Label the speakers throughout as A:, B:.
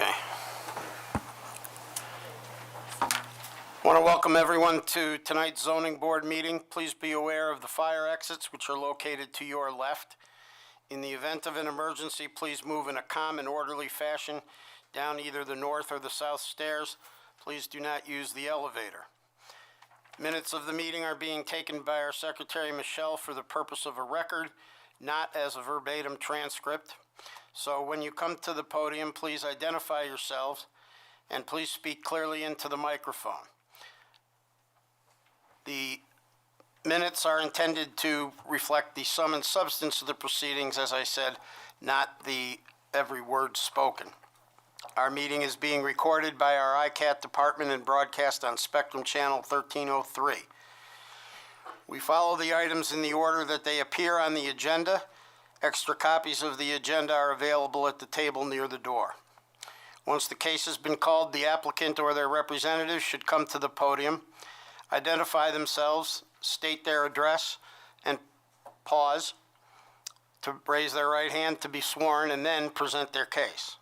A: Okay. I want to welcome everyone to tonight's zoning board meeting. Please be aware of the fire exits, which are located to your left. In the event of an emergency, please move in a calm and orderly fashion down either the north or the south stairs. Please do not use the elevator. Minutes of the meeting are being taken by our Secretary, Michelle, for the purpose of a record, not as a verbatim transcript. So when you come to the podium, please identify yourselves and please speak clearly into the microphone. The minutes are intended to reflect the sum and substance of the proceedings, as I said, not the every word spoken. Our meeting is being recorded by our ICAT department and broadcast on Spectrum Channel 1303. We follow the items in the order that they appear on the agenda. Extra copies of the agenda are available at the table near the door. Once the case has been called, the applicant or their representative should come to the podium, identify themselves, state their address, and pause to raise their right hand to be sworn, and then present their case.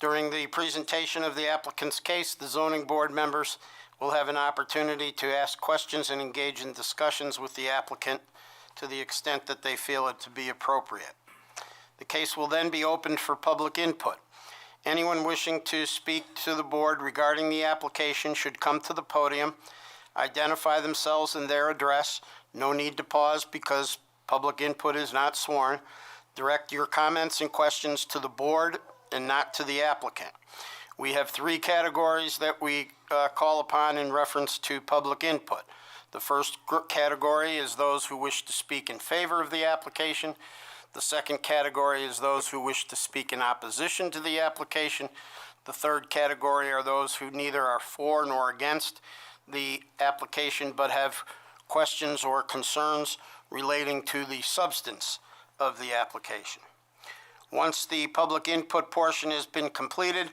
A: During the presentation of the applicant's case, the zoning board members will have an opportunity to ask questions and engage in discussions with the applicant to the extent that they feel it to be appropriate. The case will then be opened for public input. Anyone wishing to speak to the board regarding the application should come to the podium, identify themselves and their address. No need to pause because public input is not sworn. Direct your comments and questions to the board and not to the applicant. We have three categories that we call upon in reference to public input. The first category is those who wish to speak in favor of the application. The second category is those who wish to speak in opposition to the application. The third category are those who neither are for nor against the application but have questions or concerns relating to the substance of the application. Once the public input portion has been completed,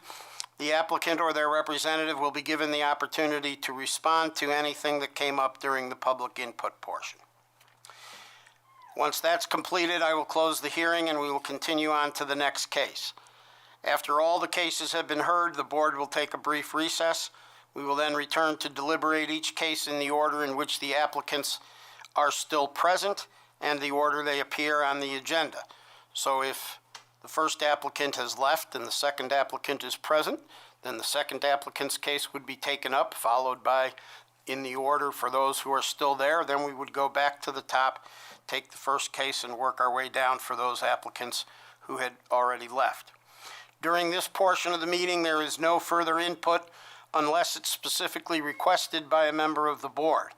A: the applicant or their representative will be given the opportunity to respond to anything that came up during the public input portion. Once that's completed, I will close the hearing and we will continue on to the next case. After all the cases have been heard, the board will take a brief recess. We will then return to deliberate each case in the order in which the applicants are still present and the order they appear on the agenda. So if the first applicant has left and the second applicant is present, then the second applicant's case would be taken up, followed by, in the order for those who are still there. Then we would go back to the top, take the first case, and work our way down for those applicants who had already left. During this portion of the meeting, there is no further input unless it's specifically requested by a member of the board.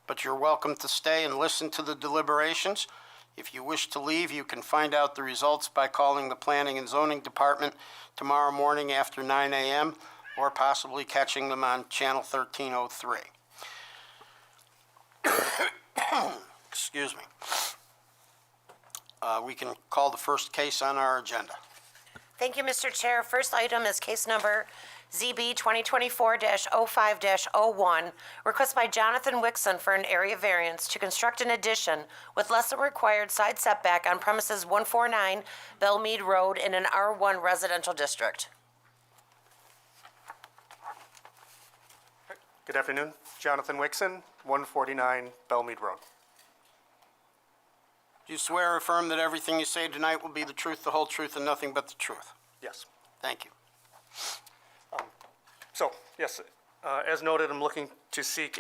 A: But you're welcome to stay and listen to the deliberations. If you wish to leave, you can find out the results by calling the Planning and Zoning Department tomorrow morning after 9 a.m. or possibly catching them on Channel 1303. Excuse me. We can call the first case on our agenda.
B: Thank you, Mr. Chair. First item is case number ZB 2024-05-01, request by Jonathan Wixon for an area variance to construct an addition with less than required side setback on premises 149 Belmead Road in an R1 residential district.
C: Good afternoon. Jonathan Wixon, 149 Belmead Road.
A: Do you swear or affirm that everything you say tonight will be the truth, the whole truth, and nothing but the truth?
C: Yes.
A: Thank you.
C: Yes, as noted, I'm looking to seek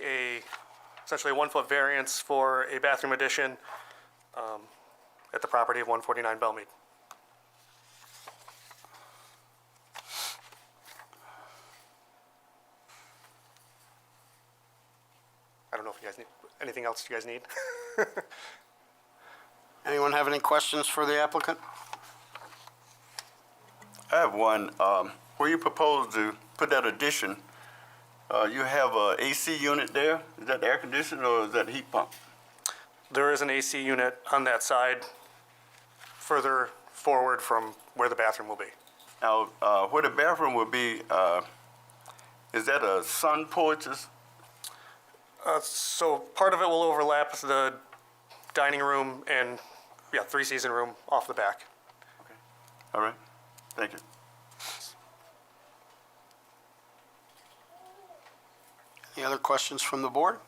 C: essentially a 1-foot variance for a bathroom addition at the property of 149 Belmead. I don't know if you guys need anything else you guys need.
A: Anyone have any questions for the applicant?
D: I have one. Where you propose to put that addition, you have a AC unit there? Is that air conditioning or is that heat pump?
C: There is an AC unit on that side further forward from where the bathroom will be.
D: Now, where the bathroom will be, is that a sun porch?
C: So part of it will overlap the dining room and, three-season room off the back.
D: Okay. All right. Thank you.
A: Any other questions from the board?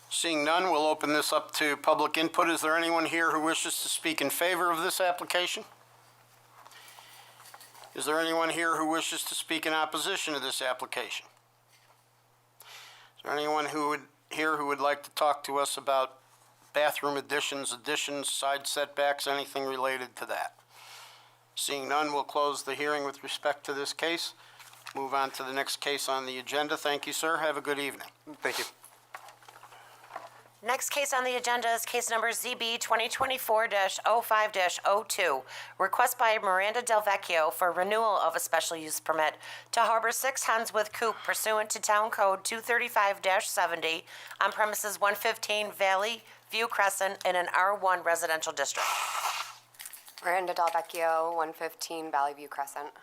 A: Seeing none, we'll open this up to public input. Is there anyone here who wishes to speak in favor of this application? Is there anyone here who wishes to speak in opposition to this application? Is there anyone here who would like to talk to us about bathroom additions, side setbacks, anything related to that? Seeing none, we'll close the hearing with respect to this case. Move on to the next case on the agenda. Thank you, sir. Have a good evening.
C: Thank you.
B: Next case on the agenda is case number ZB 2024-05-02. Request by Miranda Del Vecchio for renewal of a special use permit to harbor 6 hens with coop pursuant to Town Code 235-70 on premises 115 Valley View Crescent in an R1 residential district.
E: Miranda Del Vecchio, 115 Valley View Crescent.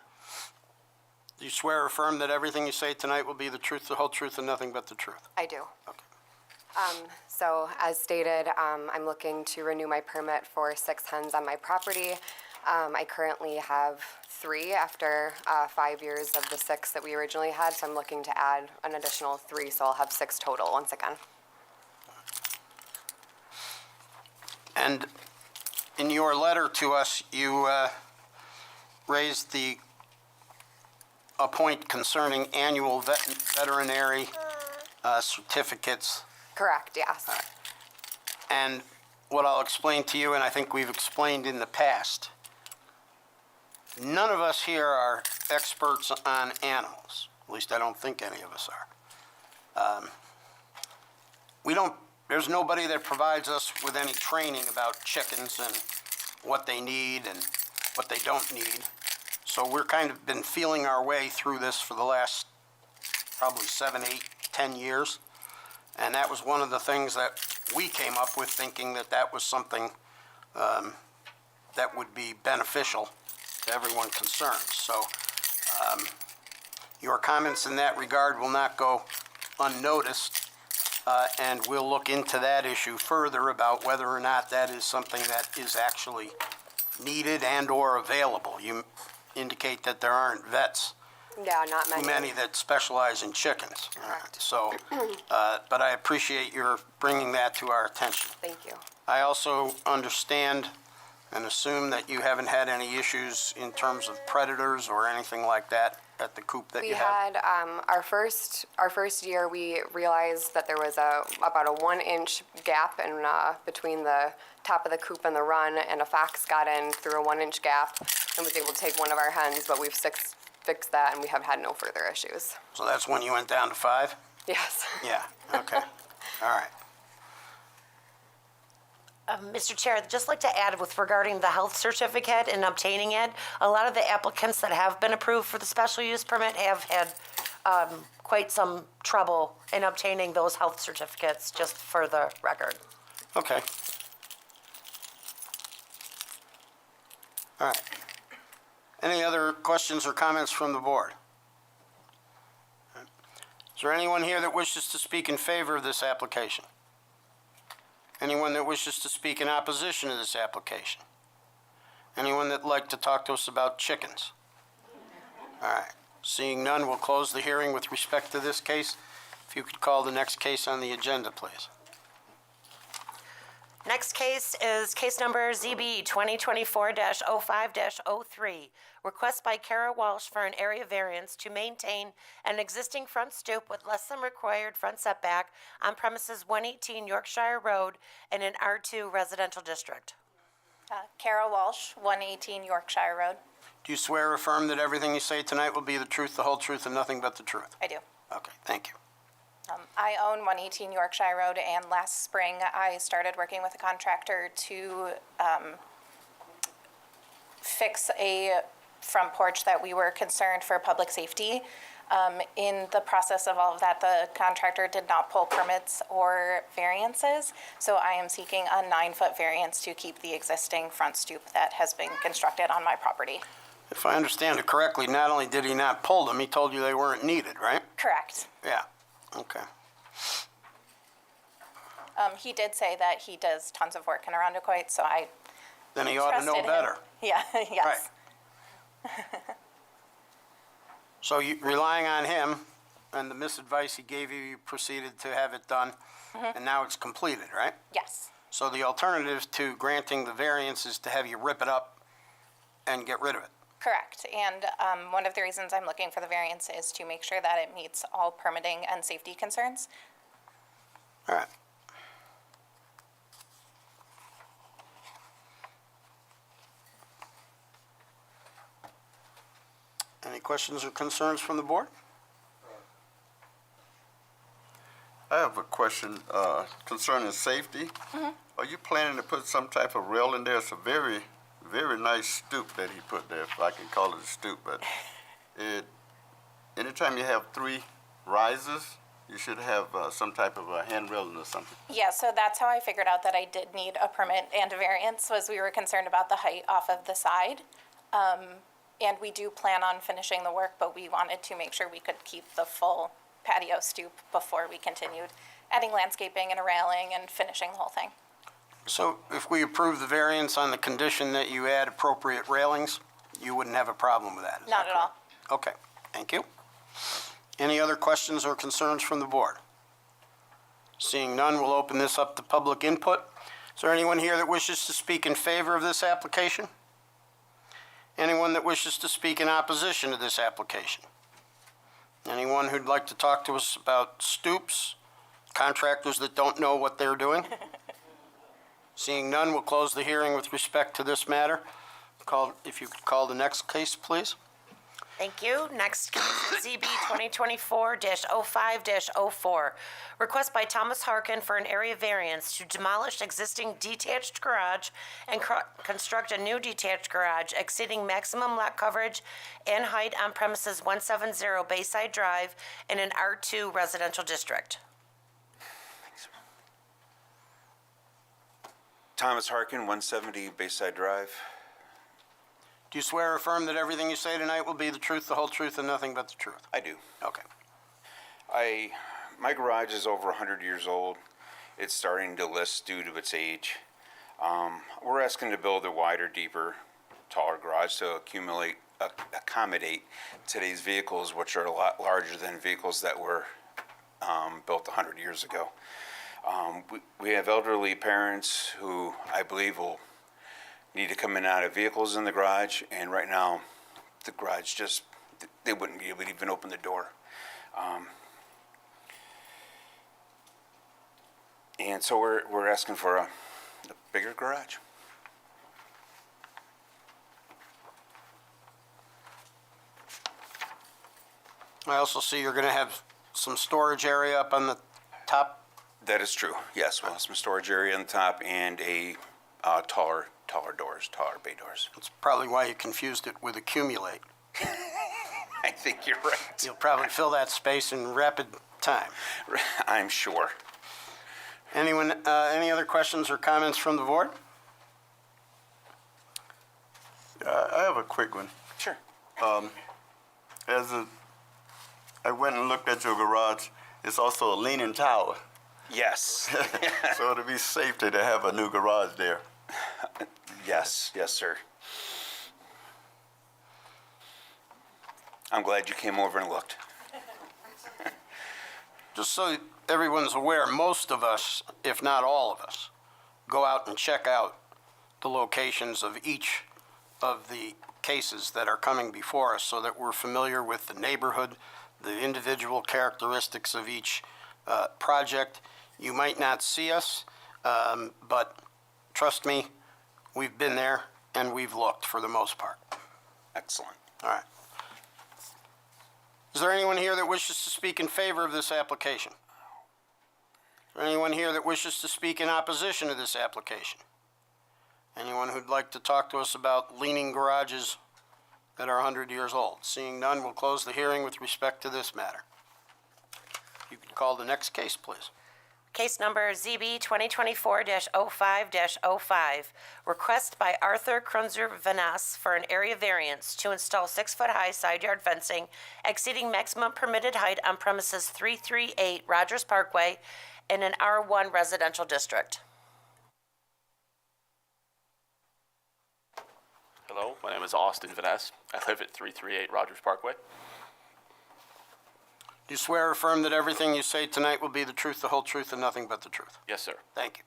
A: Do you swear or affirm that everything you say tonight will be the truth, the whole truth, and nothing but the truth?
E: I do.
A: Okay.
E: So as stated, I'm looking to renew my permit for 6 hens on my property. I currently have 3 after 5 years of the 6 that we originally had, so I'm looking to add an additional 3, so I'll have 6 total once again.
A: And in your letter to us, you raised a point concerning annual veterinary certificates.
E: Correct, yes.
A: And what I'll explain to you, and I think we've explained in the past, none of us here are experts on animals. At least I don't think any of us are. There's nobody that provides us with any training about chickens and what they need and what they don't need. So we're kind of been feeling our way through this for the last probably 7, 8, 10 years. And that was one of the things that we came up with, thinking that that was something that would be beneficial to everyone concerned. So your comments in that regard will not go unnoticed, and we'll look into that issue further about whether or not that is something that is actually needed and or available. You indicate that there aren't vets.
E: Yeah, not
A: Too many that specialize in chickens.
E: Correct.
A: So, but I appreciate your bringing that to our attention.
E: Thank you.
A: I also understand and assume that you haven't had any issues in terms of predators or anything like that at the coop that
E: We
A: you have?
E: had, our first year, we realized that there was about a 1-inch gap in, between the top of the coop and the run, and a fox got in through a 1-inch gap and was able to take one of our hens, but we've fixed that and we have had no further issues.
A: So that's when you went down to 5?
E: Yes.
A: Yeah, okay. All right.
B: Mr. Chair, I'd just like to add with regarding the health certificate and obtaining it, a lot of the applicants that have been approved for the special use permit have had quite some trouble in obtaining those health certificates, just for the record.
A: Okay. All right. Any other questions or comments from the board? Is there anyone here that wishes to speak in favor of this application? Anyone that wishes to speak in opposition to this application? Anyone that'd like to talk to us about chickens? All right. Seeing none, we'll close the hearing with respect to this case. If you could call the next case on the agenda, please.
B: Next case is case number ZB 2024-05-03. Request by Kara Walsh for an area variance to maintain an existing front stoop with less than required front setback on premises 118 Yorkshire Road in an R2 residential district.
F: Kara Walsh, 118 Yorkshire Road.
A: Do you swear or affirm that everything you say tonight will be the truth, the whole truth, and nothing but the truth?
F: I do.
A: Okay, thank you.
F: I own 118 Yorkshire Road, and last spring I started working with a contractor to fix a front porch that we were concerned for public safety. In the process of all of that, the contractor did not pull permits or variances, so I am seeking a 9-foot variance to keep the existing front stoop that has been constructed on my property.
A: If I understand it correctly, not only did he not pull them, he told you they weren't needed, right?
F: Correct.
A: Yeah, okay.
F: He did say that he does tons of work in Arundecoit, so I
A: Then he ought to know
F: trusted him.
A: better.
F: Yeah, yes.
A: Right. So you, relying on him, and the misadvice he gave you, you proceeded to have it done, and now it's completed, right?
F: Yes.
A: So the alternative to granting the variance is to have you rip it up and get rid of it.
F: Correct. And one of the reasons I'm looking for the variance is to make sure that it meets all permitting and safety concerns.
A: All right. Any questions or concerns from the board?
D: I have a question concerning safety. Are you planning to put some type of rail in there? It's a very, very nice stoop that he put there, if I can call it a stoop, but anytime you have 3 rises, you should have some type of a handrail or something.
F: Yeah, so that's how I figured out that I did need a permit and a variance, was we were concerned about the height off of the side. And we do plan on finishing the work, but we wanted to make sure we could keep the full patio stoop before we continued adding landscaping and a railing and finishing the whole thing.
A: So if we approve the variance on the condition that you add appropriate railings, you wouldn't have a problem with that? Is
F: Not
A: that
F: at all.
A: correct? Okay, thank you. Any other questions or concerns from the board? Seeing none, we'll open this up to public input. Is there anyone here that wishes to speak in favor of this application? Anyone that wishes to speak in opposition to this application? Anyone who'd like to talk to us about stoops, contractors that don't know what they're doing? Seeing none, we'll close the hearing with respect to this matter. If you could call the next case, please.
B: Thank you. Next case is ZB 2024-05-04. Request by Thomas Harkin for an area variance to demolish existing detached garage and construct a new detached garage exceeding maximum lot coverage and height on premises 170 Bayside Drive in an R2 residential district.
G: Thomas Harkin, 170 Bayside Drive.
A: Do you swear or affirm that everything you say tonight will be the truth, the whole truth, and nothing but the truth?
G: I do.
A: Okay.
G: My garage is over 100 years old. It's starting to list due to its age. We're asking to build a wider, deeper, taller garage to accommodate today's vehicles, which are a lot larger than vehicles that were built 100 years ago. We have elderly parents who I believe will need to come in and out of vehicles in the garage, and right now, the garage they wouldn't be able to even open the door. And so we're asking for a bigger garage.
A: I also see you're going to have some storage area up on the top.
G: That is true, yes. We'll have some storage area on the top and a taller bay doors.
A: That's probably why you confused it with accumulate.
G: I think you're right.
A: You'll probably fill that space in rapid time.
G: I'm sure.
A: Anyone, any other questions or comments from the board?
D: I have a quick one.
G: Sure.
D: I went and looked at your garage. It's also a leaning tower.
G: Yes.
D: So it'll be safer to have a new garage there.
G: Yes, sir. I'm glad you came over and looked.
A: Just so everyone's aware, most of us, if not all of us, go out and check out the locations of each of the cases that are coming before us so that we're familiar with the neighborhood, the individual characteristics of each project. You might not see us, but trust me, we've been there and we've looked for the most part.
G: Excellent.
A: All right. Is there anyone here that wishes to speak in favor of this application? Is there anyone here that wishes to speak in opposition to this application? Anyone who'd like to talk to us about leaning garages that are 100 years old? Seeing none, we'll close the hearing with respect to this matter. You can call the next case, please.
B: Case number ZB 2024-05-05. Request by Arthur Krunzer Vanas for an area variance to install 6-foot-high side yard fencing exceeding maximum permitted height on premises 338 Rogers Parkway in an R1 residential district.
H: Hello, my name is Austin Vaness. I live at 338 Rogers Parkway.
A: Do you swear or affirm that everything you say tonight will be the truth, the whole truth, and nothing but the truth?
H: Yes, sir.
A: Thank you.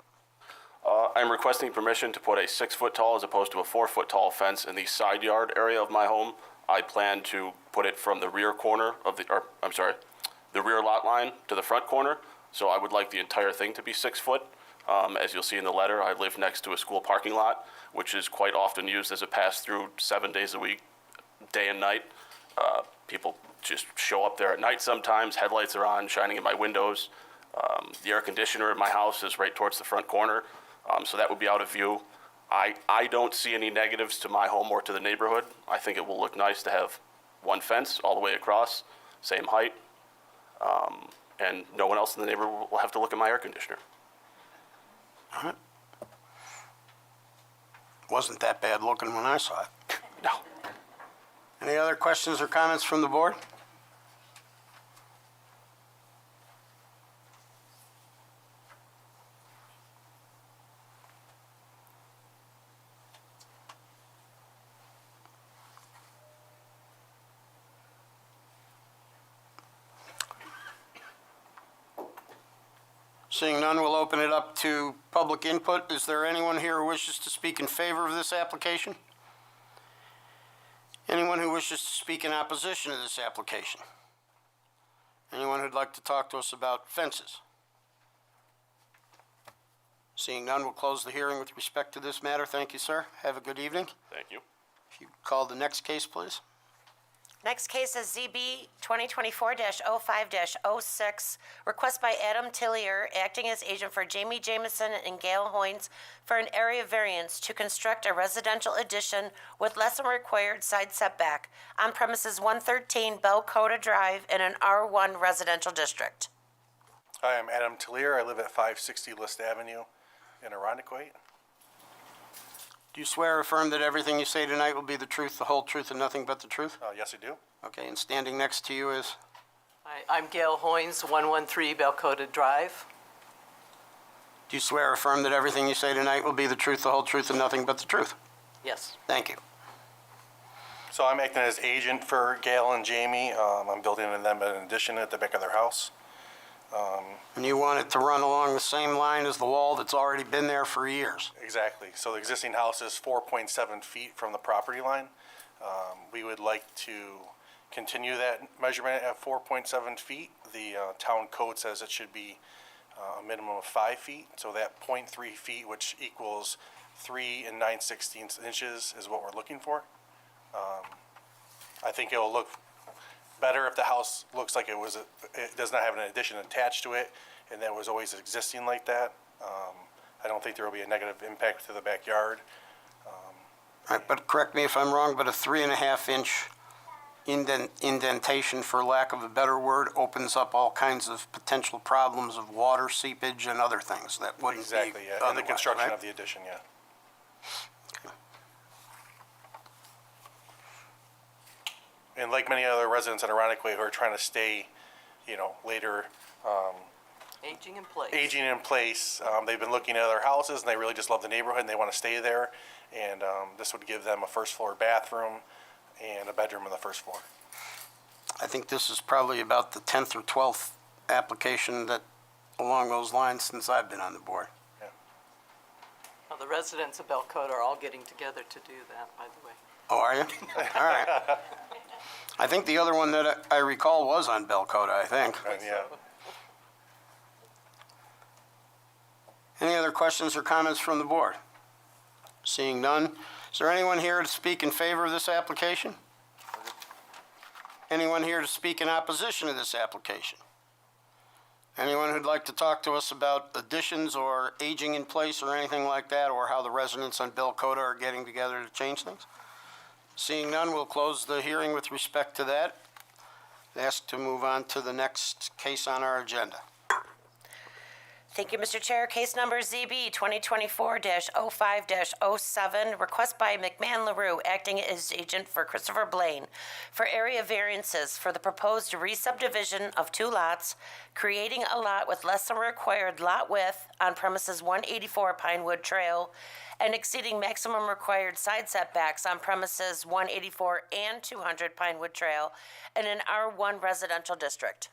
H: I'm requesting permission to put a 6-foot tall as opposed to a 4-foot tall fence in the side yard area of my home. I plan to put it from the rear corner of the rear lot line to the front corner. So I would like the entire thing to be 6 foot. As you'll see in the letter, I live next to a school parking lot, which is quite often used as a pass-through 7 days a week, day and night. People just show up there at night sometimes. Headlights are on, shining in my windows. The air conditioner in my house is right towards the front corner, so that would be out of view. I don't see any negatives to my home or to the neighborhood. I think it will look nice to have one fence all the way across, same height, and no one else in the neighborhood will have to look at my air conditioner.
A: All right. Wasn't that bad looking when I saw it.
H: No.
A: Any other questions or comments from the board? Seeing none, we'll open it up to public input. Is there anyone here who wishes to speak in favor of this application? Anyone who wishes to speak in opposition to this application? Anyone who'd like to talk to us about fences? Seeing none, we'll close the hearing with respect to this matter. Thank you, sir. Have a good evening.
H: Thank you.
A: If you call the next case, please.
B: Next case is ZB 2024-05-06, request by Adam Tillier, acting as agent for Jamie Jameson and Gail Hoynes for an area variance to construct a residential addition with less than required side setback on premises 113 Belcota Drive in an R1 residential district.
I: Hi, I'm Adam Tillier. I live at 560 List Avenue in Arundequoit.
A: Do you swear or affirm that everything you say tonight will be the truth, the whole truth, and nothing but the truth?
I: Yes, I do.
A: Okay, and standing next to you is?
J: Hi, I'm Gail Hoynes, 113 Belcota Drive.
A: Do you swear or affirm that everything you say tonight will be the truth, the whole truth, and nothing but the truth?
J: Yes.
A: Thank you.
I: So I'm acting as agent for Gail and Jamie. I'm building them an addition at the back of their house.
A: And you want it to run along the same line as the wall that's already been there for years?
I: Exactly. So the existing house is 4.7 feet from the property line. We would like to continue that measurement at 4.7 feet. The town code says it should be a minimum of 5 feet. So that 0.3 feet, which equals 3 9/16 inches, is what we're looking for. I think it will look better if the house looks like it does not have an addition attached to it, and that was always existing like that. I don't think there will be a negative impact to the backyard.
A: Right, but correct me if I'm wrong, but a 3.5-inch indentation, for lack of a better word, opens up all kinds of potential problems of water seepage and other things that wouldn't be
I: Exactly, yeah, and the
A: otherwise,
I: construction
A: right?
I: of the addition, yeah. And like many other residents in Arundequoit who are trying to stay, later,
J: Aging in place.
I: aging in place, they've been looking at other houses and they really just love the neighborhood and they want to stay there. And this would give them a first floor bathroom and a bedroom on the first floor.
A: I think this is probably about the 10th or 12th application that, along those lines, since I've been on the board.
J: Well, the residents of Belcota are all getting together to do that, by the way.
A: Oh, are you? All right. I think the other one that I recall was on Belcota, I think.
I: And yeah,
A: Any other questions or comments from the board? Seeing none, is there anyone here to speak in favor of this application? Anyone here to speak in opposition to this application? Anyone who'd like to talk to us about additions or aging in place or anything like that, or how the residents on Belcota are getting together to change things? Seeing none, we'll close the hearing with respect to that. Ask to move on to the next case on our agenda.
B: Thank you, Mr. Chair. Case number ZB 2024-05-07, request by McMahon LaRue, acting as agent for Christopher Blaine, for area variances for the proposed re-subdivision of 2 lots, creating a lot with less than required lot width on premises 184 Pinewood Trail, and exceeding maximum required side setbacks on premises 184 and 200 Pinewood Trail in an R1 residential district.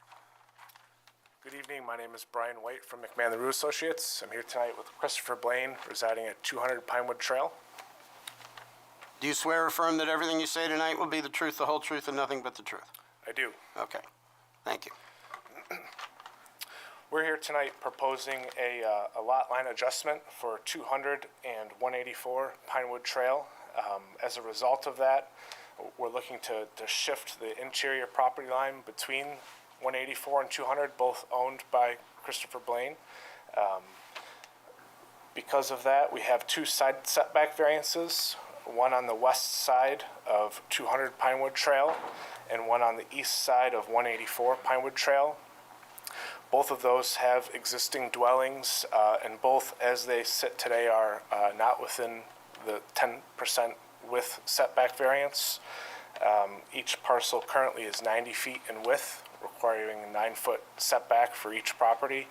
K: Good evening. My name is Brian White from McMahon LaRue Associates. I'm here tonight with Christopher Blaine, residing at 200 Pinewood Trail.
A: Do you swear or affirm that everything you say tonight will be the truth, the whole truth, and nothing but the truth?
K: I do.
A: Okay. Thank you.
K: We're here tonight proposing a lot line adjustment for 200 and 184 Pinewood Trail. As a result of that, we're looking to shift the interior property line between 184 and 200, both owned by Christopher Blaine. Because of that, we have two side setback variances, one on the west side of 200 Pinewood Trail and one on the east side of 184 Pinewood Trail. Both of those have existing dwellings, and both, as they sit today, are not within the 10% width setback variance. Each parcel currently is 90 feet in width, requiring a 9-foot setback for each property.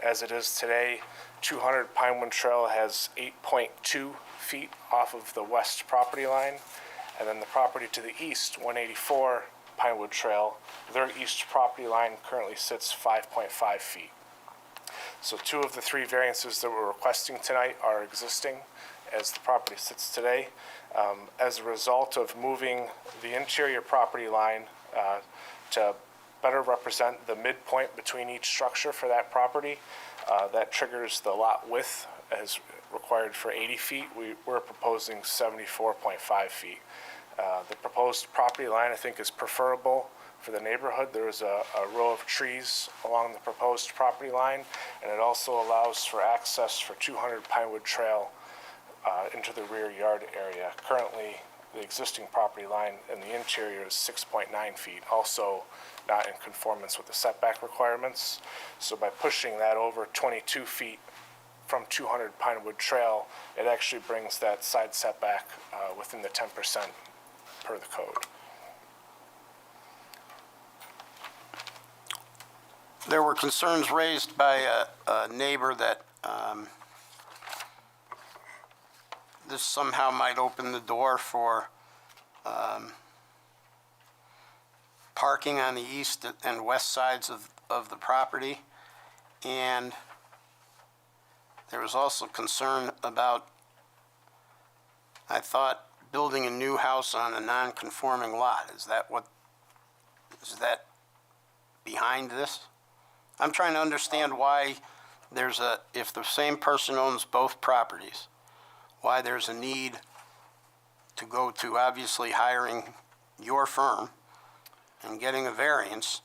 K: As it is today, 200 Pinewood Trail has 8.2 feet off of the west property line, and then the property to the east, 184 Pinewood Trail, their east property line currently sits 5.5 feet. So two of the three variances that we're requesting tonight are existing as the property sits today. As a result of moving the interior property line to better represent the midpoint between each structure for that property, that triggers the lot width as required for 80 feet. We're proposing 74.5 feet. The proposed property line, I think, is preferable for the neighborhood. There is a row of trees along the proposed property line, and it also allows for access for 200 Pinewood Trail into the rear yard area. Currently, the existing property line in the interior is 6.9 feet, also not in conformance with the setback requirements. So by pushing that over 22 feet from 200 Pinewood Trail, it actually brings that side setback within the 10% per the code.
A: There were concerns raised by a neighbor that this somehow might open the door for parking on the east and west sides of the property. And there was also concern about, I thought, building a new house on a non-conforming lot. Is that behind this? I'm trying to understand why if the same person owns both properties, why there's a need to go to obviously hiring your firm and getting a variance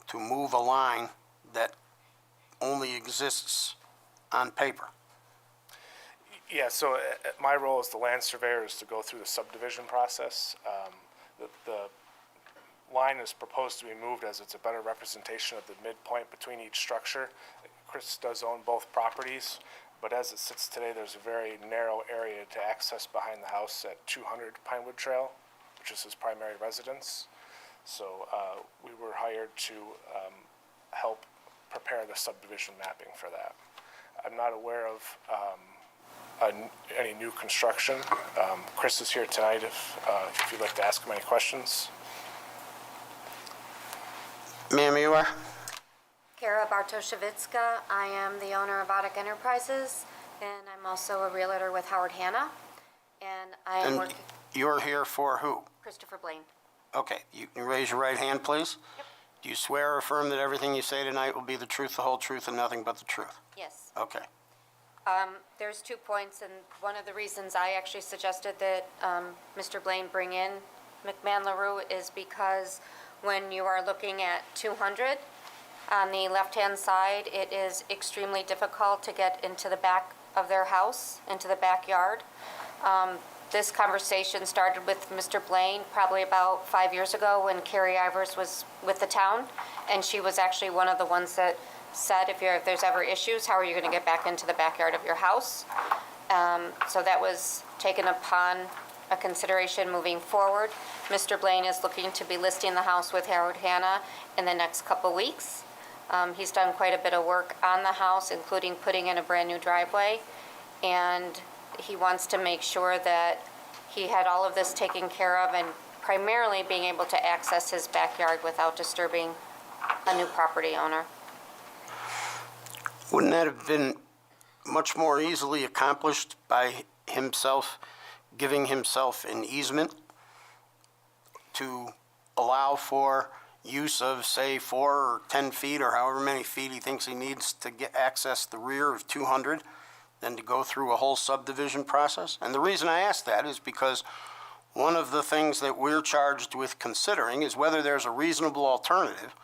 A: to move a line that only exists on paper.
K: Yeah, so my role as the land surveyor is to go through the subdivision process. The line is proposed to be moved as it's a better representation of the midpoint between each structure. Chris does own both properties, but as it sits today, there's a very narrow area to access behind the house at 200 Pinewood Trail, which is his primary residence. So we were hired to help prepare the subdivision mapping for that. I'm not aware of any new construction. Chris is here tonight if you'd like to ask him any questions.
A: Ma'am, you are?
L: Kara Bartoshevitska. I am the owner of Otic Enterprises, and I'm also a realtor with Howard Hanna. And I am
A: And
L: working,
A: you're here for who?
L: Christopher Blaine.
A: Okay, you can raise your right hand, please.
L: Yep.
A: Do you swear or affirm that everything you say tonight will be the truth, the whole truth, and nothing but the truth?
L: Yes.
A: Okay.
L: There's 2 points, and one of the reasons I actually suggested that Mr. Blaine bring in McMahon LaRue is because when you are looking at 200, on the left-hand side, it is extremely difficult to get into the back of their house, into the backyard. This conversation started with Mr. Blaine probably about 5 years ago when Carrie Ivers was with the town, and she was actually one of the ones that said, if there's ever issues, how are you going to get back into the backyard of your house? So that was taken upon a consideration moving forward. Mr. Blaine is looking to be listing the house with Howard Hanna in the next couple weeks. He's done quite a bit of work on the house, including putting in a brand-new driveway, and he wants to make sure that he had all of this taken care of and primarily being able to access his backyard without disturbing a new property owner.
A: Wouldn't that have been much more easily accomplished by himself, giving himself an easement to allow for use of, say, 4 or 10 feet, or however many feet he thinks he needs to get access the rear of 200, than to go through a whole subdivision process? And the reason I ask that is because one of the things that we're charged with considering is whether there's a reasonable alternative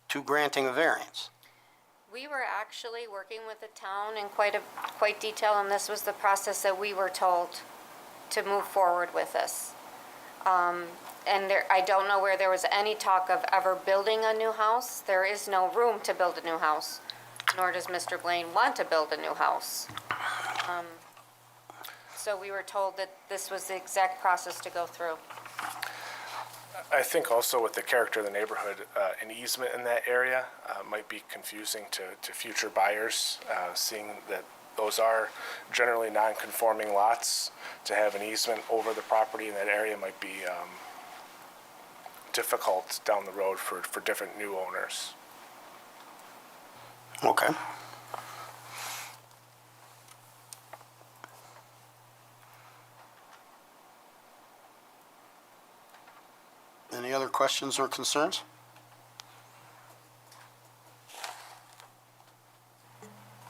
A: to granting a variance.
L: We were actually working with the town in quite detail, and this was the process that we were told to move forward with this. And I don't know where there was any talk of ever building a new house. There is no room to build a new house, nor does Mr. Blaine want to build a new house. So we were told that this was the exact process to go through.
K: I think also with the character of the neighborhood, an easement in that area might be confusing to future buyers, seeing that those are generally non-conforming lots. To have an easement over the property in that area might be difficult down the road for different new owners.
A: Okay. Any other questions or concerns?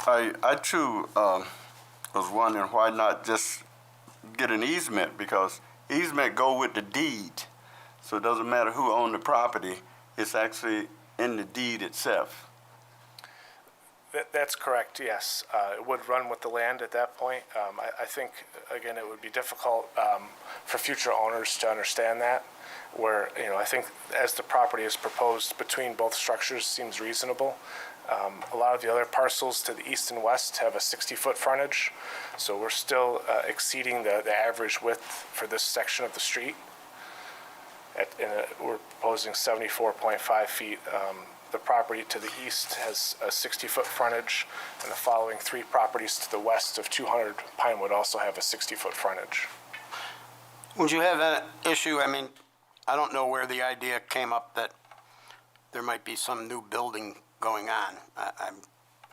D: I too was wondering why not just get an easement, because easement go with the deed. So it doesn't matter who owned the property, it's actually in the deed itself.
K: That's correct, yes. It would run with the land at that point. I think, again, it would be difficult for future owners to understand that, where, I think as the property is proposed between both structures seems reasonable. A lot of the other parcels to the east and west have a 60-foot frontage, so we're still exceeding the average width for this section of the street. We're proposing 74.5 feet. The property to the east has a 60-foot frontage, and the following 3 properties to the west of 200 Pinewood also have a 60-foot frontage.
A: Would you have an issue, I don't know where the idea came up that there might be some new building going on. I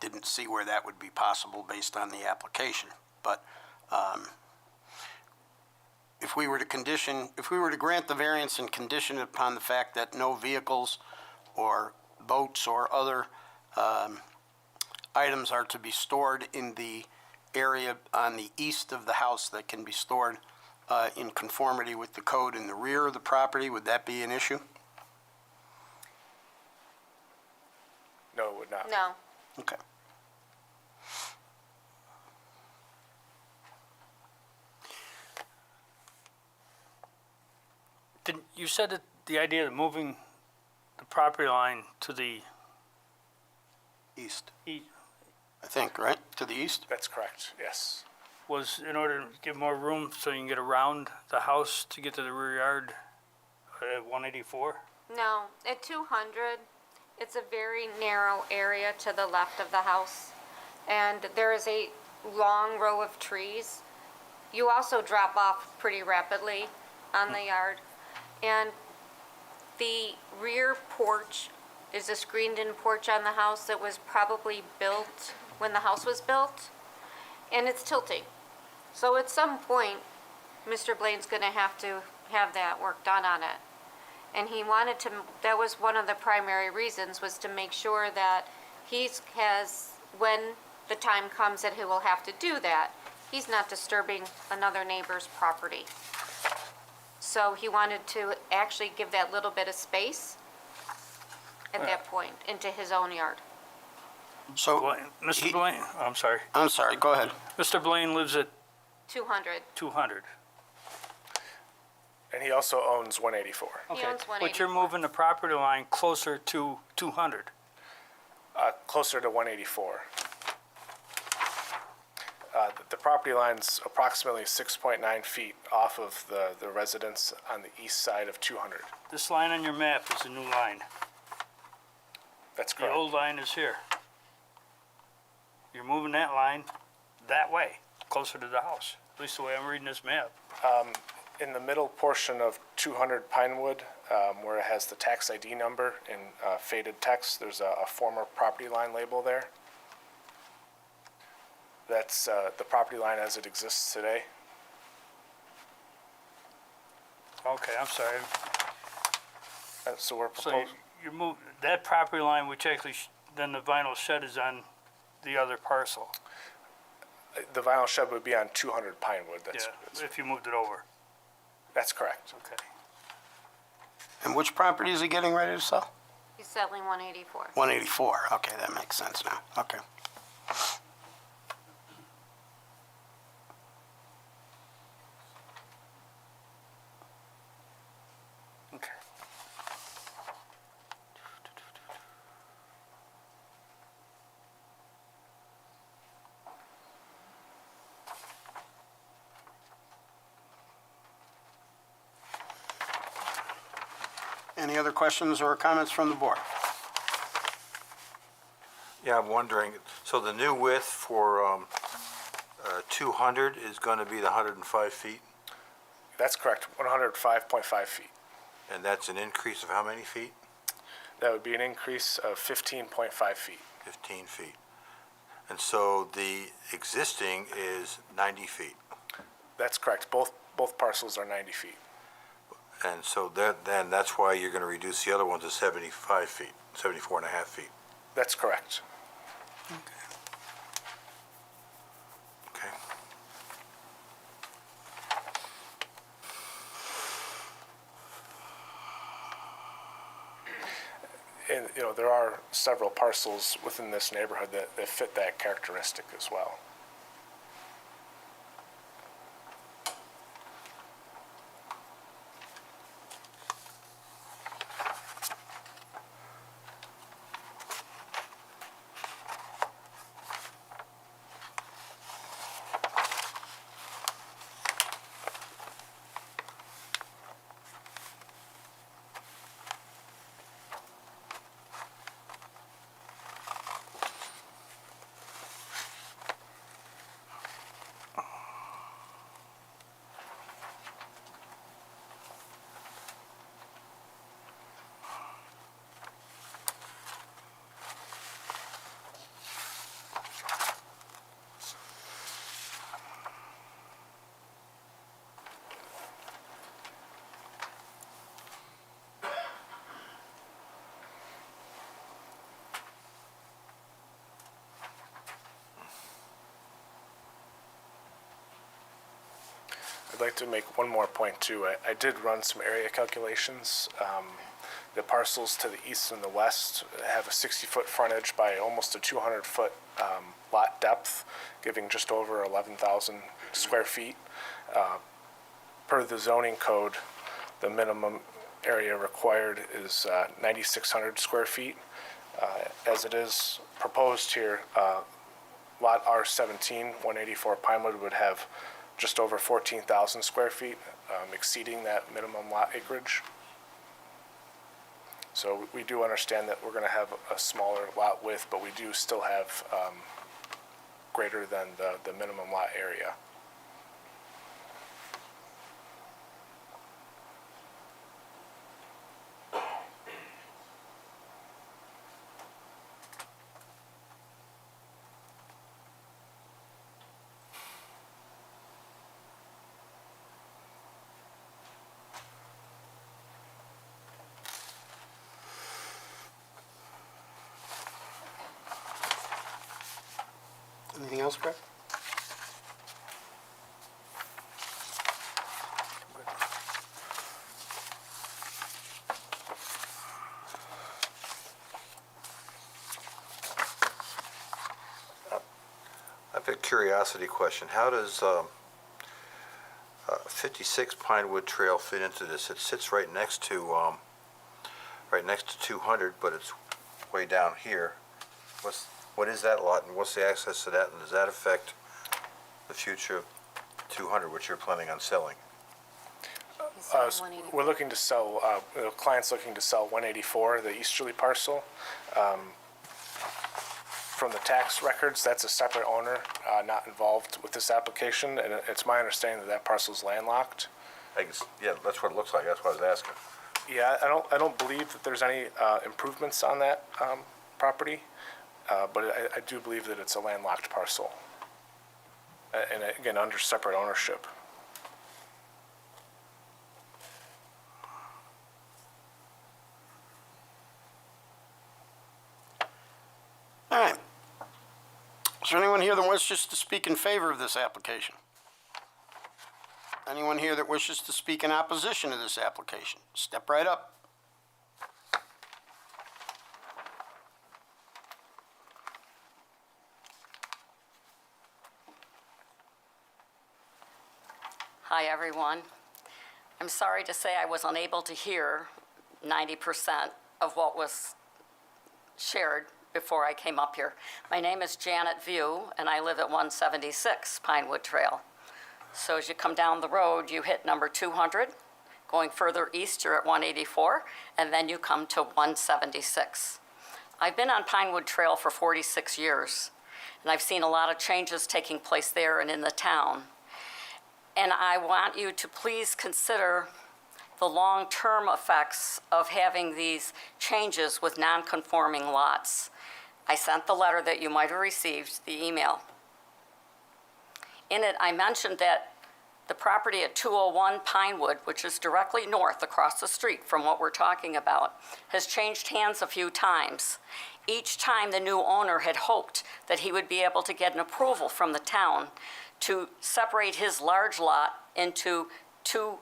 A: didn't see where that would be possible based on the application. But if we were to grant the variance and condition it upon the fact that no vehicles or boats or other items are to be stored in the area on the east of the house that can be stored in conformity with the code in the rear of the property, would that be an issue?
K: No, it would not.
L: No.
A: Okay.
M: You said that the idea of moving the property line to the
A: East,
M: east
A: I think, right? To the east?
K: That's correct, yes.
M: was in order to give more room so you can get around the house to get to the rear yard at 184?
L: No, at 200, it's a very narrow area to the left of the house, and there is a long row of trees. You also drop off pretty rapidly on the yard, and the rear porch is a screened-in porch on the house that was probably built when the house was built, and it's tilting. So at some point, Mr. Blaine's gonna have to have that work done on it. And he wanted to, that was one of the primary reasons, was to make sure that when the time comes that he will have to do that, he's not disturbing another neighbor's property. So he wanted to actually give that little bit of space at that point into his own yard.
A: So,
M: Mr. Blaine, I'm sorry.
A: I'm sorry, go ahead.
M: Mr. Blaine lives at
L: 200.
M: 200.
K: And he also owns 184.
L: He
M: Okay,
L: owns
M: but you're
L: 184.
M: moving the property line closer to 200.
K: Closer to 184. The property line's approximately 6.9 feet off of the residence on the east side of 200.
M: This line on your map is a new line.
K: That's
M: The
K: correct.
M: old line is here. You're moving that line that way, closer to the house, at least the way I'm reading this map.
K: In the middle portion of 200 Pinewood, where it has the tax ID number in faded text, there's a former property line label there. That's the property line as it exists today.
M: Okay, I'm sorry.
K: So we're
M: So
K: proposing,
M: you move, that property line, which actually, then the vinyl shed is on the other parcel.
K: the vinyl shed would be on 200 Pinewood.
M: Yeah, if you moved it over.
K: That's correct.
M: Okay.
A: And which property is he getting ready to sell?
L: He's selling 184.
A: 184, okay, that makes sense now, okay.
C: Okay.
A: Any other questions or comments from the board?
N: Yeah, I'm wondering, so the new width for 200 is going to be the 105 feet?
K: That's correct, 105.5 feet.
N: And that's an increase of how many feet?
K: That would be an increase of 15.5 feet.
N: 15 feet. And so the existing is 90 feet.
K: That's correct. Both parcels are 90 feet.
N: And so then that's why you're going to reduce the other one to 75 feet, 74 and a half feet.
K: That's correct.
N: Okay.
K: And, there are several parcels within this neighborhood that fit that characteristic as well. I'd like to make one more point too. I did run some area calculations. The parcels to the east and the west have a 60-foot frontage by almost a 200-foot lot depth, giving just over 11,000 square feet. Per the zoning code, the minimum area required is 9,600 square feet. As it is proposed here, Lot R17, 184 Pinewood would have just over 14,000 square feet, exceeding that minimum lot acreage. So we do understand that we're going to have a smaller lot width, but we do still have greater than the minimum lot area.
A: Anything else, Greg?
N: I have a curiosity question. How does 56 Pinewood Trail fit into this? It sits right next to 200, but it's way down here. What is that lot, and what's the access to that, and does that affect the future of 200, which you're planning on selling?
L: He's selling 184.
K: We're looking to sell, the client's looking to sell 184, the easterly parcel. From the tax records, that's a separate owner, not involved with this application, and it's my understanding that parcel's landlocked.
N: Yeah, that's what it looks like. That's what I was asking.
K: Yeah, I don't believe that there's any improvements on that property, but I do believe that it's a landlocked parcel. and again, under separate ownership.
A: All right. Is there anyone here that wishes to speak in favor of this application? Anyone here that wishes to speak in opposition to this application? Step right up.
O: Hi, everyone. I'm sorry to say I was unable to hear 90% of what was shared before I came up here. My name is Janet View, and I live at 176 Pinewood Trail. So as you come down the road, you hit number 200. Going further east, you're at 184, and then you come to 176. I've been on Pinewood Trail for 46 years, and I've seen a lot of changes taking place there and in the town. And I want you to please consider the long-term effects of having these changes with non-conforming lots. I sent the letter that you might have received, the email. In it, I mentioned that the property at 201 Pinewood, which is directly north across the street from what we're talking about, has changed hands a few times. Each time the new owner had hoped that he would be able to get an approval from the town to separate his large lot into two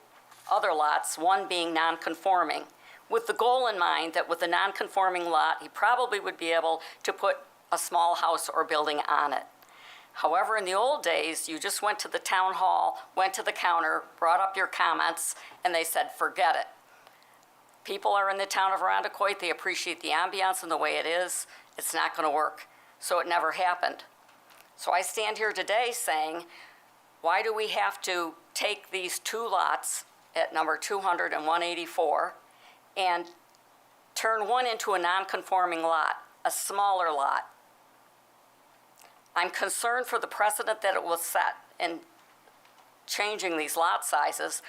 O: other lots, one being non-conforming, with the goal in mind that with the non-conforming lot, he probably would be able to put a small house or building on it. However, in the old days, you just went to the town hall, went to the counter, brought up your comments, and they said, forget it. People are in the town of Arundecoit, they appreciate the ambiance and the way it is. It's not going to work. So it never happened. So I stand here today saying, why do we have to take these two lots at number 200 and 184 and turn one into a non-conforming lot, a smaller lot? I'm concerned for the precedent that it will set in changing these lot sizes,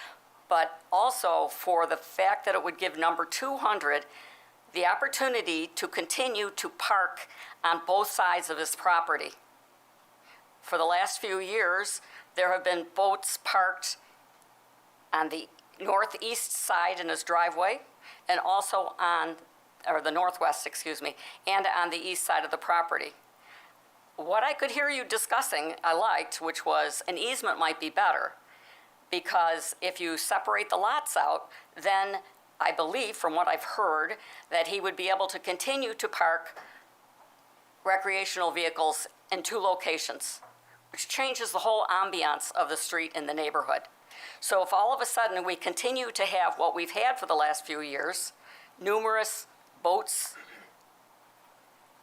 O: but also for the fact that it would give number 200 the opportunity to continue to park on both sides of his property. For the last few years, there have been boats parked on the northeast side in his driveway and also on, or the northwest, excuse me, and on the east side of the property. What I could hear you discussing, I liked, which was an easement might be better, because if you separate the lots out, then I believe, from what I've heard, that he would be able to continue to park recreational vehicles in two locations, which changes the whole ambiance of the street in the neighborhood. So if all of a sudden we continue to have what we've had for the last few years, numerous boats,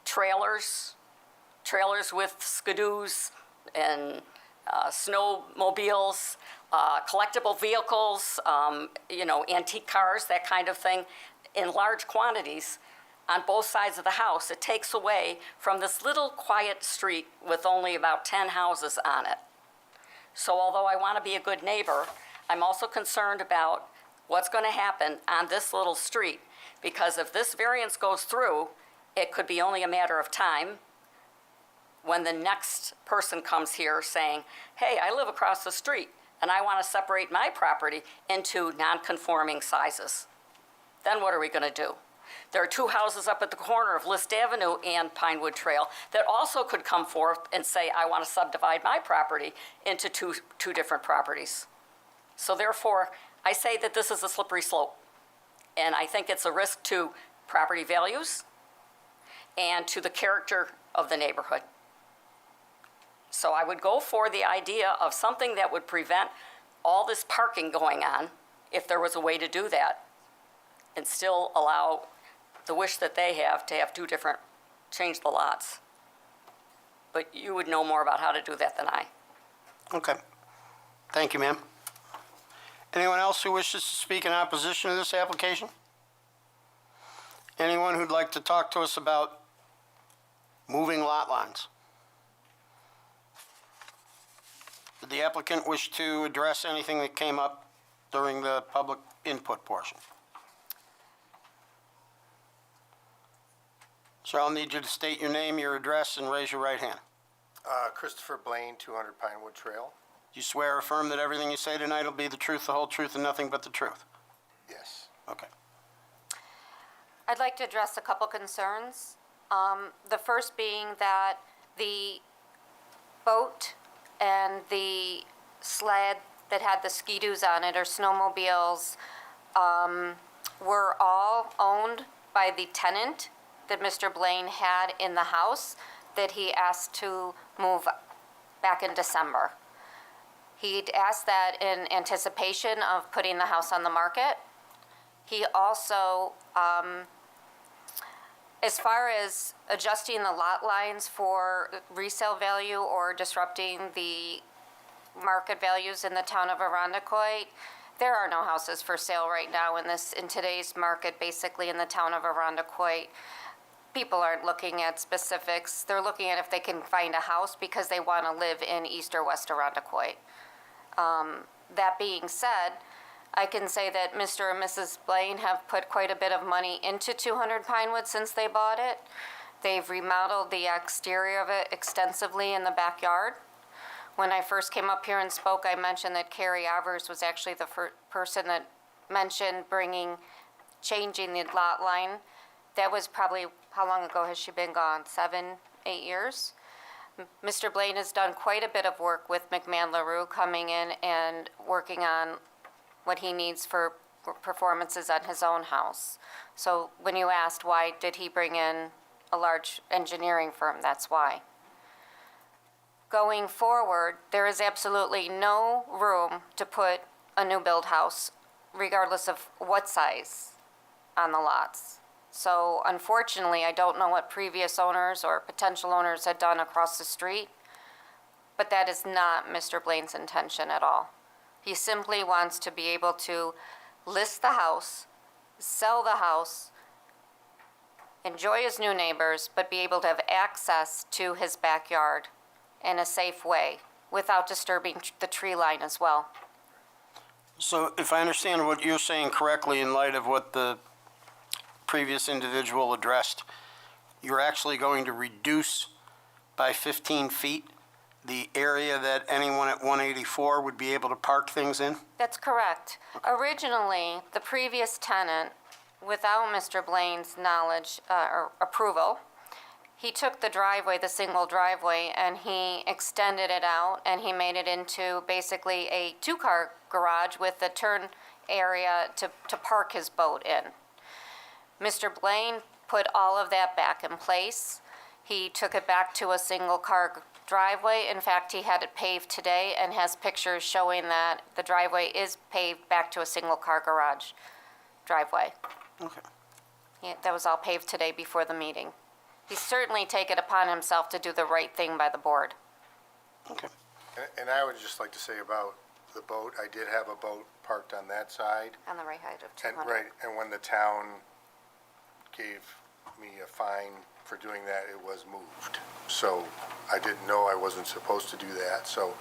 O: trailers with skidoos and snowmobiles, collectible vehicles, antique cars, that kind of thing, in large quantities on both sides of the house, it takes away from this little quiet street with only about 10 houses on it. So although I want to be a good neighbor, I'm also concerned about what's going to happen on this little street, because if this variance goes through, it could be only a matter of time when the next person comes here saying, hey, I live across the street and I want to separate my property into non-conforming sizes. Then what are we going to do? There are two houses up at the corner of List Avenue and Pinewood Trail that also could come forth and say, I want to subdivide my property into two different properties. So therefore, I say that this is a slippery slope. And I think it's a risk to property values and to the character of the neighborhood. So I would go for the idea of something that would prevent all this parking going on, if there was a way to do that, and still allow the wish that they have to have two different, change the lots. But you would know more about how to do that than I.
A: Okay. Thank you, ma'am. Anyone else who wishes to speak in opposition to this application? Anyone who'd like to talk to us about moving lot lines? Did the applicant wish to address anything that came up during the public input portion? Sir, I'll need you to state your name, your address, and raise your right hand.
P: Christopher Blaine, 200 Pinewood Trail.
A: You swear or affirm that everything you say tonight will be the truth, the whole truth, and nothing but the truth?
P: Yes.
A: Okay.
L: I'd like to address a couple concerns. The first being that the boat and the sled that had the ski-doos on it, or snowmobiles, were all owned by the tenant that Mr. Blaine had in the house that he asked to move back in December. He'd asked that in anticipation of putting the house on the market. He also, as far as adjusting the lot lines for resale value or disrupting the market values in the town of Arundecoit, there are no houses for sale right now in today's market, basically in the town of Arundecoit. People aren't looking at specifics. They're looking at if they can find a house because they want to live in East or West Arundecoit. That being said, I can say that Mr. and Mrs. Blaine have put quite a bit of money into 200 Pinewood since they bought it. They've remodeled the exterior of it extensively in the backyard. When I first came up here and spoke, I mentioned that Carrie Avers was actually the person that mentioned changing the lot line. That was probably, how long ago has she been gone? 7, 8 years? Mr. Blaine has done quite a bit of work with McMahon LaRue, coming in and working on what he needs for performances on his own house. So when you asked why did he bring in a large engineering firm, that's why. Going forward, there is absolutely no room to put a new build house, regardless of what size, on the lots. So unfortunately, I don't know what previous owners or potential owners had done across the street, but that is not Mr. Blaine's intention at all. He simply wants to be able to list the house, sell the house, enjoy his new neighbors, but be able to have access to his backyard in a safe way without disturbing the tree line as well.
A: So if I understand what you're saying correctly, in light of what the previous individual addressed, you're actually going to reduce by 15 feet the area that anyone at 184 would be able to park things in?
L: That's correct. Originally, the previous tenant, without Mr. Blaine's knowledge or approval, he took the driveway, the single driveway, and he extended it out, and he made it into basically a 2-car garage with a turn area to park his boat in. Mr. Blaine put all of that back in place. He took it back to a single-car driveway. In fact, he had it paved today and has pictures showing that the driveway is paved back to a single-car garage driveway.
A: Okay.
L: That was all paved today before the meeting. He's certainly taken upon himself to do the right thing by the board.
A: Okay.
P: And I would just like to say about the boat, I did have a boat parked on that side.
L: On the right height of
P: And,
L: 200.
P: right, and when the town gave me a fine for doing that, it was moved. So I didn't know I wasn't supposed to do that. So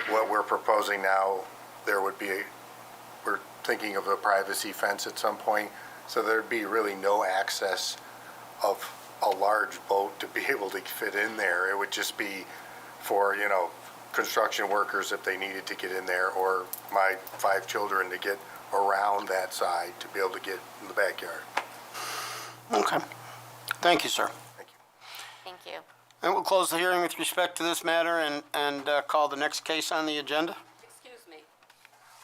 P: what we're proposing now, there would be, we're thinking of a privacy fence at some point. So there'd be really no access of a large boat to be able to fit in there. It would just be for, construction workers if they needed to get in there, or my 5 children to get around that side to be able to get in the backyard.
A: Okay. Thank you, sir.
L: Thank you.
A: And we'll close the hearing with respect to this matter and call the next case on the agenda.
O: Excuse me.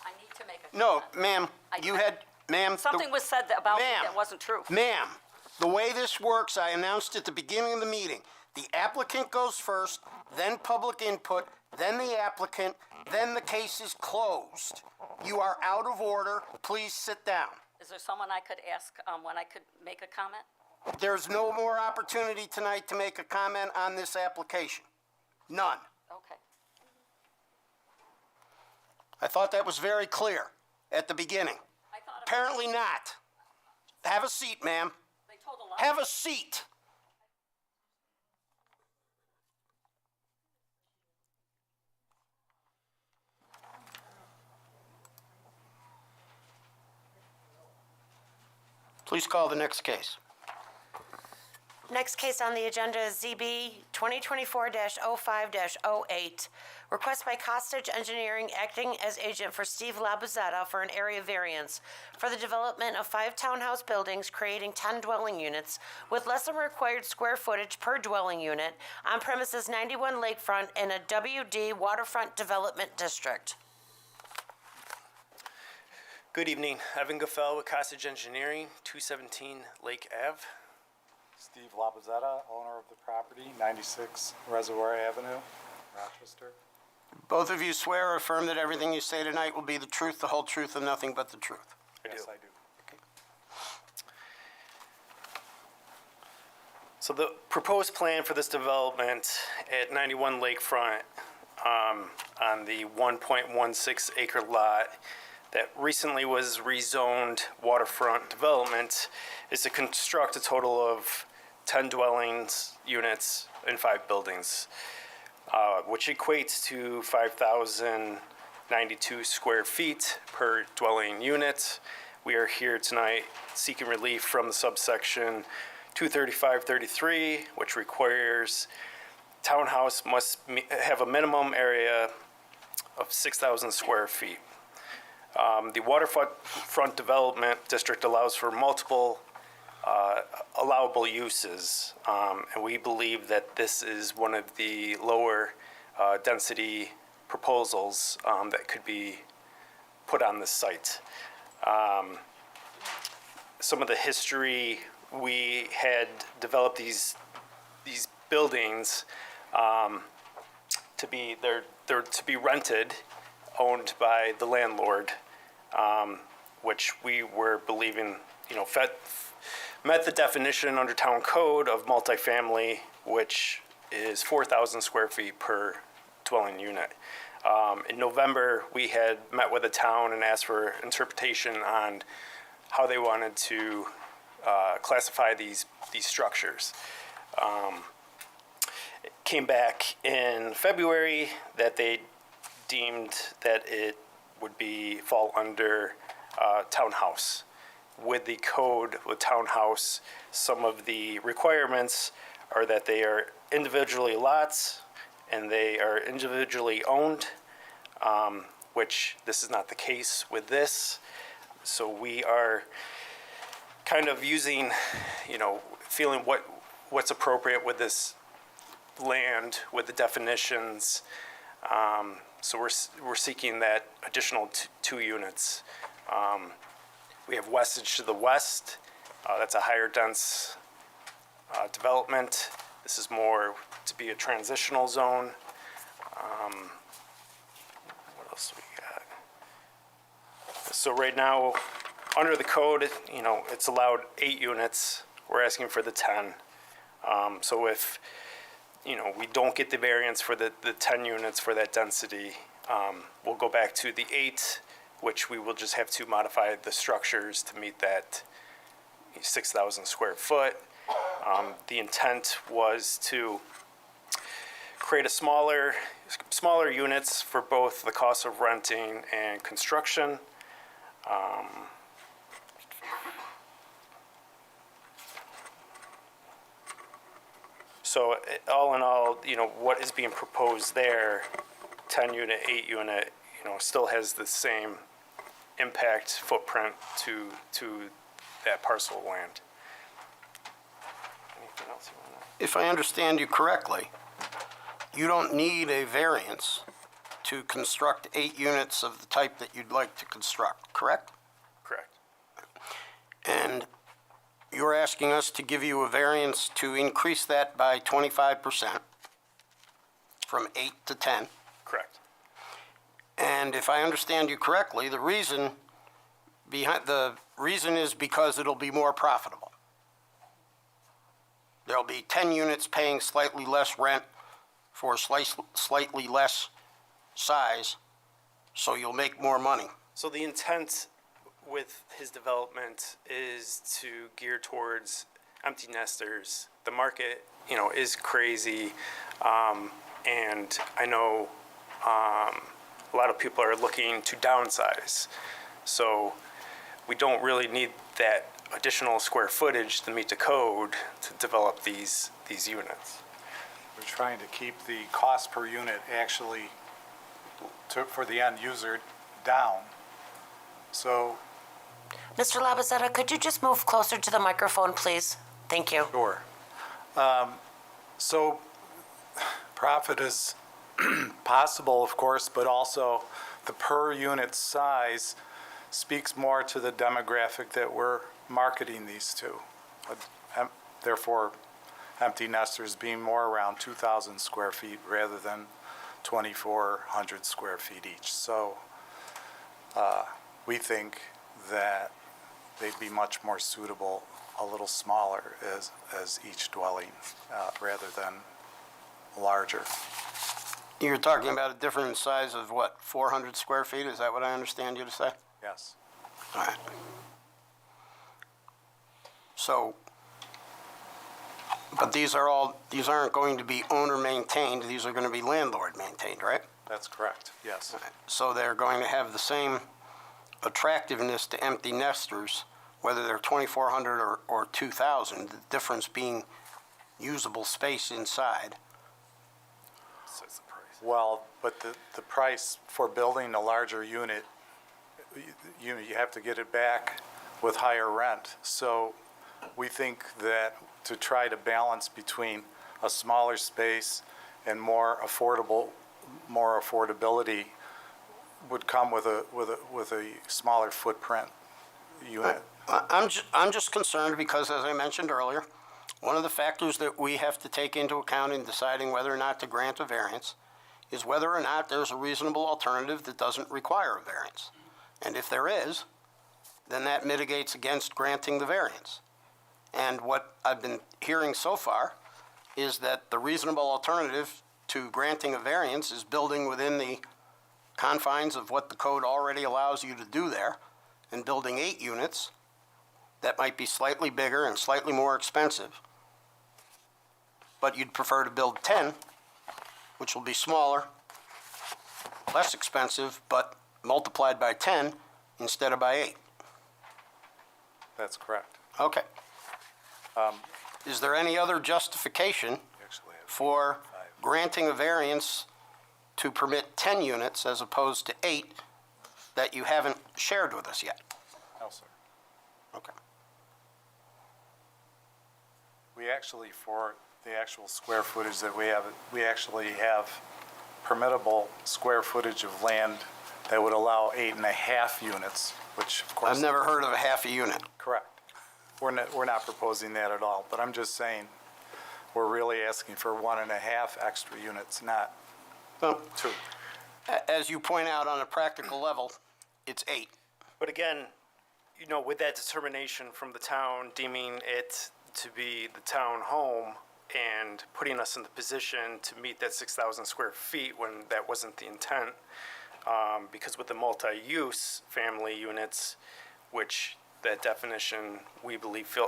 O: I need to make a
A: No,
O: comment.
A: ma'am, ma'am.
O: Something was said about me
A: Ma'am.
O: that wasn't true.
A: Ma'am, the way this works, I announced at the beginning of the meeting, the applicant goes first, then public input, then the applicant, then the case is closed. You are out of order. Please sit down.
O: Is there someone I could ask when I could make a comment?
A: There's no more opportunity tonight to make a comment on this application. None.
O: Okay.
A: I thought that was very clear at the beginning. Apparently not. Have a seat, ma'am.
O: They told a lot.
A: Have a seat. Please call the next case.
B: Next case on the agenda is ZB 2024-05-08. Request by Costage Engineering acting as agent for Steve Labuzetta for an area variance for the development of 5 townhouse buildings creating 10 dwelling units with less than required square footage per dwelling unit on premises 91 Lakefront in a WD Waterfront Development District.
Q: Good evening. Evan Gaffel with Costage Engineering, 217 Lake Ave.
R: Steve Labuzetta, owner of the property, 96 Reservoir Avenue, Rochester.
A: Both of you swear or affirm that everything you say tonight will be the truth, the whole truth, and nothing but the truth?
R: Yes, I do.
Q: So the proposed plan for this development at 91 Lakefront on the 1.16 acre lot that recently was rezoned waterfront development is to construct a total of 10 dwellings units in 5 buildings, which equates to 5,092 square feet per dwelling unit. We are here tonight seeking relief from the subsection 23533, which requires townhouse must have a minimum area of 6,000 square feet. The waterfront development district allows for multiple allowable uses, and we believe that this is one of the lower density proposals that could be put on this site. Some of the history, we had developed these buildings to be they're to be rented, owned by the landlord, which we were believing, met the definition under town code of multifamily, which is 4,000 square feet per dwelling unit. In November, we had met with the town and asked for interpretation on how they wanted to classify these structures. It came back in February that they deemed that it would fall under townhouse. With the code with townhouse, some of the requirements are that they are individually lots and they are individually owned, which this is not the case with this. So we are kind of using, feeling what's appropriate with this land, with the definitions. So we're seeking that additional 2 units. We have Westage to the west. That's a higher dense development. This is more to be a transitional zone. What else we got? So right now, under the code, it's allowed 8 units. We're asking for the 10. So if we don't get the variance for the 10 units for that density, we'll go back to the 8, which we will just have to modify the structures to meet that 6,000 square foot. The intent was to create smaller units for both the cost of renting and construction. So all in all, what is being proposed there, 10 unit, 8 unit, still has the same impact footprint to that parcel of land. Anything else you want to?
A: If I understand you correctly, you don't need a variance to construct 8 units of the type that you'd like to construct, correct?
Q: Correct.
A: And you're asking us to give you a variance to increase that by 25% from 8 to 10.
Q: Correct.
A: And if I understand you correctly, the reason is because it'll be more profitable. There'll be 10 units paying slightly less rent for slightly less size, so you'll make more money.
Q: So the intent with his development is to gear towards empty nesters. The market, is crazy, and I know a lot of people are looking to downsize. So we don't really need that additional square footage to meet the code to develop these units.
R: We're trying to keep the cost per unit actually for the end user down. So,
B: Mr. Labazetta, could you just move closer to the microphone, please? Thank you.
R: sure. So profit is possible, of course, but also the per unit size speaks more to the demographic that we're marketing these to. Therefore, empty nesters being more around 2,000 square feet rather than 2,400 square feet each. So we think that they'd be much more suitable a little smaller as each dwelling rather than larger.
A: You're talking about a different size of what, 400 square feet? Is that what I understand you to say?
R: Yes.
A: All right. So, but these aren't going to be owner maintained, these are going to be landlord maintained, right?
R: That's correct, yes.
A: So they're going to have the same attractiveness to empty nesters, whether they're 2,400 or 2,000, the difference being usable space inside.
R: Well, but the price for building a larger unit, you have to get it back with higher rent. So we think that to try to balance between a smaller space and more affordability would come with a smaller footprint unit.
A: I'm just concerned because, as I mentioned earlier, one of the factors that we have to take into account in deciding whether or not to grant a variance is whether or not there's a reasonable alternative that doesn't require a variance. And if there is, then that mitigates against granting the variance. And what I've been hearing so far is that the reasonable alternative to granting a variance is building within the confines of what the code already allows you to do there, and building 8 units that might be slightly bigger and slightly more expensive. But you'd prefer to build 10, which will be smaller, less expensive, but multiplied by 10 instead of by 8.
R: That's correct.
A: Okay. Is there any other justification for granting a variance to permit 10 units as opposed to 8 that you haven't shared with us yet?
R: No, sir.
A: Okay.
R: We actually, for the actual square footage that we actually have permittable square footage of land that would allow 8.5 units, which of course.
A: I've never heard of a half a unit.
R: Correct. We're not proposing that at all, but I'm just saying, we're really asking for 1.5 extra units, not 2.
A: As you point out, on a practical level, it's 8.
Q: But again, with that determination from the town deeming it to be the town home and putting us in the position to meet that 6,000 square feet when that wasn't the intent, because with the multi-use family units, which that definition we believe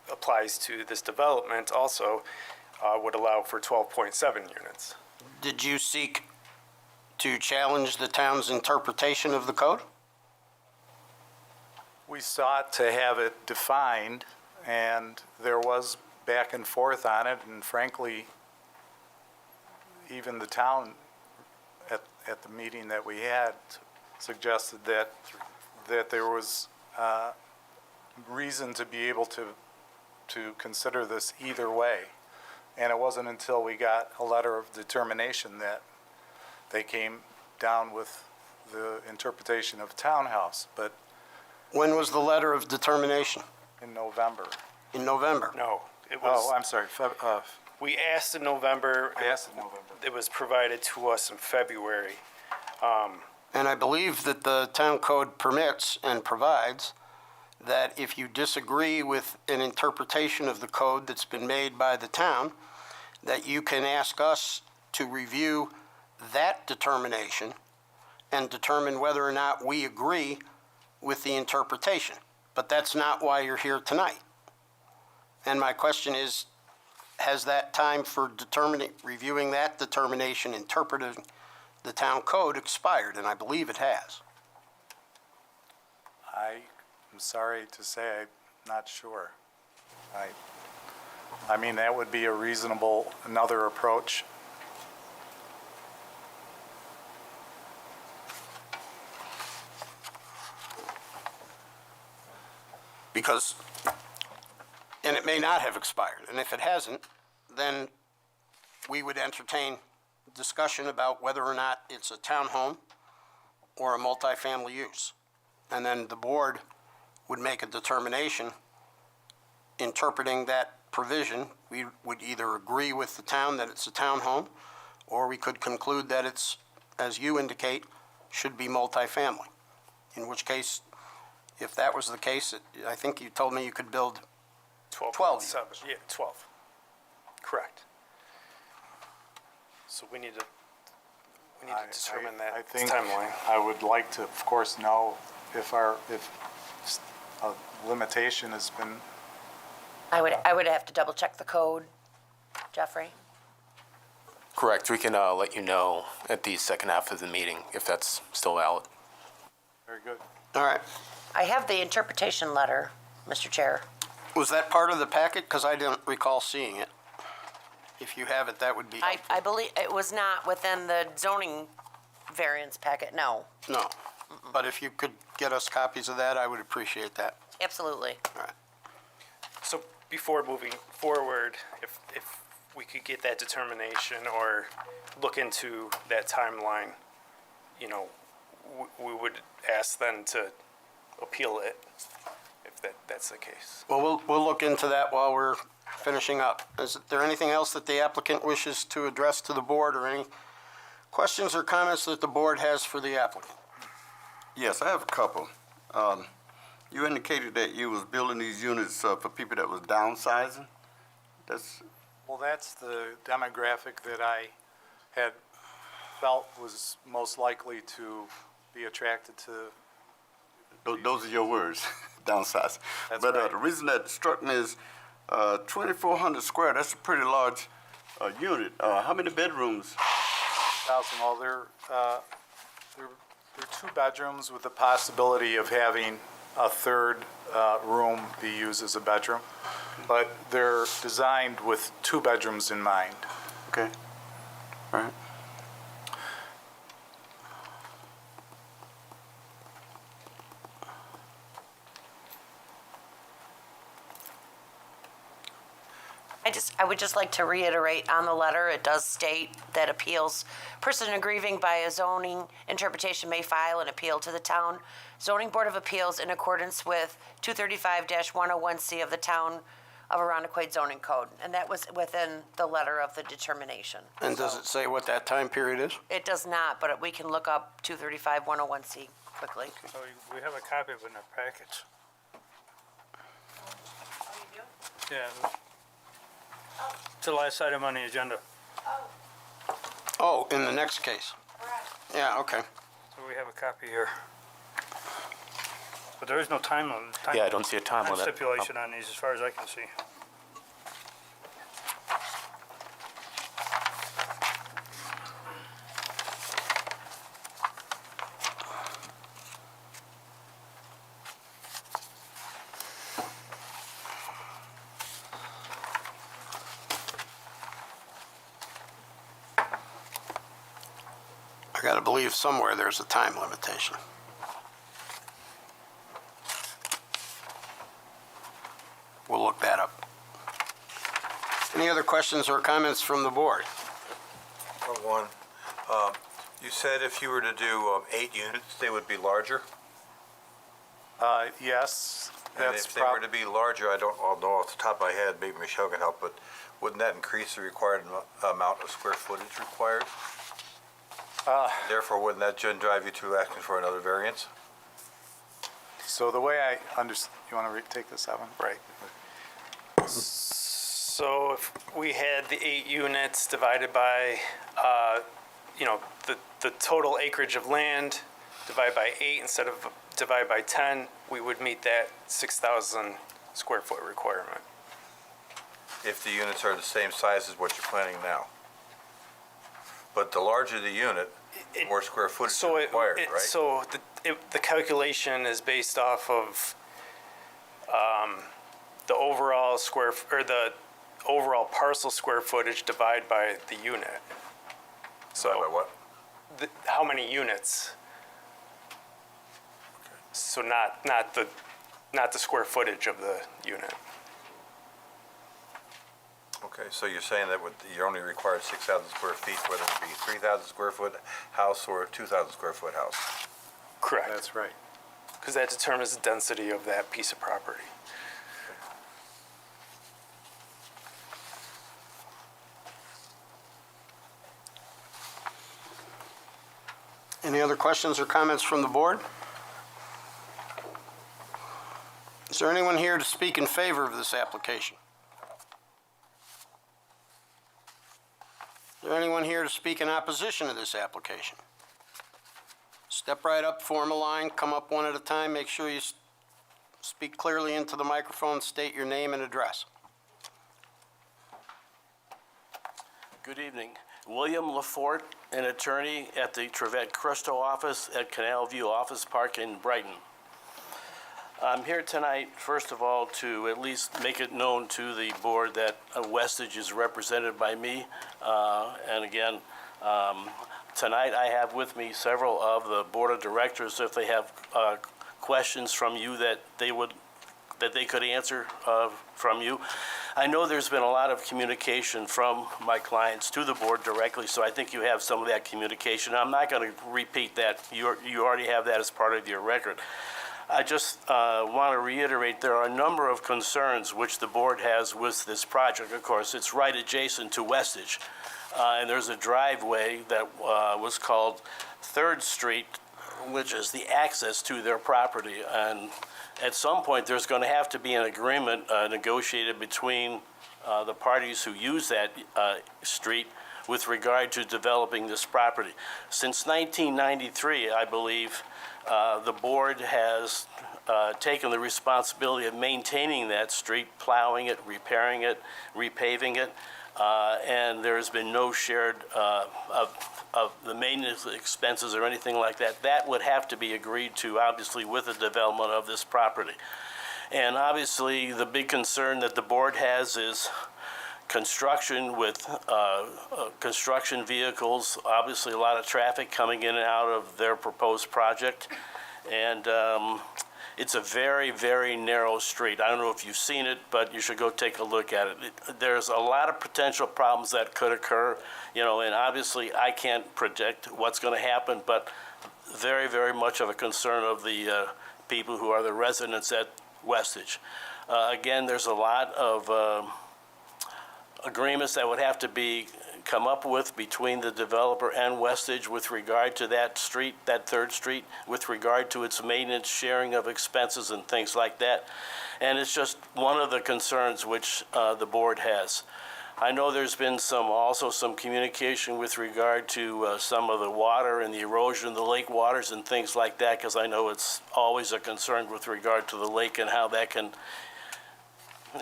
Q: applies to this development also, would allow for 12.7 units.
A: Did you seek to challenge the town's interpretation of the code?
R: We sought to have it defined, and there was back and forth on it, and frankly, even the town at the meeting that we had suggested that there was reason to be able to consider this either way. And it wasn't until we got a letter of determination that they came down with the interpretation of townhouse. But
A: when was the letter of determination?
R: In November.
A: In November?
Q: No, it was.
R: Oh, I'm sorry.
Q: We asked in November.
R: I asked in November.
Q: It was provided to us in February.
A: And I believe that the town code permits and provides that if you disagree with an interpretation of the code that's been made by the town, that you can ask us to review that determination and determine whether or not we agree with the interpretation. But that's not why you're here tonight. And my question is, has that time for reviewing that determination, interpreting the town code, expired? And I believe it has.
R: I'm sorry to say I'm not sure. I mean, that would be a reasonable, another approach.
A: Because, and it may not have expired, and if it hasn't, then we would entertain discussion about whether or not it's a townhome or a multifamily use. And then the board would make a determination interpreting that provision. We would either agree with the town that it's a townhome, or we could conclude that it's, as you indicate, should be multifamily. In which case, if that was the case, I think you told me you could build 12 units.
Q: Yeah, 12. Correct. So we need to determine
R: I
Q: that
R: think
Q: timeline.
R: I would like to, of course, know if a limitation has been,
B: I would have to double check the code, Jeffrey.
S: Correct. We can let you know at the second half of the meeting if that's still valid.
R: very good.
A: All right.
B: I have the interpretation letter, Mr. Chair.
A: Was that part of the packet? Because I didn't recall seeing it. If you have it, that would be helpful.
B: I believe it was not within the zoning variance packet, no.
A: No. But if you could get us copies of that, I would appreciate that.
B: Absolutely.
A: All right.
Q: So before moving forward, if we could get that determination or look into that timeline, you know, we would ask them to appeal it if that's the case.
A: Well, we'll look into that while we're finishing up. Is there anything else that the applicant wishes to address to the board, or any questions or comments that the board has for the applicant?
D: Yes, I have a couple. You indicated that you was building these units for people that was downsizing.
R: Well, that's the demographic that I had felt was most likely to be attracted to.
D: Those are your words, downsize.
R: That's
D: But
R: right.
D: the reason that struck me is 2,400 square, that's a pretty large unit. How many bedrooms?
R: Well, they're 2 bedrooms with the possibility of having a third room be used as a bedroom, but they're designed with 2 bedrooms in mind.
D: Okay. All right.
B: I would just like to reiterate on the letter, it does state that person aggrieving by a zoning interpretation may file an appeal to the town zoning board of appeals in accordance with 235-101C of the town of Arundequoit zoning code. And that was within the letter of the determination.
A: And does it say what that time period is?
B: It does not, but we can look up 235-101C quickly.
M: So we have a copy of it in our package. Yeah. It's the last item on the agenda.
A: Oh, in the next case? Yeah, okay.
M: So we have a copy here. But there is no time limit.
S: Yeah, I don't see a time limit.
M: Stipulation on these as far as I can see.
A: I gotta believe somewhere there's a time limitation. We'll look that up. Any other questions or comments from the board?
N: One, you said if you were to do 8 units, they would be larger?
R: Yes,
N: And
R: that's
N: if they were to be larger, I'll know off the top of my head, maybe Michelle can help, but wouldn't that increase the required amount of square footage required? Therefore, wouldn't that drive you to asking for another variance?
R: So the way I understand, you want to take this, Evan?
Q: Right. So if we had the 8 units divided by, the total acreage of land, divided by 8 instead of divided by 10, we would meet that 6,000 square foot requirement.
N: If the units are the same size as what you're planning now. But the larger the unit, the more square footage is required, right?
Q: So the calculation is based off of the overall the overall parcel square footage divided by the unit. So
N: By what?
Q: how many units? So not the square footage of the unit.
N: Okay, so you're saying that you only required 6,000 square feet, whether it be 3,000 square foot house or a 2,000 square foot house?
Q: Correct.
R: That's right.
Q: Because that determines the density of that piece of property.
A: Any other questions or comments from the board? Is there anyone here to speak in favor of this application? Is there anyone here to speak in opposition to this application? Step right up, form a line, come up one at a time, make sure you speak clearly into the microphone, state your name and address.
T: Good evening. William Lafort, an attorney at the Trevette Cristo office at Canal View Office Park in Brighton. I'm here tonight, first of all, to at least make it known to the board that Westage is represented by me. And again, tonight I have with me several of the board of directors. If they have questions from you that they could answer from you. I know there's been a lot of communication from my clients to the board directly, so I think you have some of that communication. I'm not going to repeat that. You already have that as part of your record. I just want to reiterate there are a number of concerns which the board has with this project. Of course, it's right adjacent to Westage, and there's a driveway that was called 3rd Street, which is the access to their property. And at some point, there's going to have to be an agreement negotiated between the parties who use that street with regard to developing this property. Since 1993, I believe, the board has taken the responsibility of maintaining that street, plowing it, repairing it, repaving it, and there has been no shared of the maintenance expenses or anything like that. That would have to be agreed to, obviously, with the development of this property. And obviously, the big concern that the board has is construction with construction vehicles, obviously a lot of traffic coming in and out of their proposed project. And it's a very, very narrow street. I don't know if you've seen it, but you should go take a look at it. There's a lot of potential problems that could occur, and obviously I can't predict what's going to happen, but very, very much of a concern of the people who are the residents at Westage. Again, there's a lot of agreements that would have to be come up with between the developer and Westage with regard to that street, that 3rd Street, with regard to its maintenance, sharing of expenses and things like that. And it's just one of the concerns which the board has. I know there's been also some communication with regard to some of the water and the erosion of the lake waters and things like that, because I know it's always a concern with regard to the lake and how that can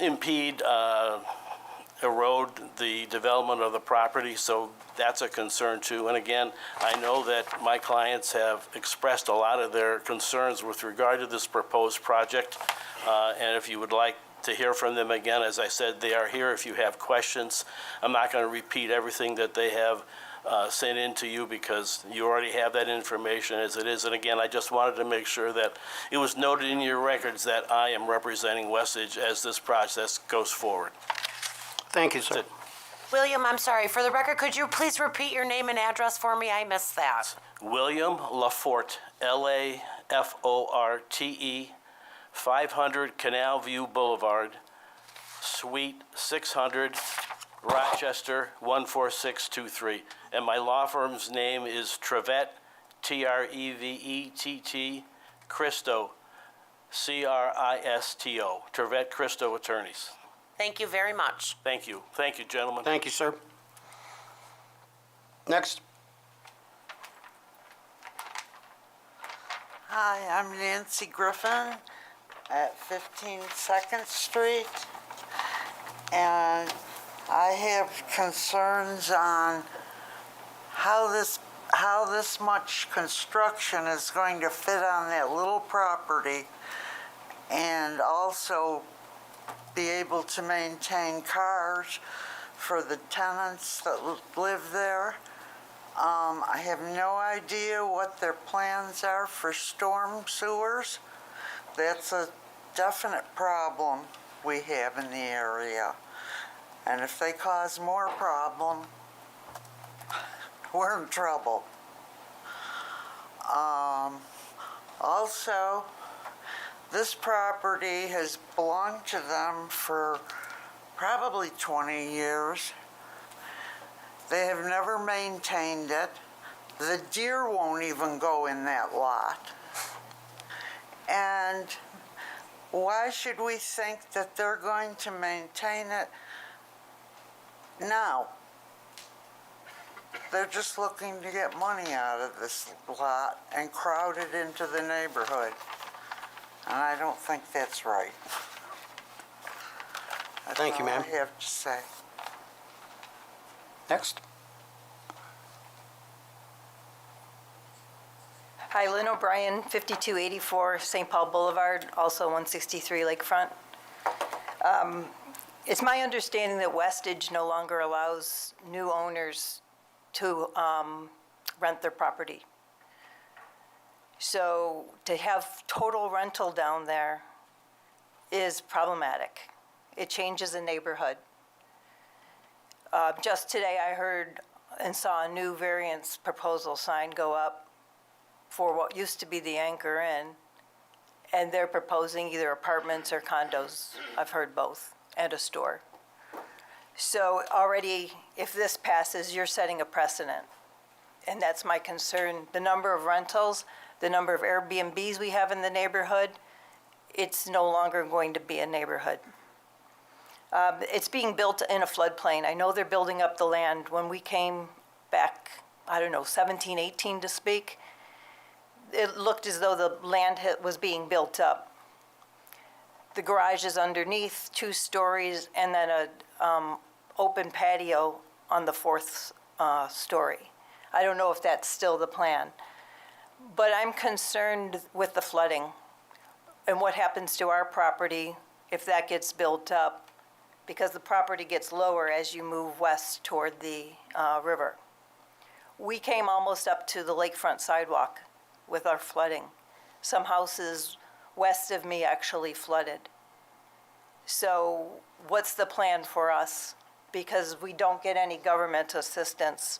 T: impede erode the development of the property, so that's a concern too. And again, I know that my clients have expressed a lot of their concerns with regard to this proposed project, and if you would like to hear from them again, as I said, they are here if you have questions. I'm not going to repeat everything that they have sent in to you because you already have that information as it is. And again, I just wanted to make sure that it was noted in your records that I am representing Westage as this process goes forward.
A: Thank you, sir.
B: William, I'm sorry. For the record, could you please repeat your name and address for me? I missed that.
T: William Lafort, Laforte, 500 Canal View Boulevard, Suite 600, Rochester 14623. And my law firm's name is Trevette, Trevett, Cristo, Cristo, Trevette Cristo Attorneys.
B: Thank you very much.
T: Thank you. Thank you, gentlemen.
A: Thank you, sir. Next.
U: Hi, I'm Nancy Griffin at 15 2nd Street, and I have concerns on how this much construction is going to fit on that little property, and also be able to maintain cars for the tenants that live there. I have no idea what their plans are for storm sewers. That's a definite problem we have in the area. And if they cause more problem, we're in trouble. Also, this property has belonged to them for probably 20 years. They have never maintained it. The deer won't even go in that lot. And why should we think that they're going to maintain it now? They're just looking to get money out of this lot and crowd it into the neighborhood. And I don't think that's right.
A: Thank you, ma'am.
U: That's all I have to say.
A: Next.
E: Hi, Lynn O'Brien, 5284 St. Paul Boulevard, also 163 Lakefront. It's my understanding that Westage no longer allows new owners to rent their property. So to have total rental down there is problematic. It changes the neighborhood. Just today I heard and saw a new variance proposal sign go up for what used to be the Anchor Inn, and they're proposing either apartments or condos. I've heard both, and a store. So already, if this passes, you're setting a precedent, and that's my concern. The number of rentals, the number of Airbnbs we have in the neighborhood, it's no longer going to be a neighborhood. It's being built in a floodplain. I know they're building up the land. When we came back, 17, 18 to speak, it looked as though the land was being built up. The garage is underneath, 2 stories, and then a open patio on the 4th story. I don't know if that's still the plan. But I'm concerned with the flooding and what happens to our property if that gets built up, because the property gets lower as you move west toward the river. We came almost up to the lakefront sidewalk with our flooding. Some houses west of me actually flooded. So what's the plan for us? Because we don't get any government assistance.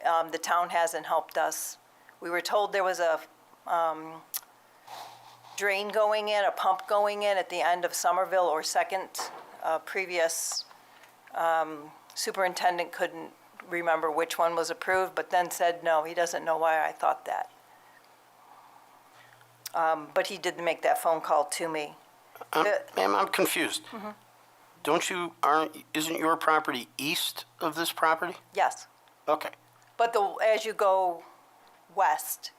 E: The town hasn't helped us. We were told there was a drain going in, a pump going in at the end of Somerville or Second. Previous superintendent couldn't remember which one was approved, but then said, no, he doesn't know why I thought that. But he did make that phone call to me.
A: Ma'am, I'm confused. Isn't your property east of this property?
E: Yes.
A: Okay.
E: But as you go west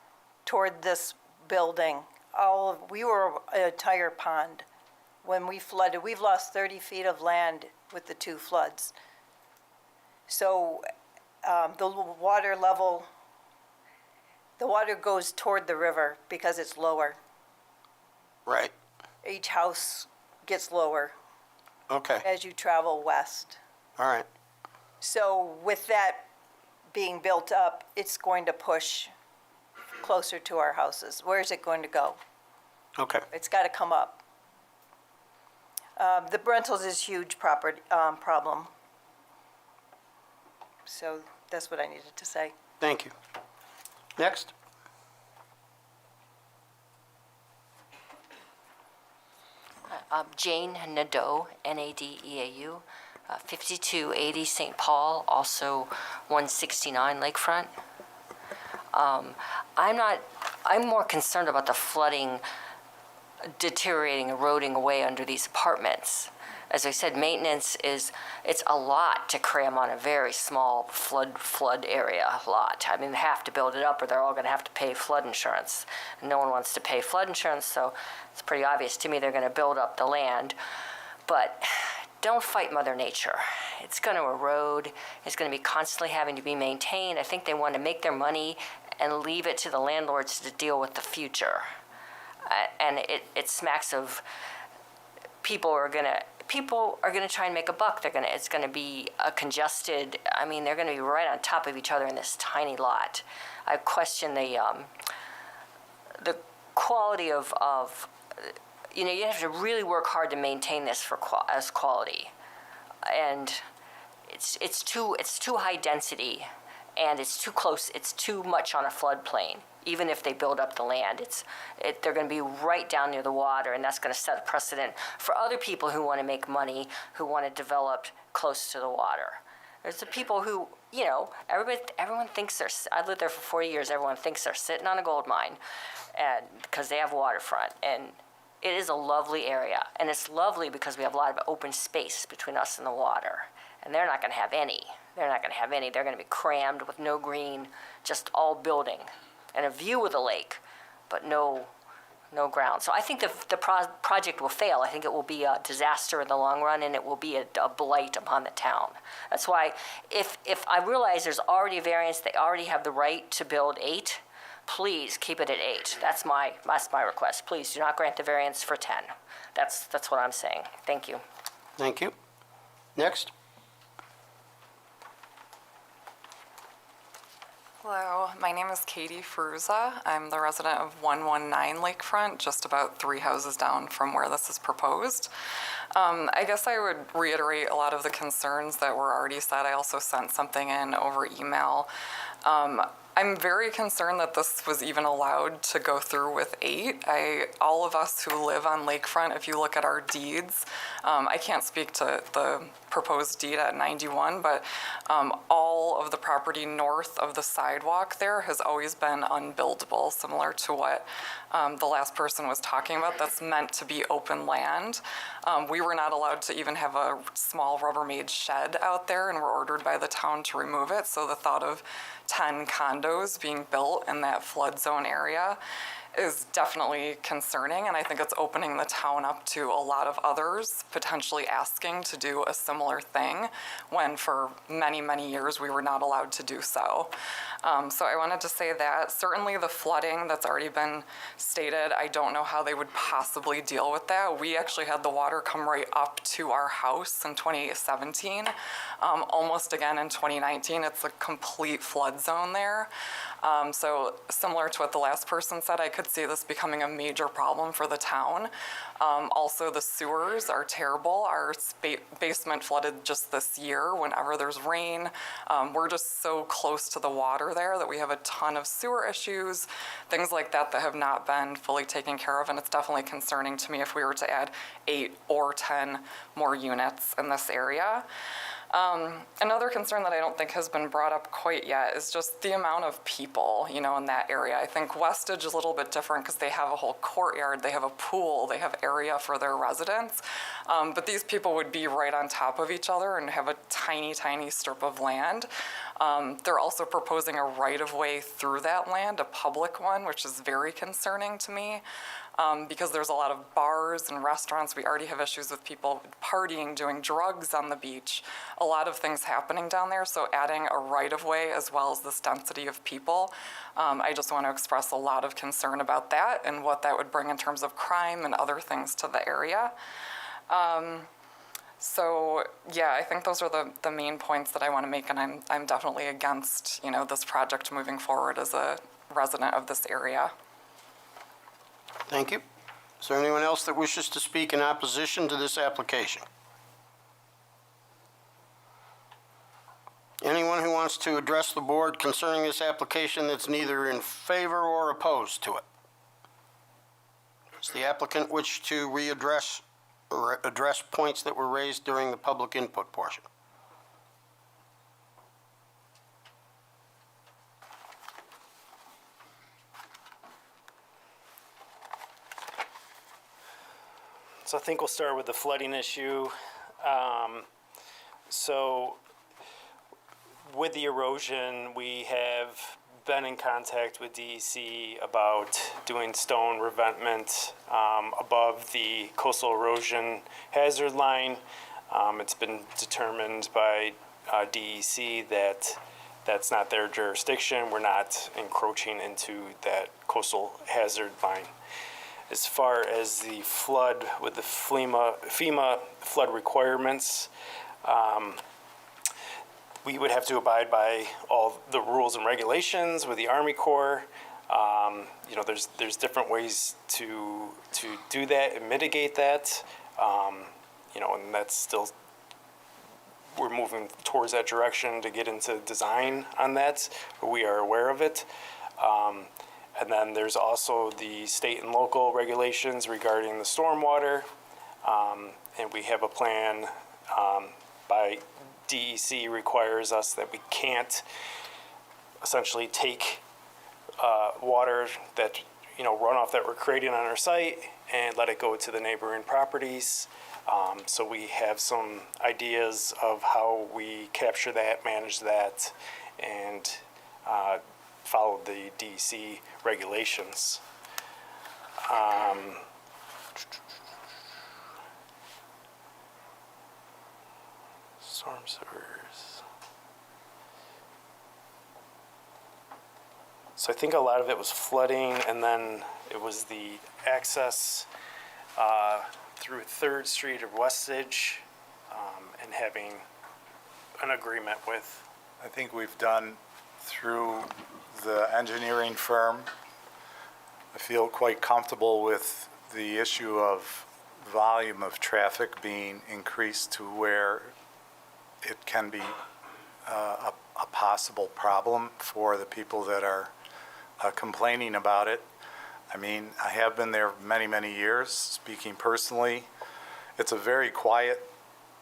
E: toward this building, we were an entire pond. When we flooded, we've lost 30 feet of land with the 2 floods. So the water goes toward the river because it's lower.
A: Right.
E: Each house gets lower.
A: Okay.
E: As you travel west.
A: All right.
E: So with that being built up, it's going to push closer to our houses. Where is it going to go?
A: Okay.
E: It's got to come up. The rentals is huge problem. So that's what I needed to say.
A: Thank you. Next.
V: Jane Nadeau, Nadeau, 5280 St. Paul, also 169 Lakefront. I'm more concerned about the flooding deteriorating, eroding away under these apartments. As I said, maintenance it's a lot to cram on a very small flood area, a lot. I mean, they have to build it up or they're all gonna have to pay flood insurance. And no one wants to pay flood insurance, so it's pretty obvious to me they're gonna build up the land. But don't fight Mother Nature. It's gonna erode, it's gonna be constantly having to be maintained. I think they want to make their money and leave it to the landlords to deal with the future. And it smacks of people are gonna try and make a buck. It's gonna be a congested, I mean, they're gonna be right on top of each other in this tiny lot. I question the quality of, you know, you have to really work hard to maintain this as quality. And it's too high density, and it's too close, it's too much on a floodplain. Even if they build up the land, they're going to be right down near the water, and that's going to set a precedent for other people who want to make money, who want to develop close to the water. There's the people who, you know, everyone thinks I lived there for 40 years, everyone thinks they're sitting on a gold mine, and because they have waterfront, and it is a lovely area, and it's lovely because we have a lot of open space between us and the water, and they're not going to have any. They're not going to have any. They're going to be crammed with no green, just all building, and a view of the lake, but no ground. So I think the project will fail. I think it will be a disaster in the long run, and it will be a blight upon the town. That's why if I realize there's already a variance, they already have the right to build 8, please keep it at 8. That's my request. Please do not grant the variance for 10. That's what I'm saying. Thank you.
A: Thank you. Next.
F: Hello, my name is Katie Fruza. I'm the resident of 119 Lakefront, just about 3 houses down from where this is proposed. I guess I would reiterate a lot of the concerns that were already said. I also sent something in over email. I'm very concerned that this was even allowed to go through with 8. All of us who live on Lakefront, if you look at our deeds, I can't speak to the proposed deed at 91, but all of the property north of the sidewalk there has always been unbuildable, similar to what the last person was talking about. That's meant to be open land. We were not allowed to even have a small Rubbermaid shed out there, and were ordered by the town to remove it. So the thought of 10 condos being built in that flood zone area is definitely concerning, and I think it's opening the town up to a lot of others potentially asking to do a similar thing, when for many, many years we were not allowed to do so. So I wanted to say that certainly the flooding that's already been stated, I don't know how they would possibly deal with that. We actually had the water come right up to our house in 2017, almost again in 2019. It's a complete flood zone there. So similar to what the last person said, I could see this becoming a major problem for the town. Also, the sewers are terrible. Our basement flooded just this year whenever there's rain. We're just so close to the water there that we have a ton of sewer issues, things like that have not been fully taken care of, and it's definitely concerning to me if we were to add 8 or 10 more units in this area. Another concern that I don't think has been brought up quite yet is just the amount of people, you know, in that area. I think Westage is a little bit different because they have a whole courtyard, they have a pool, they have area for their residents. But these people would be right on top of each other and have a tiny, tiny strip of land. They're also proposing a right-of-way through that land, a public one, which is very concerning to me. Because there's a lot of bars and restaurants. We already have issues with people partying, doing drugs on the beach, a lot of things happening down there. So adding a right-of-way as well as this density of people, I just want to express a lot of concern about that and what that would bring in terms of crime and other things to the area. So yeah, I think those are the main points that I want to make, and I'm definitely against, you know, this project moving forward as a resident of this area.
A: Thank you. Is there anyone else that wishes to speak in opposition to this application? Anyone who wants to address the board concerning this application that's neither in favor or opposed to it? Does the applicant wish to readdress or address points that were raised during the public input portion?
Q: So I think we'll start with the flooding issue. So with the erosion, we have been in contact with DEC about doing stone revetment above the coastal erosion hazard line. It's been determined by DEC that that's not their jurisdiction. We're not encroaching into that coastal hazard line. As far as the flood with the FEMA flood requirements, we would have to abide by all the rules and regulations with the Army Corps. You know, there's different ways to do that and mitigate that. You know, and that's still, we're moving towards that direction to get into design on that. We are aware of it. And then there's also the state and local regulations regarding the stormwater. And we have a plan by DEC requires us that we can't essentially take water that, you know, runoff that we're creating on our site and let it go to the neighboring properties. So we have some ideas of how we capture that, manage that, and follow the DEC regulations. Storm sewers. So I think a lot of it was flooding, and then it was the access through 3rd Street of Westage, and having an agreement with.
R: I think we've done through the engineering firm. I feel quite comfortable with the issue of volume of traffic being increased to where it can be a possible problem for the people that are complaining about it. I mean, I have been there many, many years, speaking personally. It's a very quiet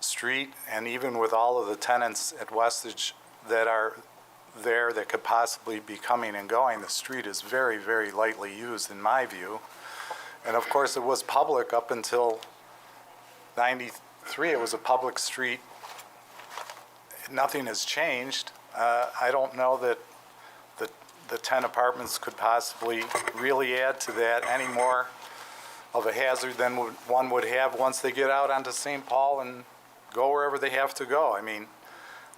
R: street, and even with all of the tenants at Westage that are there that could possibly be coming and going, the street is very, very lightly used in my view. And of course, it was public up until 93. It was a public street. Nothing has changed. I don't know that the 10 apartments could possibly really add to that any more of a hazard than one would have once they get out onto St. Paul and go wherever they have to go. I mean,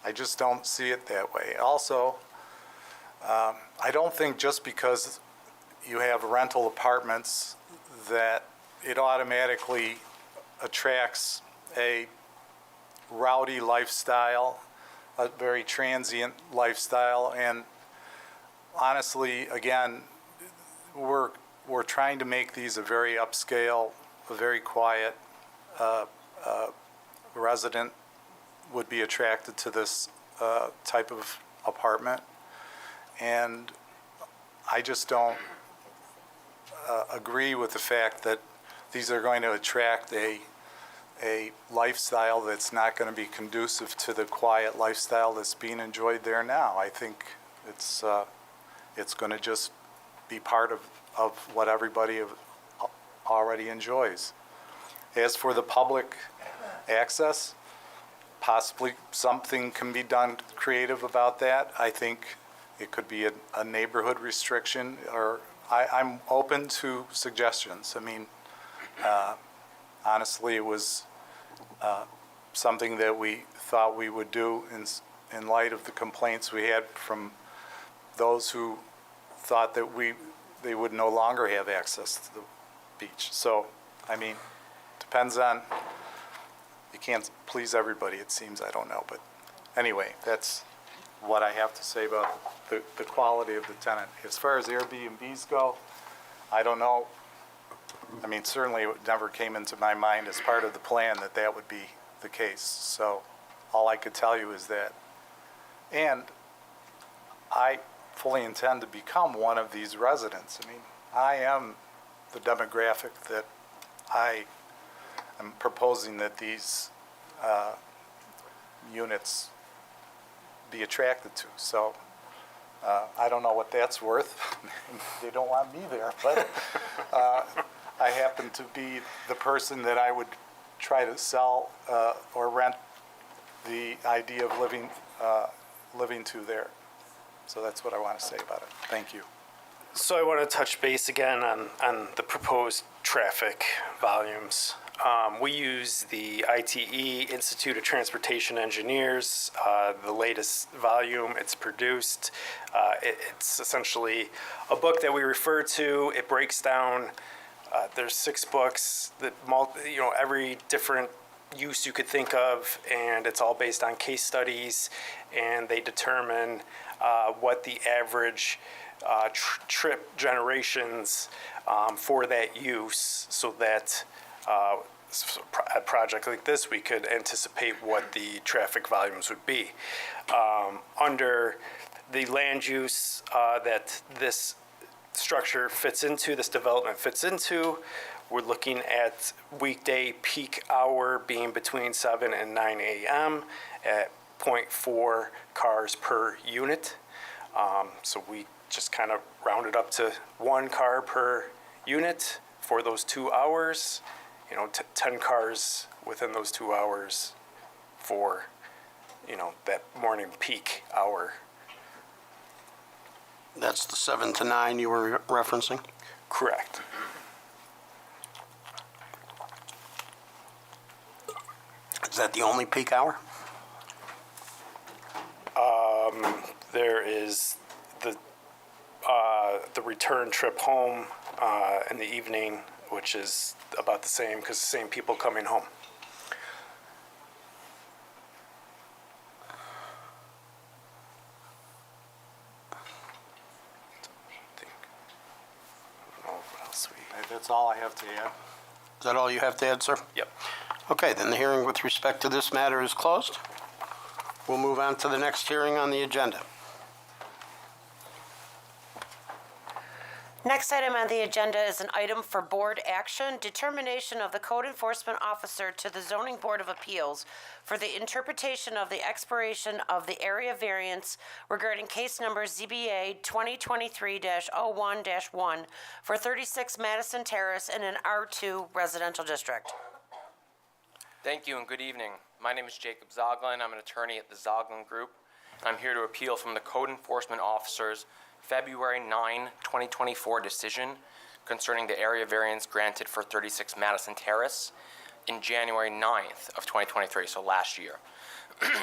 R: I just don't see it that way. Also, I don't think just because you have rental apartments that it automatically attracts a rowdy lifestyle, a very transient lifestyle. And honestly, again, we're trying to make these a very upscale, a very quiet resident would be attracted to this type of apartment. And I just don't agree with the fact that these are going to attract a lifestyle that's not going to be conducive to the quiet lifestyle that's being enjoyed there now. I think it's going to just be part of what everybody already enjoys. As for the public access, possibly something can be done creative about that. I think it could be a neighborhood restriction, or I'm open to suggestions. I mean, honestly, it was something that we thought we would do in light of the complaints we had from those who thought that they would no longer have access to the beach. So, I mean, depends on, you can't please everybody, it seems, I don't know. But anyway, that's what I have to say about the quality of the tenant. As far as Airbnbs go, I don't know. I mean, certainly it never came into my mind as part of the plan that would be the case. So all I could tell you is that. And I fully intend to become one of these residents. I mean, I am the demographic that I am proposing that these units be attracted to. So I don't know what that's worth. They don't want me there, but I happen to be the person that I would try to sell or rent the idea of living to there. So that's what I want to say about it. Thank you.
Q: So I want to touch base again on the proposed traffic volumes. We use the ITE, Institute of Transportation Engineers, the latest volume it's produced. It's essentially a book that we refer to. It breaks down There's 6 books that, every different use you could think of, and it's all based on case studies, and they determine what the average trip generations for that use, so that a project like this, we could anticipate what the traffic volumes would be. Under the land use that this structure fits into, this development fits into, we're looking at weekday peak hour being between 7 and 9 a.m. at 0.4 cars per unit. So we just kind of rounded up to 1 car per unit for those 2 hours, 10 cars within those 2 hours for, that morning peak hour.
A: That's the 7 to 9 you were referencing?
Q: Correct.
A: Is that the only peak hour?
Q: There is the return trip home in the evening, which is about the same because the same people coming home.
R: That's all I have to add.
A: Is that all you have to add, sir?
Q: Yep.
A: Okay, then the hearing with respect to this matter is closed. We'll move on to the next hearing on the agenda.
B: Next item on the agenda is an item for board action, determination of the code enforcement officer to the Zoning Board of Appeals for the interpretation of the expiration of the area variance regarding case number ZBA 2023-01-1 for 36 Madison Terrace in an R2 residential district.
G: Thank you and good evening. My name is Jacob Zoglin. I'm an attorney at the Zoglin Group. I'm here to appeal from the code enforcement officer's February 9, 2024 decision concerning the area variance granted for 36 Madison Terrace in January 9th of 2023, so last year.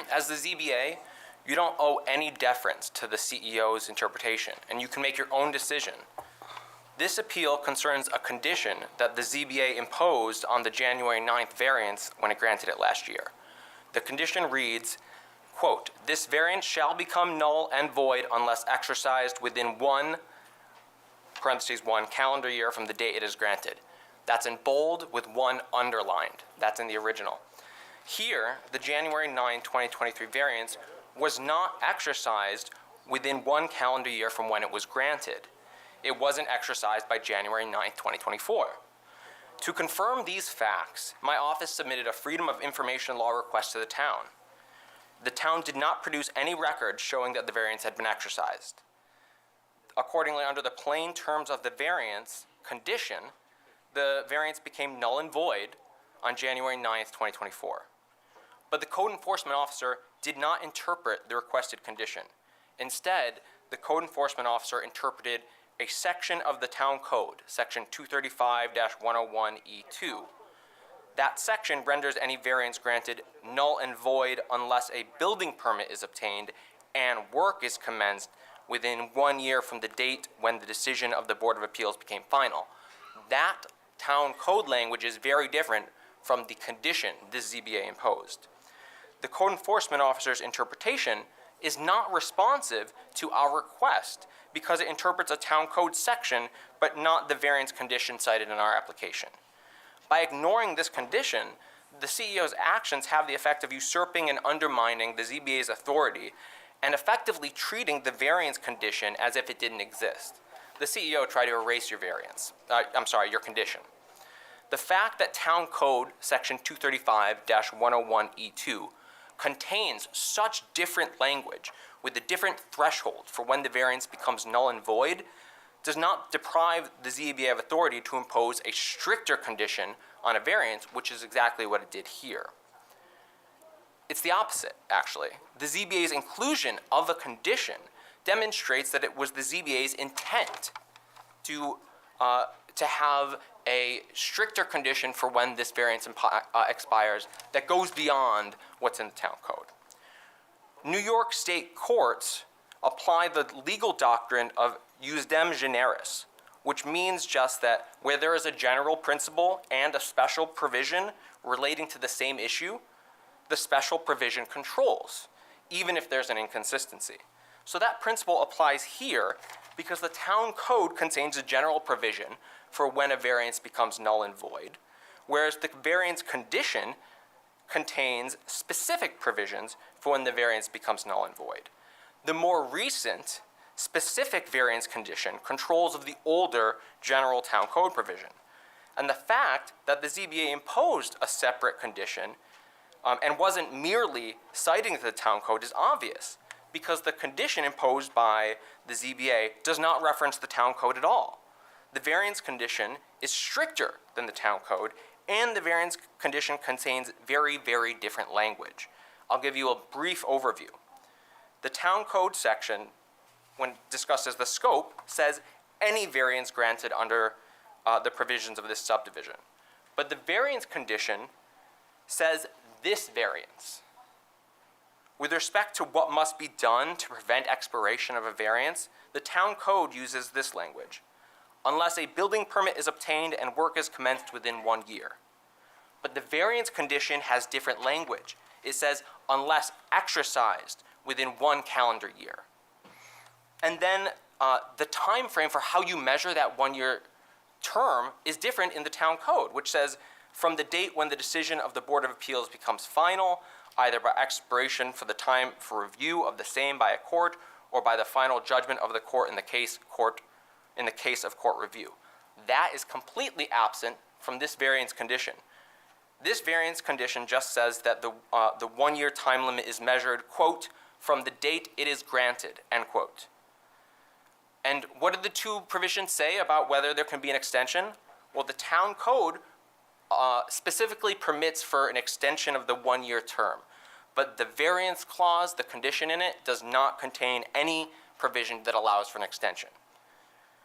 G: As the ZBA, you don't owe any deference to the CEO's interpretation, and you can make your own decision. This appeal concerns a condition that the ZBA imposed on the January 9th variance when it granted it last year. The condition reads, quote, "This variance shall become null and void unless exercised within one calendar year from the date it is granted." That's in bold with 1 underlined. That's in the original. Here, the January 9, 2023 variance was not exercised within 1 calendar year from when it was granted. It wasn't exercised by January 9, 2024. To confirm these facts, my office submitted a Freedom of Information Law request to the town. The town did not produce any records showing that the variance had been exercised. Accordingly, under the plain terms of the variance condition, the variance became null and void on January 9th, 2024. But the code enforcement officer did not interpret the requested condition. Instead, the code enforcement officer interpreted a section of the town code, section 235-101E2. That section renders any variance granted null and void unless a building permit is obtained and work is commenced within 1 year from the date when the decision of the Board of Appeals became final. That town code language is very different from the condition the ZBA imposed. The code enforcement officer's interpretation is not responsive to our request because it interprets a town code section but not the variance condition cited in our application. By ignoring this condition, the CEO's actions have the effect of usurping and undermining the ZBA's authority and effectively treating the variance condition as if it didn't exist. The CEO tried to erase your your condition. The fact that Town Code Section 235-101E2 contains such different language with a different threshold for when the variance becomes null and void does not deprive the ZBA of authority to impose a stricter condition on a variance, which is exactly what it did here. It's the opposite, actually. The ZBA's inclusion of a condition demonstrates that it was the ZBA's intent to have a stricter condition for when this variance expires that goes beyond what's in the town code. New York state courts apply the legal doctrine of ius dem generis, which means just that where there is a general principle and a special provision relating to the same issue, the special provision controls, even if there's an inconsistency. So that principle applies here because the town code contains a general provision for when a variance becomes null and void, whereas the variance condition contains specific provisions for when the variance becomes null and void. The more recent specific variance condition controls of the older general town code provision. And the fact that the ZBA imposed a separate condition and wasn't merely citing the town code is obvious, because the condition imposed by the ZBA does not reference the town code at all. The variance condition is stricter than the town code, and the variance condition contains very, very different language. I'll give you a brief overview. The town code section, when discussed as the scope, says any variance granted under the provisions of this subdivision. But the variance condition says this variance. With respect to what must be done to prevent expiration of a variance, the town code uses this language: unless a building permit is obtained and work is commenced within 1 year. But the variance condition has different language. It says unless exercised within 1 calendar year. And then the time frame for how you measure that 1 year term is different in the town code, which says from the date when the decision of the Board of Appeals becomes final, either by expiration for the time for review of the same by a court, or by the final judgment of the court in the case of court review. That is completely absent from this variance condition. This variance condition just says that the 1 year time limit is measured, quote, from the date it is granted, end quote. And what did the two provisions say about whether there can be an extension? Well, the town code specifically permits for an extension of the 1 year term. But the variance clause, the condition in it, does not contain any provision that allows for an extension.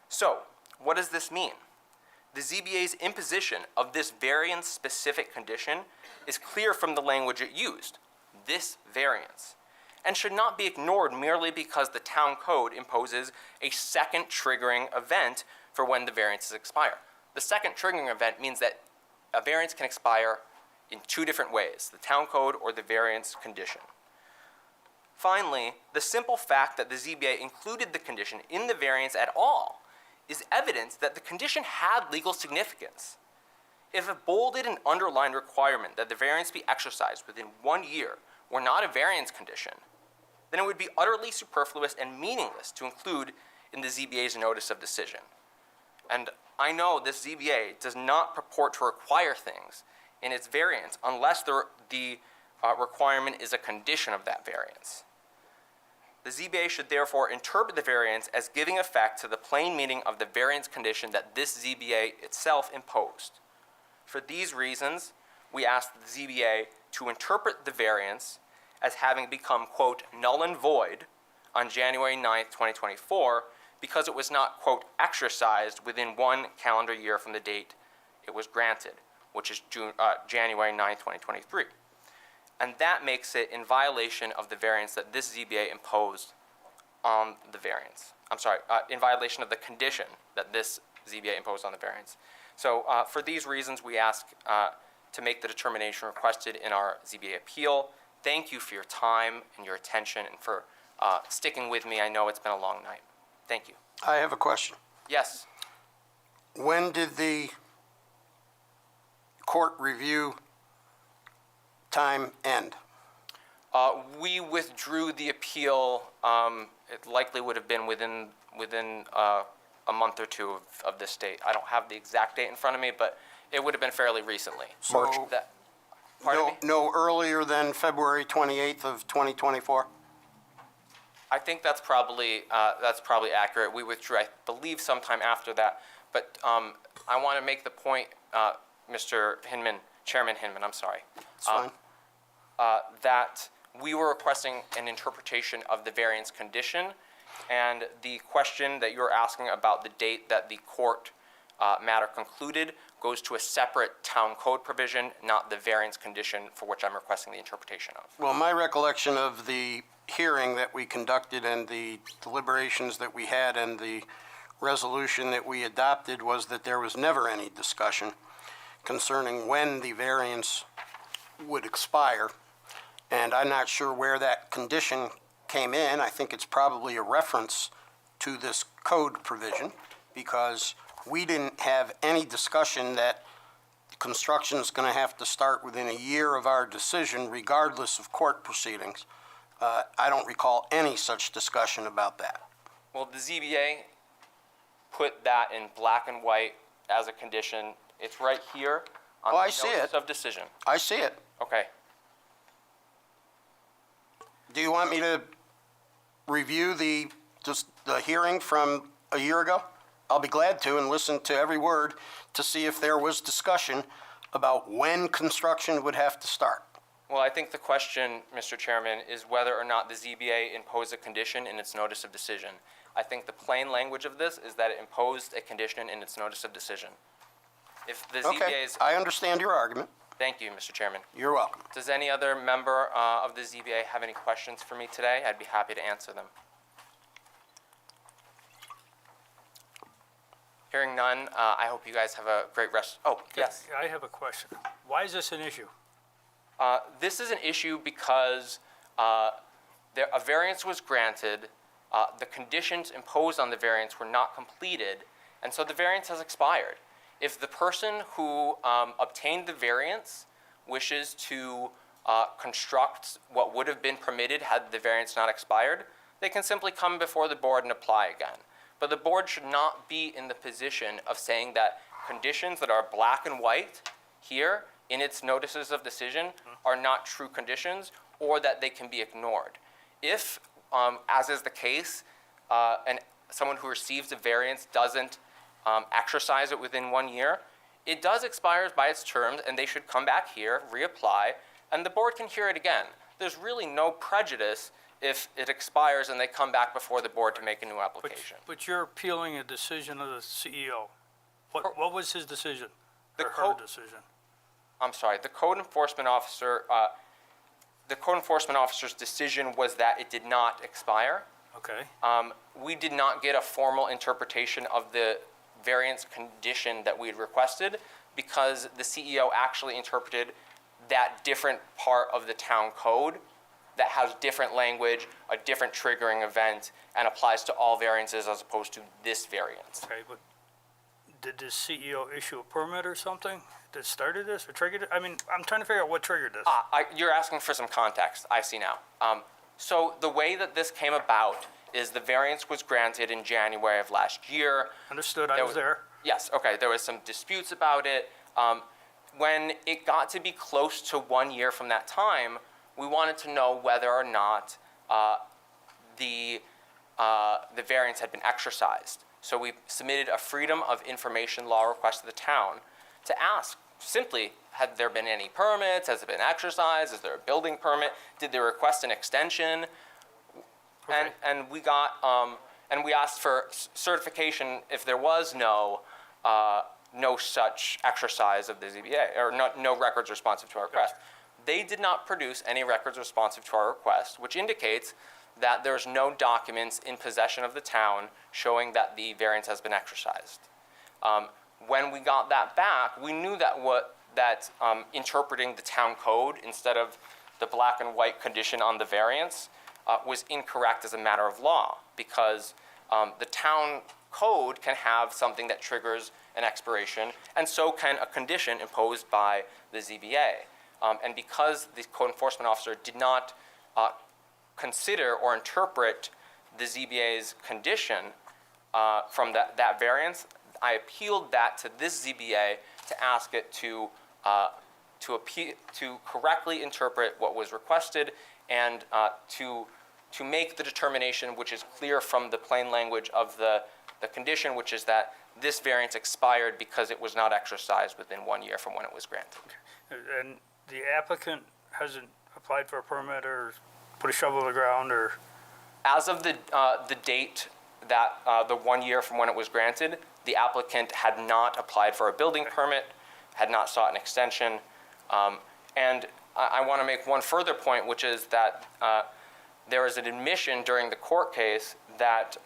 G: So, what does this mean? The ZBA's imposition of this variance-specific condition is clear from the language it used, this variance, and should not be ignored merely because the town code imposes a second triggering event for when the variances expire. The second triggering event means that a variance can expire in two different ways, the town code or the variance condition. Finally, the simple fact that the ZBA included the condition in the variance at all is evidence that the condition had legal significance. If a bolded and underlined requirement that the variance be exercised within 1 year were not a variance condition, then it would be utterly superfluous and meaningless to include in the ZBA's notice of decision. And I know this ZBA does not purport to require things in its variance unless the requirement is a condition of that variance. The ZBA should therefore interpret the variance as giving effect to the plain meaning of the variance condition that this ZBA itself imposed. For these reasons, we ask the ZBA to interpret the variance as having become, quote, null and void on January 9th, 2024, because it was not, quote, exercised within 1 calendar year from the date it was granted, which is January 9th, 2023. And that makes it in violation of the variance that this ZBA imposed on the variance. In violation of the condition that this ZBA imposed on the variance. So for these reasons, we ask to make the determination requested in our ZBA appeal. Thank you for your time and your attention and for sticking with me. I know it's been a long night. Thank you.
A: I have a question.
G: Yes.
A: When did the court review time end?
G: We withdrew the appeal. It likely would have been within a month or two of this date. I don't have the exact date in front of me, but it would have been fairly recently.
A: So no earlier than February 28th of 2024?
G: I think that's probably accurate. We withdrew, I believe, sometime after that. But I want to make the point, Mr. Hinman, Chairman Hinman, I'm sorry.
A: That's fine.
G: That we were requesting an interpretation of the variance condition, and the question that you're asking about the date that the court matter concluded goes to a separate town code provision, not the variance condition for which I'm requesting the interpretation of.
A: Well, my recollection of the hearing that we conducted and the deliberations that we had and the resolution that we adopted was that there was never any discussion concerning when the variance would expire. And I'm not sure where that condition came in. I think it's probably a reference to this code provision, because we didn't have any discussion that construction is going to have to start within a year of our decision, regardless of court proceedings. I don't recall any such discussion about that.
G: Well, the ZBA put that in black and white as a condition. It's right here on
A: Oh, I
G: the
A: see
G: notice
A: it.
G: of decision.
A: I see it.
G: Okay.
A: Do you want me to review the hearing from a year ago? I'll be glad to, and listen to every word to see if there was discussion about when construction would have to start.
G: Well, I think the question, Mr. Chairman, is whether or not the ZBA imposed a condition in its notice of decision. I think the plain language of this is that it imposed a condition in its notice of decision. If the
A: Okay,
G: ZBA's...
A: I understand your argument.
G: Thank you, Mr. Chairman.
A: You're welcome.
G: Does any other member of the ZBA have any questions for me today? I'd be happy to answer them. Hearing none, I hope you guys have a great rest. Oh, yes.
M: I have a question. Why is this an issue?
G: This is an issue because a variance was granted, the conditions imposed on the variance were not completed, and so the variance has expired. If the person who obtained the variance wishes to construct what would have been permitted had the variance not expired, they can simply come before the board and apply again. But the board should not be in the position of saying that conditions that are black and white here in its notices of decision are not true conditions, or that they can be ignored. If, as is the case, someone who receives a variance doesn't exercise it within 1 year, it does expire by its terms, and they should come back here, reapply, and the board can hear it again. There's really no prejudice if it expires and they come back before the board to make a new application.
M: But you're appealing a decision of the CEO. What was his decision?
G: The
M: Or her decision?
G: I'm sorry, the code enforcement officer, the code enforcement officer's decision was that it did not expire.
M: Okay.
G: We did not get a formal interpretation of the variance condition that we had requested, because the CEO actually interpreted that different part of the town code that has different language, a different triggering event, and applies to all variances as opposed to this variance.
M: Okay, but did the CEO issue a permit or something that started this or triggered it? I mean, I'm trying to figure out what triggered this.
G: You're asking for some context, I see now. So the way that this came about is the variance was granted in January of last year.
M: Understood, I was there.
G: Yes, okay, there was some disputes about it. When it got to be close to 1 year from that time, we wanted to know whether or not the variance had been exercised. So we submitted a Freedom of Information Law request to the town to ask simply, had there been any permits? Has it been exercised? Is there a building permit? Did they request an extension? Okay. And we got, and we asked for certification if there was no such exercise of the ZBA, or no records responsive to our request. They did not produce any records responsive to our request, which indicates that there's no documents in possession of the town showing that the variance has been exercised. When we got that back, we knew that interpreting the town code instead of the black and white condition on the variance was incorrect as a matter of law, because the town code can have something that triggers an expiration, and so can a condition imposed by the ZBA. And because the code enforcement officer did not consider or interpret the ZBA's condition from that variance, I appealed that to this ZBA to ask it to correctly interpret what was requested and to make the determination, which is clear from the plain language of the condition, which is that this variance expired because it was not exercised within 1 year from when it was granted.
M: And the applicant hasn't applied for a permit or put a shovel in the ground or?
G: As of the date that the 1 year from when it was granted, the applicant had not applied for a building permit, had not sought an extension. And I want to make one further point, which is that there is an admission during the court case that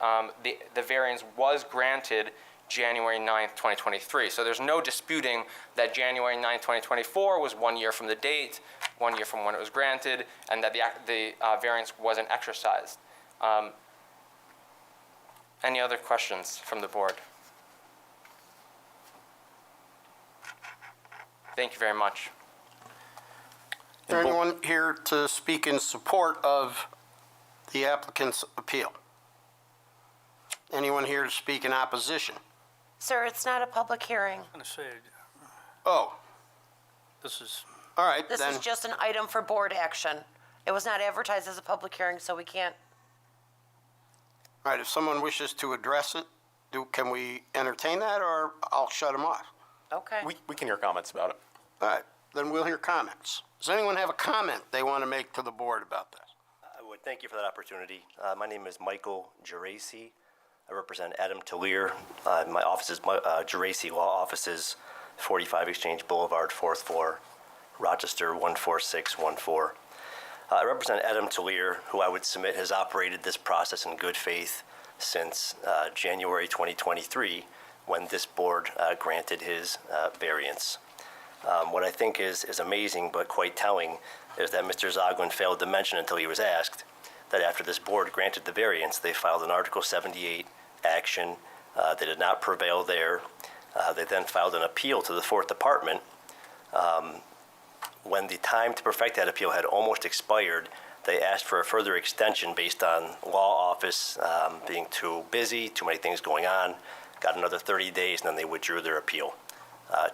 G: the variance was granted January 9th, 2023. So there's no disputing that January 9th, 2024 was 1 year from the date, 1 year from when it was granted, and that the variance wasn't exercised. Any other questions from the board? Thank you very much.
A: Is there anyone here to speak in support of the applicant's appeal? Anyone here to speak in opposition?
B: Sir, it's not a public hearing.
M: I'm gonna say,
A: Oh,
M: this is,
A: all right,
B: This
A: then.
B: is just an item for board action. It was not advertised as a public hearing, so we can't.
A: All right, if someone wishes to address it, can we entertain that, or I'll shut them off?
B: Okay.
S: We can hear comments about it.
A: All right, then we'll hear comments. Does anyone have a comment they want to make to the board about this?
H: I would thank you for that opportunity. My name is Michael Geraci. I represent Adam Talir. My office is Geraci Law Offices, 45 Exchange Boulevard, 4th floor, Rochester 14614. I represent Adam Talir, who I would submit has operated this process in good faith since January 2023, when this board granted his variance. What I think is amazing but quite telling is that Mr. Zoglin failed to mention until he was asked that after this board granted the variance, they filed an Article 78 action. They did not prevail there. They then filed an appeal to the 4th Department. When the time to perfect that appeal had almost expired, they asked for a further extension based on law office being too busy, too many things going on, got another 30 days, and then they withdrew their appeal.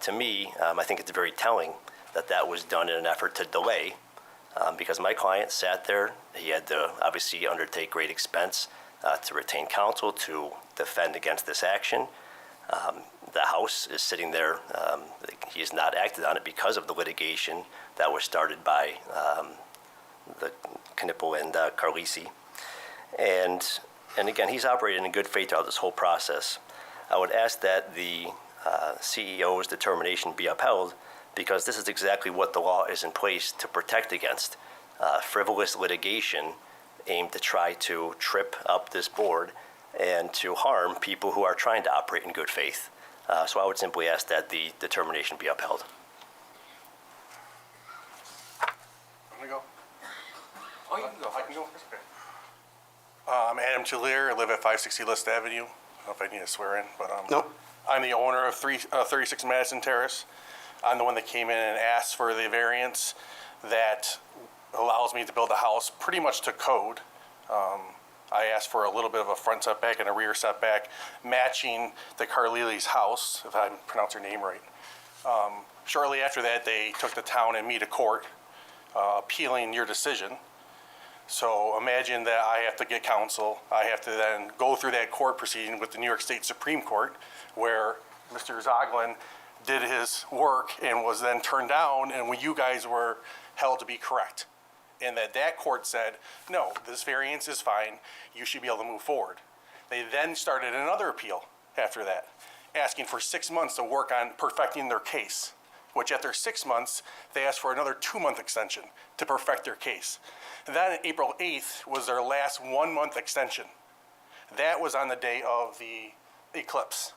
H: To me, I think it's very telling that that was done in an effort to delay, because my client sat there. He had to obviously undertake great expense to retain counsel to defend against this action. The House is sitting there. He has not acted on it because of the litigation that was started by the Knipple and Carlisi. And again, he's operated in good faith throughout this whole process. I would ask that the CEO's determination be upheld, because this is exactly what the law is in place to protect against: frivolous litigation aimed to try to trip up this board and to harm people who are trying to operate in good faith. So I would simply ask that the determination be upheld.
I: I'm gonna go.
G: Oh, you can go.
I: I can go. Okay. I'm Adam Talir. I live at 560 List Avenue. I don't know if I need to swear in, but
A: Nope.
I: I'm the owner of 36 Madison Terrace. I'm the one that came in and asked for the variance that allows me to build a house pretty much to code. I asked for a little bit of a front setback and a rear setback matching the Carlili's house, if I pronounce her name right. Shortly after that, they took the town and me to court, appealing your decision. So imagine that I have to get counsel. I have to then go through that court proceeding with the New York State Supreme Court, where Mr. Zoglin did his work and was then turned down, and when you guys were held to be correct. And that court said, no, this variance is fine, you should be able to move forward. They then started another appeal after that, asking for 6 months to work on perfecting their case, which after 6 months, they asked for another 2-month extension to perfect their case. Then April 8th was their last 1-month extension. That was on the day of the eclipse.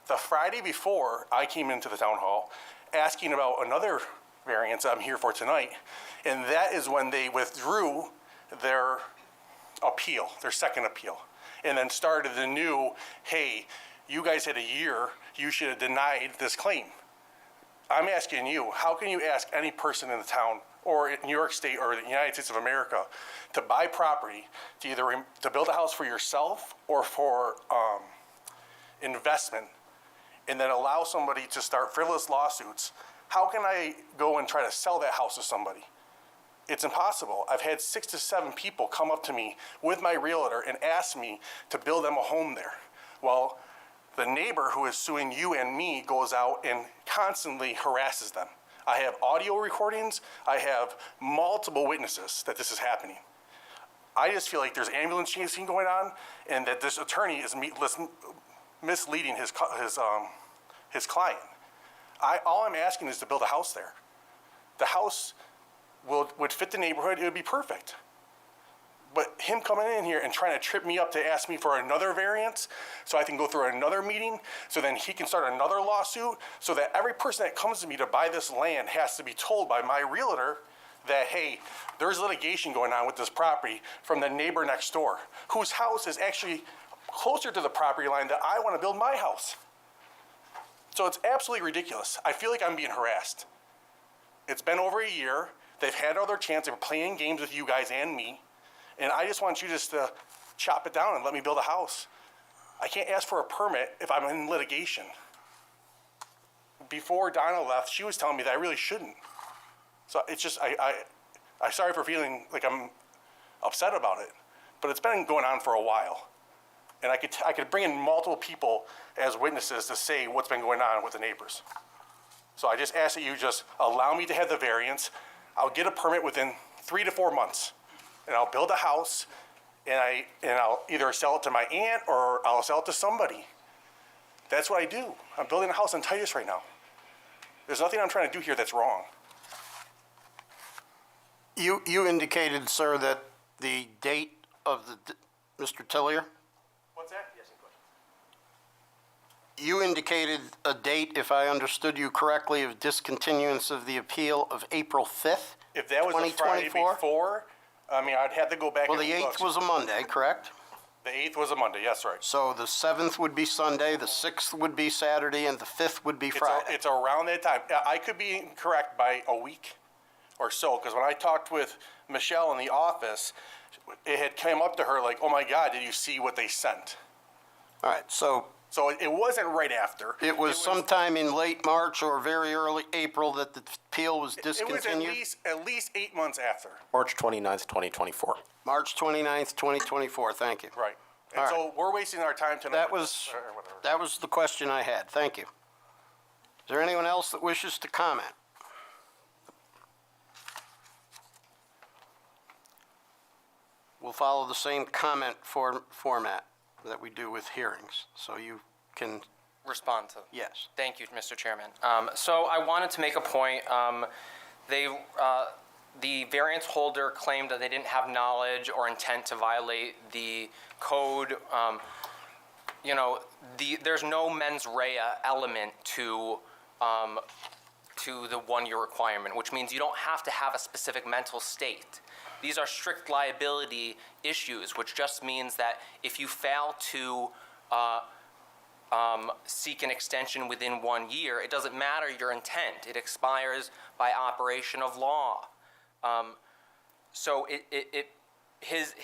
I: The Friday before, I came into the town hall asking about another variance I'm here for tonight, and that is when they withdrew their appeal, their second appeal, and then started the new, hey, you guys had a year, you should have denied this claim. I'm asking you, how can you ask any person in the town or in New York State or the United States of America to buy property to either to build a house for yourself or for investment, and then allow somebody to start frivolous lawsuits? How can I go and try to sell that house to somebody? It's impossible. I've had 6 to 7 people come up to me with my realtor and ask me to build them a home there. Well, the neighbor who is suing you and me goes out and constantly harasses them. I have audio recordings. I have multiple witnesses that this is happening. I just feel like there's ambulance chasing going on, and that this attorney is misleading his client. All I'm asking is to build a house there. The house would fit the neighborhood. It would be perfect. But him coming in here and trying to trip me up to ask me for another variance so I can go through another meeting, so then he can start another lawsuit, so that every person that comes to me to buy this land has to be told by my realtor that, hey, there's litigation going on with this property from the neighbor next door, whose house is actually closer to the property line that I want to build my house. So it's absolutely ridiculous. I feel like I'm being harassed. It's been over a year. They've had other chance. They were playing games with you guys and me. And I just want you just to chop it down and let me build a house. I can't ask for a permit if I'm in litigation. Before Donna left, she was telling me that I really shouldn't. So it's just, I'm sorry for feeling like I'm upset about it, but it's been going on for a while. And I could bring in multiple people as witnesses to say what's been going on with the neighbors. So I just ask that you just allow me to have the variance. I'll get a permit within 3 to 4 months, and I'll build a house, and I'll either sell it to my aunt or I'll sell it to somebody. That's what I do. I'm building a house in Titus right now. There's nothing I'm trying to do here that's wrong.
A: You indicated, sir, that the date of the, Mr. Tillier?
I: What's that? Yes,
A: You indicated a date, if I understood you correctly, of discontinuance of the appeal of April 5th,
I: If that was the Friday
A: 2024?
I: before, I mean, I'd have to go back
A: Well,
I: and
A: the
I: look.
A: 8th was a Monday, correct?
I: The 8th was a Monday, yes, right.
A: So the 7th would be Sunday, the 6th would be Saturday, and the 5th would be Friday.
I: It's around that time. I could be incorrect by a week or so, because when I talked with Michelle in the office, it had come up to her like, oh my God, did you see what they sent?
A: All right, so
I: So it wasn't right after.
A: it was sometime in late March or very early April that the appeal was
I: It was
A: discontinued?
I: at least 8 months after.
S: March 29th, 2024.
A: March 29th, 2024, thank you.
I: Right. And
A: All
I: so we're wasting our time tonight.
A: That was, that was the question I had, thank you. Is there anyone else that wishes to comment? We'll follow the same comment format that we do with hearings, so you can,
G: Respond to.
A: yes.
G: Thank you, Mr. Chairman. So I wanted to make a point. The variance holder claimed that they didn't have knowledge or intent to violate the code. There's no mens rea element to the 1-year requirement, which means you don't have to have a specific mental state. These are strict liability issues, which just means that if you fail to seek an extension within 1 year, it doesn't matter your intent. It expires by operation of law. So his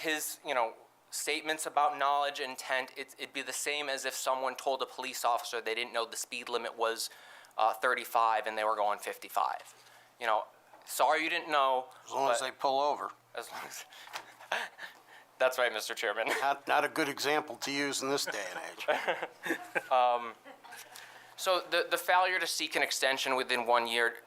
G: statements about knowledge, intent, it'd be the same as if someone told a police officer they didn't know the speed limit was 35 and they were going 55. Sorry you didn't know.
A: As long as they pull over.
G: As long as that's right, Mr. Chairman.
A: Not a good example to use in this day and age.
G: So the failure to seek an extension within 1 year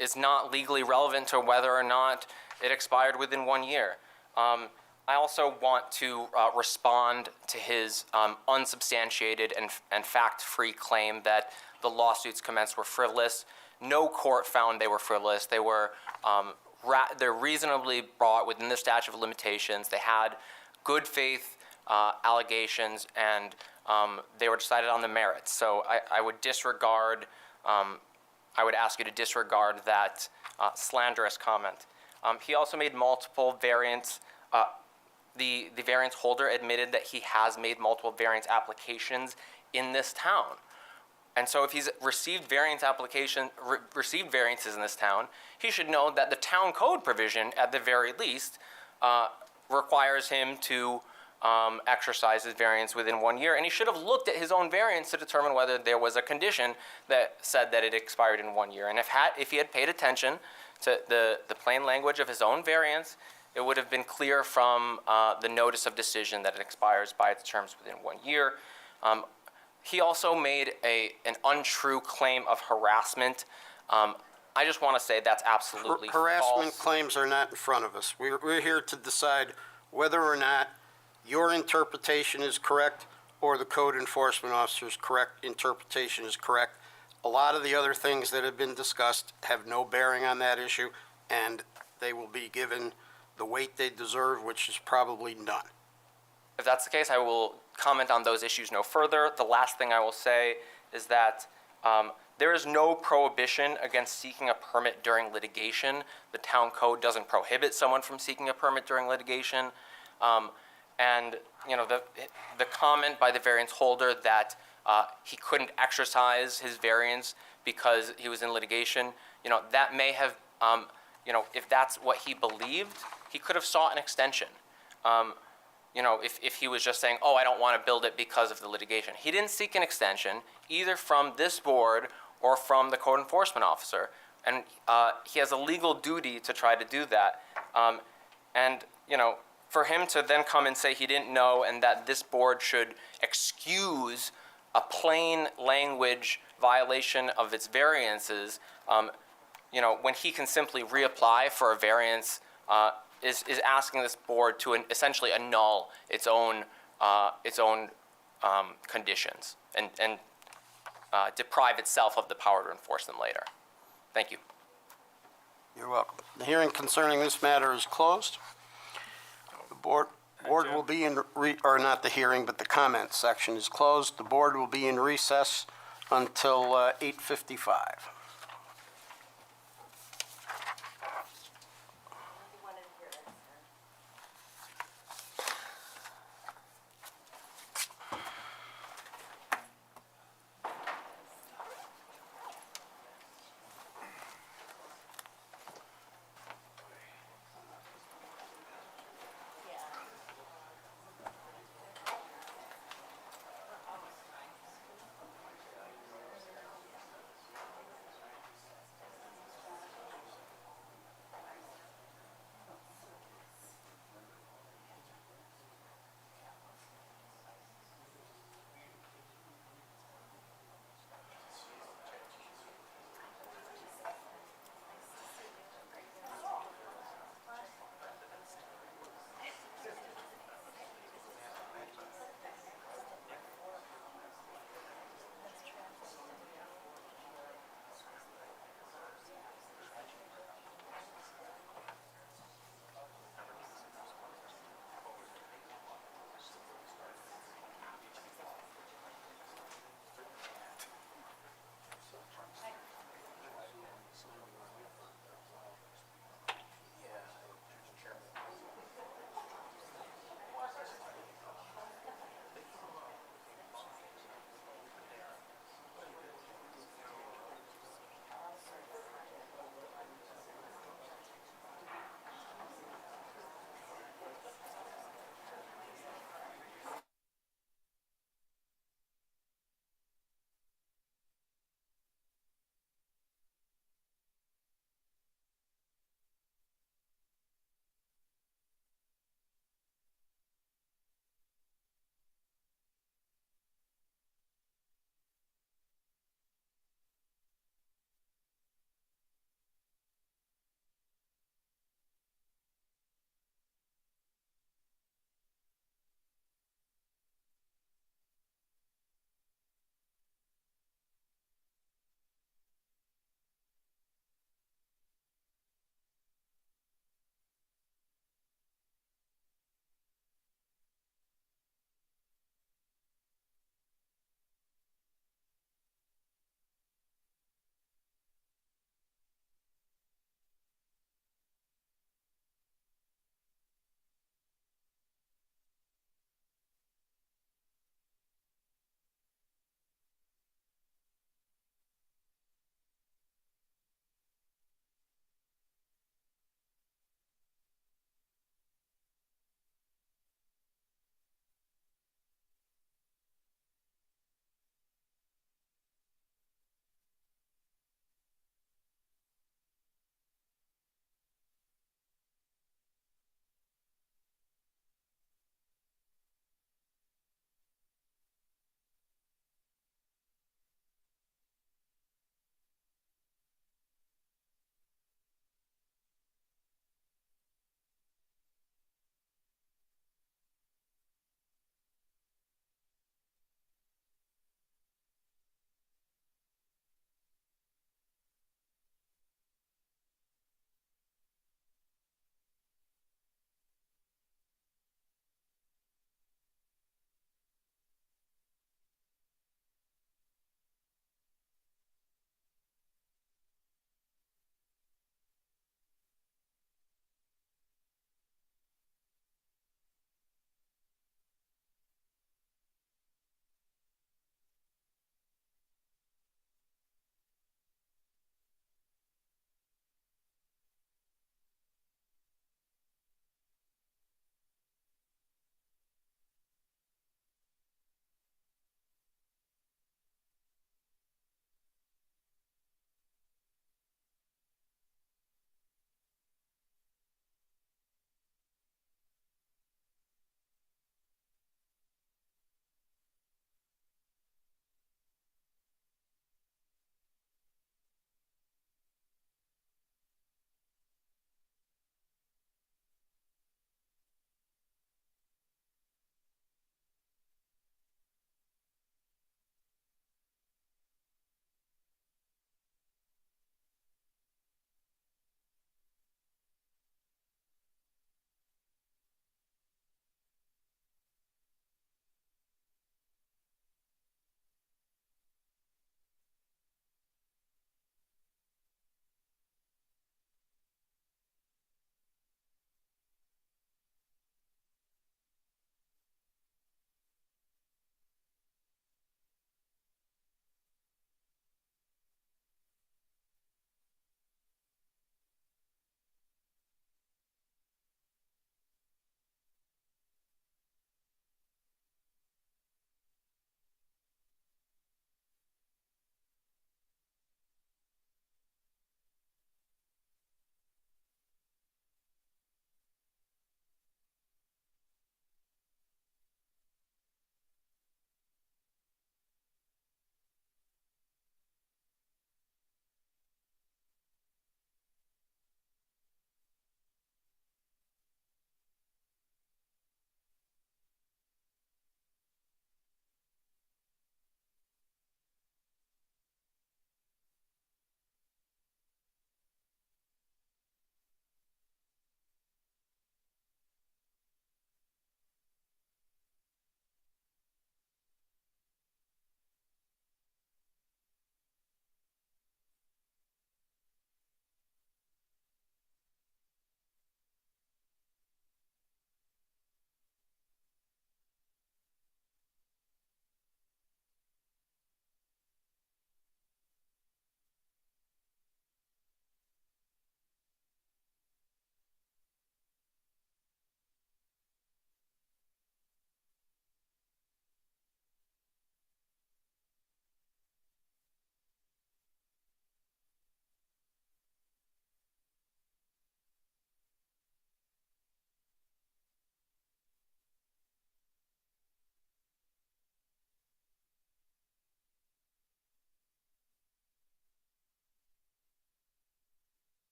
G: is not legally relevant to whether or not it expired within 1 year. I also want to respond to his unsubstantiated and fact-free claim that the lawsuits commenced were frivolous. No court found they were frivolous. They were they're reasonably brought within the statute of limitations. They had good faith allegations, and they were decided on the merits. So I would disregard, I would ask you to disregard that slanderous comment. He also made multiple variants. The variance holder admitted that he has made multiple variance applications in this town. And so if he's received variances in this town, he should know that the town code provision, at the very least, requires him to exercise his variance within 1 year. And he should have looked at his own variance to determine whether there was a condition that said that it expired in 1 year. And if he had paid attention to the plain language of his own variance, it would have been clear from the notice of decision that it expires by its terms within 1 year. He also made an untrue claim of harassment. I just want to say that's absolutely
A: Harassment
G: false.
A: claims are not in front of us. We're here to decide whether or not your interpretation is correct or the code enforcement officer's correct interpretation is correct. A lot of the other things that have been discussed have no bearing on that issue, and they will be given the weight they deserve, which is probably none.
G: If that's the case, I will comment on those issues no further. The last thing I will say is that there is no prohibition against seeking a permit during litigation. The town code doesn't prohibit someone from seeking a permit during litigation. And you know, the comment by the variance holder that he couldn't exercise his variance because he was in litigation, you know, that may have, you know, if that's what he believed, he could have sought an extension. You know, if he was just saying, oh, I don't want to build it because of the litigation. He didn't seek an extension, either from this board or from the code enforcement officer. And he has a legal duty to try to do that. And, you know, for him to then come and say he didn't know and that this board should excuse a plain language violation of its variances, you know, when he can simply reapply for a variance, is asking this board to essentially annul its own conditions and deprive itself of the power to enforce them later. Thank you.
A: You're welcome. The hearing concerning this matter is closed. The board will be in, or not the hearing, but the comment section is closed. The board will be in recess until 8:55.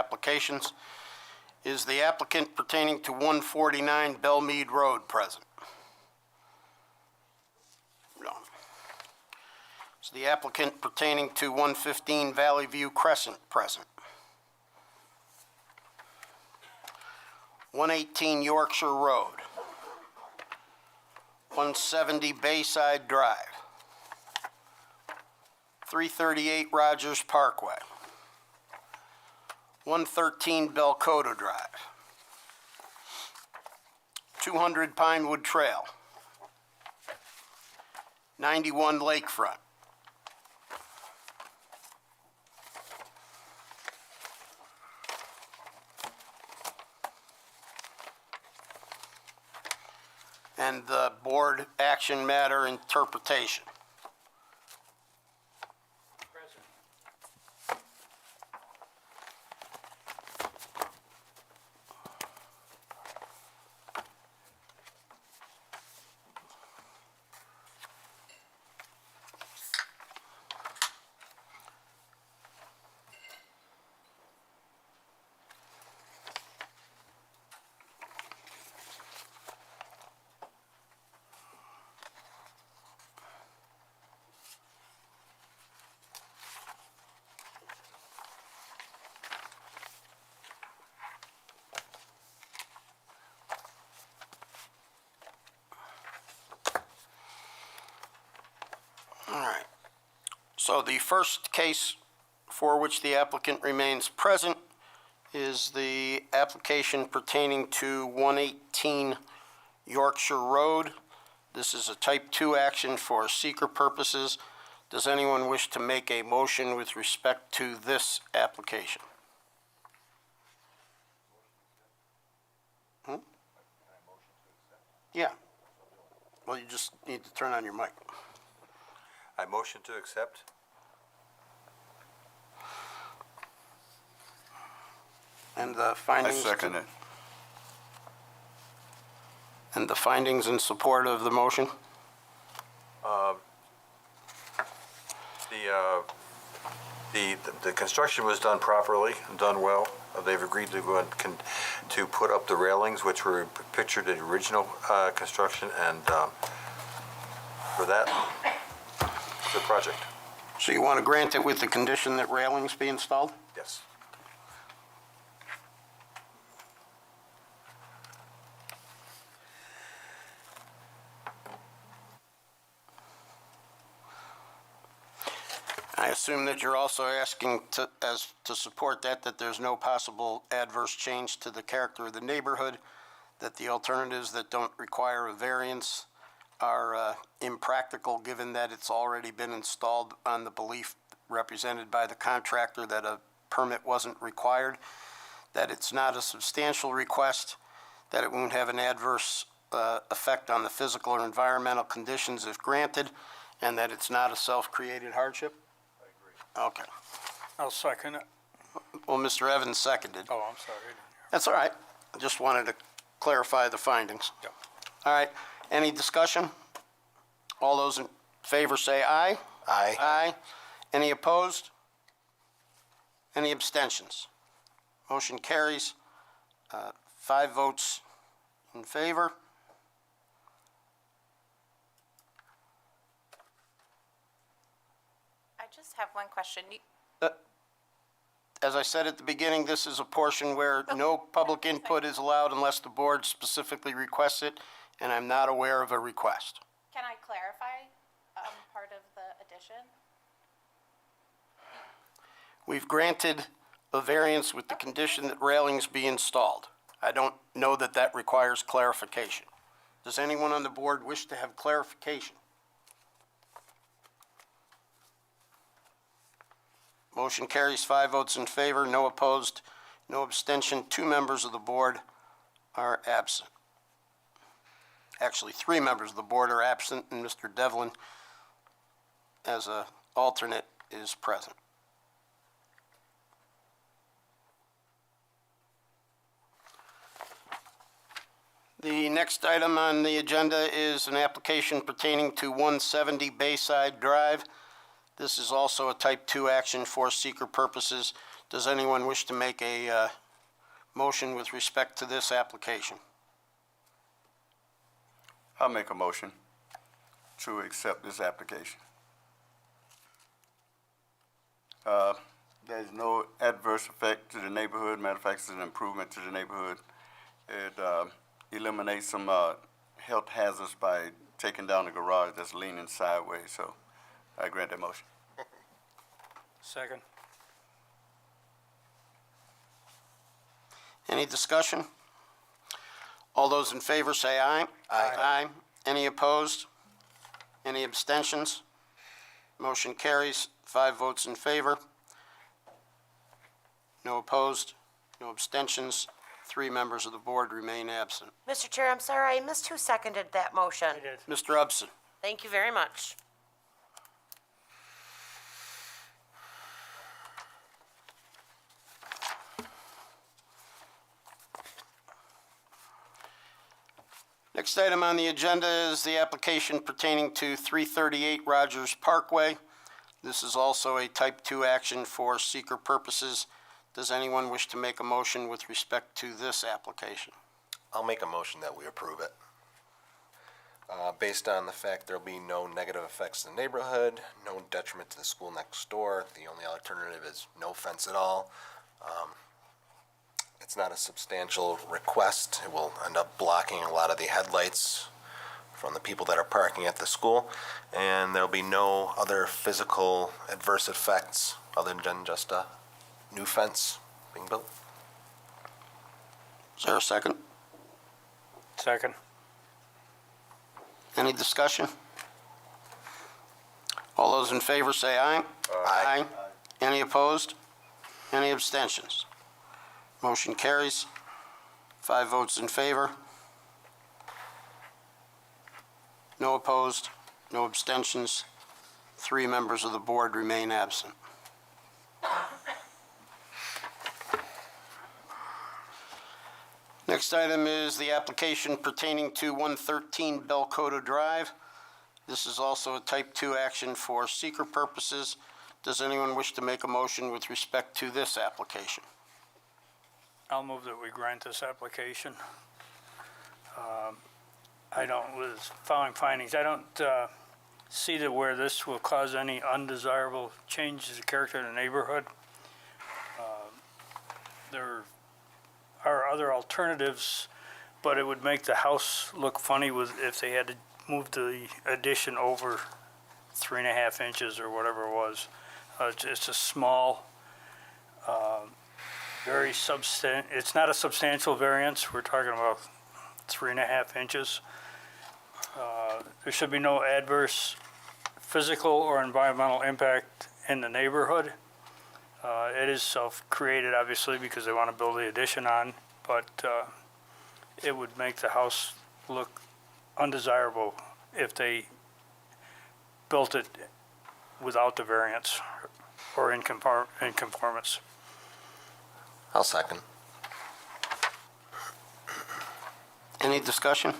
A: applications. Is the applicant pertaining to 149 Belmead Road present? No. Is the applicant pertaining to 115 Valley View Crescent present? 118 Yorkshire Road. 170 Bayside Drive. 338 Rogers Parkway. 113 Belcoda Drive. 200 Pinewood Trail. 91 Lakefront. And the board action matter interpretation. All right. So the first case for which the applicant remains present is the application pertaining to 118 Yorkshire Road. This is a type 2 action for seeker purposes. Does anyone wish to make a motion with respect to this application? Yeah. Well, you just need to turn on your mic.
N: I motion to accept.
A: And the
D: I
A: findings?
D: second it.
A: And the findings in support of the motion?
N: The construction was done properly, done well. They've agreed to go and to put up the railings, which were pictured in the original construction, and for that, the project.
A: So you want to grant it with the condition that railings be installed?
N: Yes.
A: I assume that you're also asking to support that there's no possible adverse change to the character of the neighborhood, that the alternatives that don't require a variance are impractical, given that it's already been installed on the belief represented by the contractor that a permit wasn't required, that it's not a substantial request, that it won't have an adverse effect on the physical or environmental conditions if granted, and that it's not a self-created hardship? Okay.
M: I'll second it.
A: Well, Mr. Evans seconded.
M: Oh, I'm sorry.
A: That's all right. I just wanted to clarify the findings.
M: Yep.
A: All right. Any discussion? All those in favor say aye.
N: Aye.
A: Aye. Any opposed? Any abstentions? Motion carries. 5 votes in favor.
C: I just have one question.
A: As I said at the beginning, this is a portion where no public input is allowed unless the board specifically requests it, and I'm not aware of a request.
C: Can I clarify part of the addition?
A: We've granted a variance with the condition that railings be installed. I don't know that that requires clarification. Does anyone on the board wish to have clarification? Motion carries 5 votes in favor, no opposed, no abstention. 2 members of the board are absent. Actually, 3 members of the board are absent, and Mr. Devlin, as an alternate, is present. The next item on the agenda is an application pertaining to 170 Bayside Drive. This is also a type 2 action for seeker purposes. Does anyone wish to make a motion with respect to this application?
D: I'll make a motion to accept this application. There's no adverse effect to the neighborhood. Matter of fact, it's an improvement to the neighborhood. It eliminates some health hazards by taking down the garage that's leaning sideways, so I grant that motion.
M: Second.
A: Any discussion? All those in favor say aye. Aye. Any opposed? Any abstentions? Motion carries, 5 votes in favor. No opposed, no abstentions. 3 members of the board remain absent.
B: Mr. Chair, I'm sorry, I missed who seconded that motion.
M: I did.
A: Mr. Upson.
B: Thank you very much.
A: Next item on the agenda is the application pertaining to 338 Rogers Parkway. This is also a type 2 action for seeker purposes. Does anyone wish to make a motion with respect to this application?
J: I'll make a motion that we approve it. Based on the fact there'll be no negative effects to the neighborhood, no detriment to the school next door. The only alternative is no fence at all. It's not a substantial request. It will end up blocking a lot of the headlights from the people that are parking at the school, and there'll be no other physical adverse effects other than just a new fence being built.
A: Is there a second?
M: Second.
A: Any discussion? All those in favor say aye. Aye. Any opposed? Any abstentions? Motion carries. 5 votes in favor. No opposed, no abstentions. 3 members of the board remain absent. Next item is the application pertaining to 113 Belcoto Drive. This is also a type 2 action for seeker purposes. Does anyone wish to make a motion with respect to this application?
M: I'll move that we grant this application. With following findings, I don't see that where this will cause any undesirable changes of character in the neighborhood. There are other alternatives, but it would make the house look funny if they had to move the addition over 3.5 inches or whatever it was. It's a small, it's not a substantial variance. We're talking about 3.5 inches. There should be no adverse physical or environmental impact in the neighborhood. It is self-created, obviously, because they want to build the addition on, but it would make the house look undesirable if they built it without the variance or in conformance.
J: I'll second.
A: Any discussion?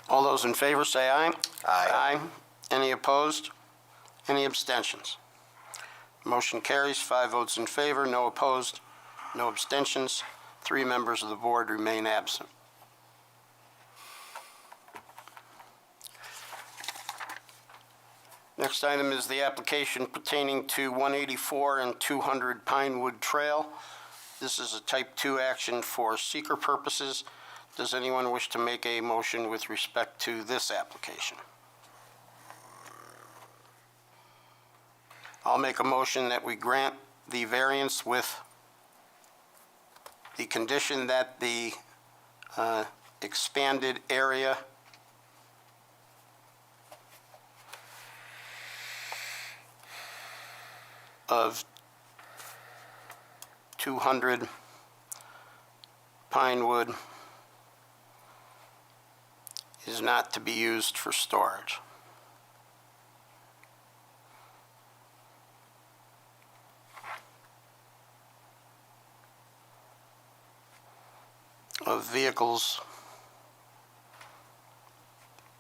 A: All those in favor say aye. Aye. Any opposed? Any abstentions? Motion carries, 5 votes in favor, no opposed, no abstentions. 3 members of the board remain absent. Next item is the application pertaining to 184 and 200 Pinewood Trail. This is a type 2 action for seeker purposes. Does anyone wish to make a motion with respect to this application? I'll make a motion that we grant the variance with the condition that the expanded area of 200 Pinewood is not to be used for storage. Of vehicles,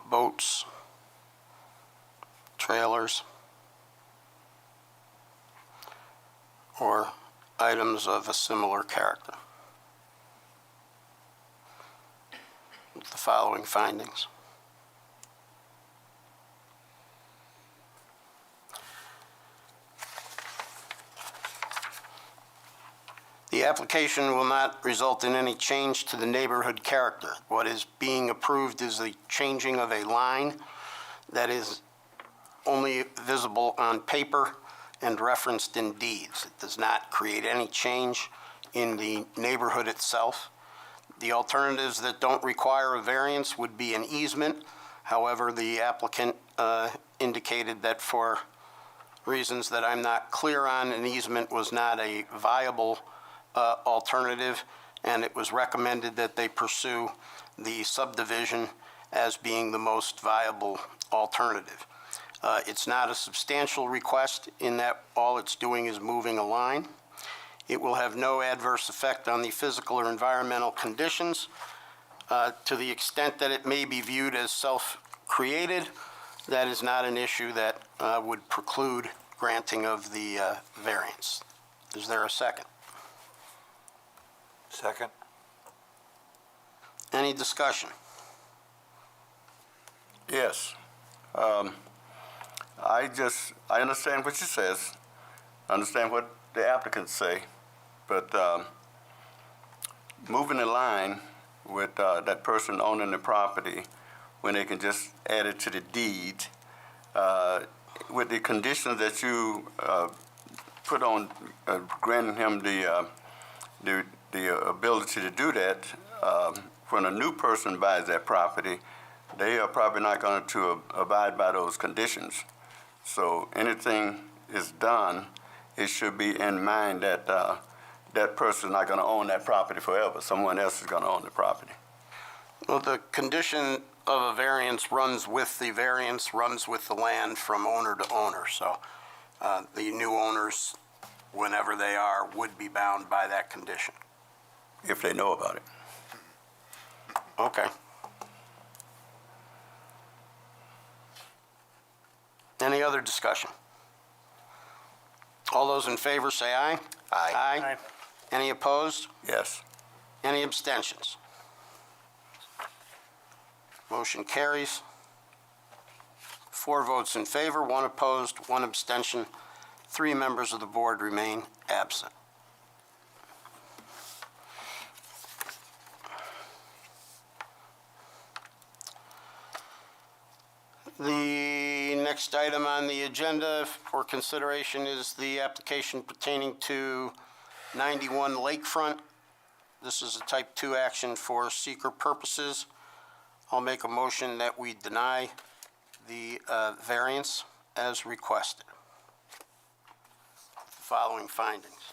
A: boats, trailers, or items of a similar character. With the following findings. The application will not result in any change to the neighborhood character. What is being approved is the changing of a line that is only visible on paper and referenced in deeds. It does not create any change in the neighborhood itself. The alternatives that don't require a variance would be an easement. However, the applicant indicated that for reasons that I'm not clear on, an easement was not a viable alternative, and it was recommended that they pursue the subdivision as being the most viable alternative. It's not a substantial request in that all it's doing is moving a line. It will have no adverse effect on the physical or environmental conditions. To the extent that it may be viewed as self-created, that is not an issue that would preclude granting of the variance. Is there a second?
N: Second.
A: Any discussion?
D: Yes. I understand what she says, I understand what the applicants say, but moving the line with that person owning the property when they can just add it to the deed, with the conditions that you put on granting him the ability to do that, when a new person buys that property, they are probably not going to abide by those conditions. So anything is done, it should be in mind that that person is not going to own that property forever. Someone else is going to own the property.
A: Well, the condition of a variance runs with the land from owner to owner. So the new owners, whenever they are, would be bound by that condition.
D: If they know about it.
A: Okay. Any other discussion? All those in favor say aye.
J: Aye.
A: Aye. Any opposed?
D: Yes.
A: Any abstentions? Motion carries. 4 votes in favor, 1 opposed, 1 abstention. 3 members of the board remain absent. The next item on the agenda for consideration is the application pertaining to 91 Lakefront. This is a type 2 action for seeker purposes. I'll make a motion that we deny the variance as requested. Following findings.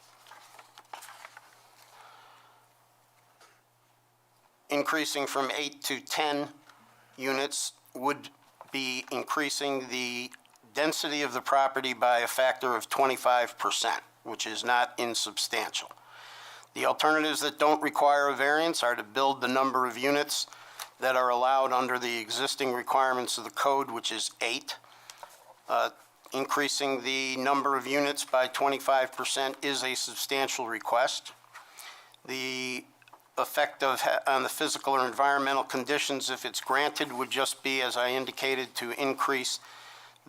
A: Increasing from 8 to 10 units would be increasing the density of the property by a factor of 25%, which is not insubstantial. The alternatives that don't require a variance are to build the number of units that are allowed under the existing requirements of the code, which is 8. Increasing the number of units by 25% is a substantial request. The effect on the physical or environmental conditions, if it's granted, would just be, as I indicated, to increase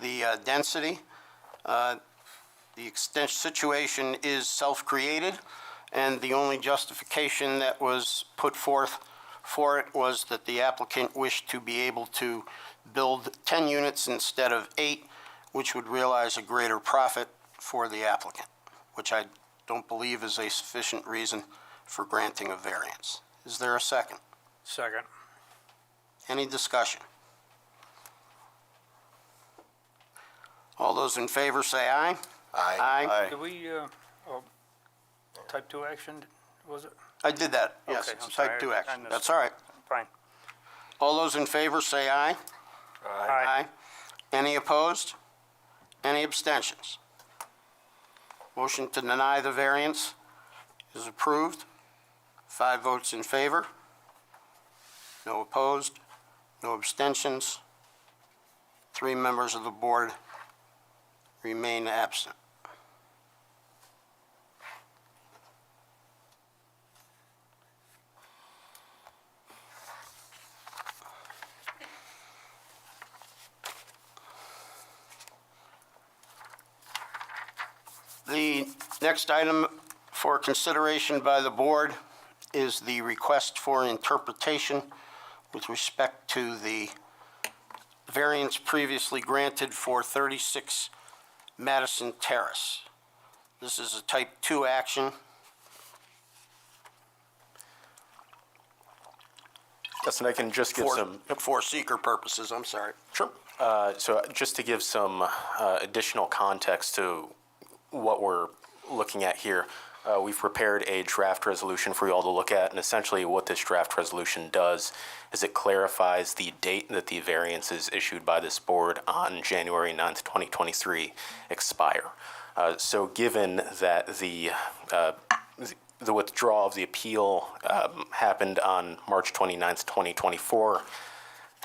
A: the density. The situation is self-created, and the only justification that was put forth for it was that the applicant wished to be able to build 10 units instead of 8, which would realize a greater profit for the applicant, which I don't believe is a sufficient reason for granting a variance. Is there a second?
M: Second.
A: Any discussion? All those in favor say aye.
J: Aye.
A: Aye.
M: Did we, type 2 action, was it?
A: I did that, yes.
M: Okay,
A: It's
M: I'm
A: a type
M: sorry,
A: 2
M: I
A: action.
M: missed
A: That's
M: it.
A: all right.
M: Fine.
A: All those in favor say aye.
M: Aye.
A: Any opposed? Any abstentions? Motion to deny the variance is approved. 5 votes in favor. No opposed. No abstentions. 3 members of the board remain absent. The next item for consideration by the board is the request for interpretation with respect to the variance previously granted for 36 Madison Terrace. This is a type 2 action.
S: Yes, and I can just give some...
A: For seeker purposes, I'm sorry.
S: Sure. So just to give some additional context to what we're looking at here, we've prepared a draft resolution for you all to look at, and essentially what this draft resolution does is it clarifies the date that the variances issued by this board on January 9th, 2023 expire. So given that the withdrawal of the appeal happened on March 29th, 2024,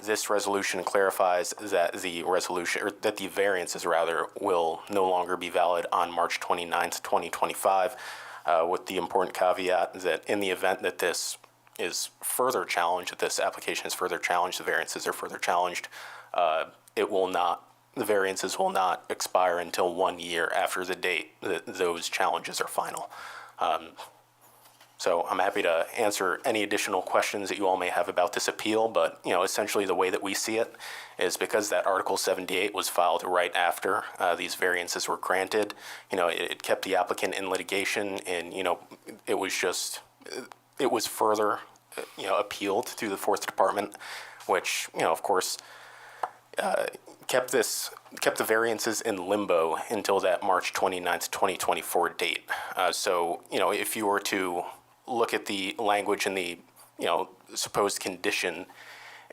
S: this resolution clarifies that the resolution, or that the variances rather, will no longer be valid on March 29th, 2025, with the important caveat that in the event that this is further challenged, that this application is further challenged, the variances are further challenged, the variances will not expire until 1 year after the date that those challenges are final. So I'm happy to answer any additional questions that you all may have about this appeal, but, essentially the way that we see it is because that Article 78 was filed right after these variances were granted, it kept the applicant in litigation, and, it was further, appealed through the Fourth Department, which, of course, kept the variances in limbo until that March 29th, 2024 date. So, if you were to look at the language and the, supposed condition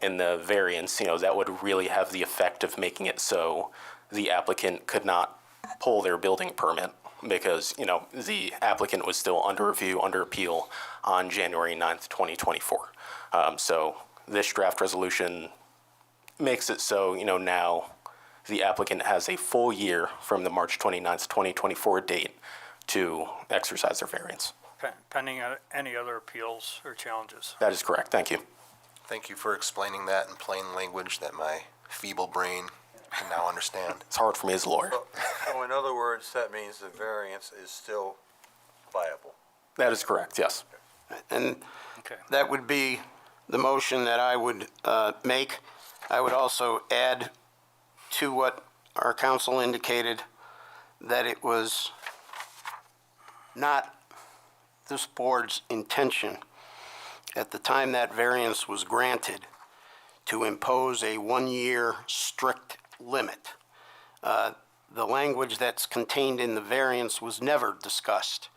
S: in the variance, that would really have the effect of making it so the applicant could not pull their building permit because, the applicant was still under review, under appeal on January 9th, 2024. So this draft resolution makes it so, now the applicant has a full year from the March 29th, 2024 date to exercise their variance.
M: Pending any other appeals or challenges.
S: That is correct. Thank you.
J: Thank you for explaining that in plain language that my feeble brain can now understand.
S: It's hard for me as a lawyer.
N: So in other words, that means the variance is still viable.
S: That is correct, yes.
A: And that would be the motion that I would make. I would also add to what our counsel indicated that it was not this board's intention at the time that variance was granted to impose a 1-year strict limit. The language that's contained in the variance was never discussed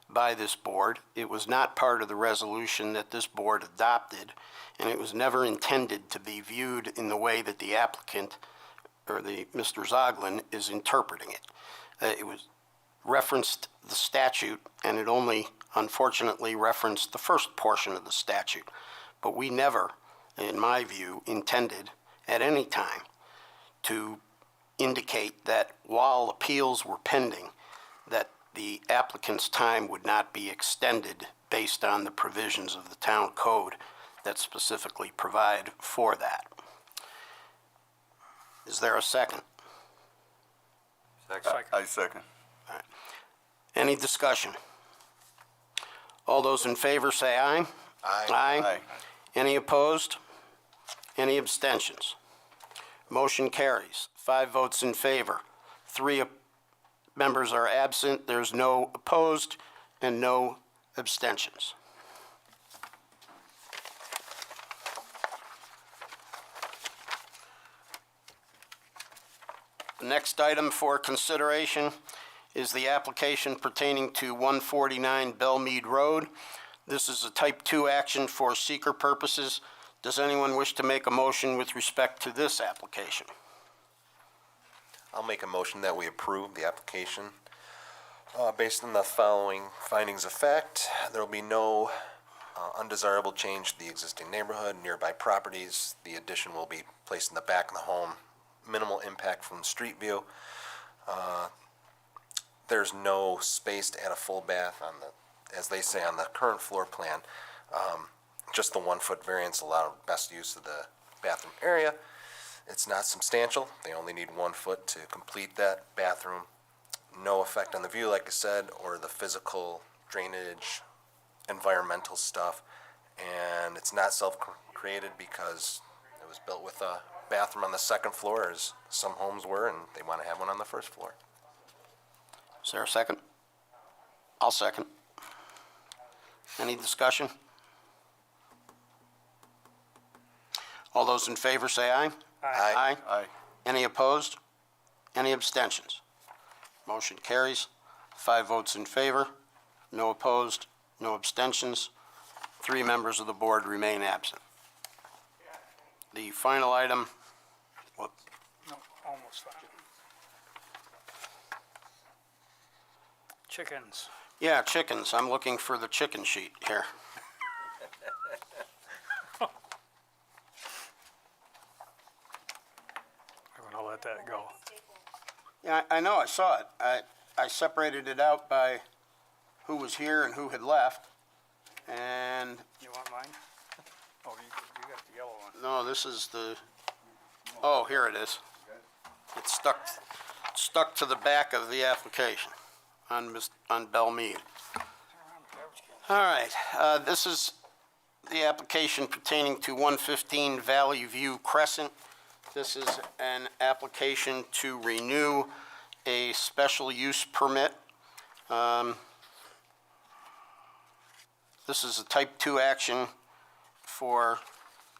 A: by this board. It was not part of the resolution that this board adopted, and it was never intended to be viewed in the way that the applicant, or Mr. Zoglin, is interpreting it. It was referenced the statute, and it only unfortunately referenced the first portion of the statute. But we never, in my view, intended at any time to indicate that while appeals were pending, that the applicant's time would not be extended based on the provisions of the town code that specifically provide for that. Is there a second?
D: I second.
A: All right. Any discussion? All those in favor say aye.
J: Aye.
A: Aye. Any opposed? Any abstentions? Motion carries. 5 votes in favor. 3 members are absent. There's no opposed and no abstentions. The next item for consideration is the application pertaining to 149 Belmead Road. This is a type 2 action for seeker purposes. Does anyone wish to make a motion with respect to this application?
J: I'll make a motion that we approve the application. Based on the following findings of fact, there will be no undesirable change to the existing neighborhood, nearby properties. The addition will be placed in the back of the home. Minimal impact from the street view. There's no space to add a full bath on the, as they say, on the current floor plan. Just the 1-foot variance allowed best use of the bathroom area. It's not substantial. They only need 1 foot to complete that bathroom. no effect on the view, like I said, or the physical drainage, environmental stuff. And it's not self-created because it was built with a bathroom on the second floor, as some homes were, and they want to have one on the first floor.
A: Is there a second? I'll second. Any discussion? All those in favor say aye.
J: Aye.
A: Aye. Any opposed? Any abstentions? Motion carries. 5 votes in favor, no opposed, no abstentions. 3 members of the board remain absent. The final item, what?
M: No, almost fine. Chickens.
A: Yeah, chickens. I'm looking for the chicken sheet here.
M: I'm gonna let that go.
A: Yeah, I know, I saw it. I separated it out by who was here and who had left. And,
M: You want mine? Oh, you got the yellow one.
A: no, this is the, oh, here it is. It's stuck to the back of the application on Bell Mead. All right, this is the application pertaining to 115 Valley View Crescent. This is an application to renew a special use permit. This is a type 2 action for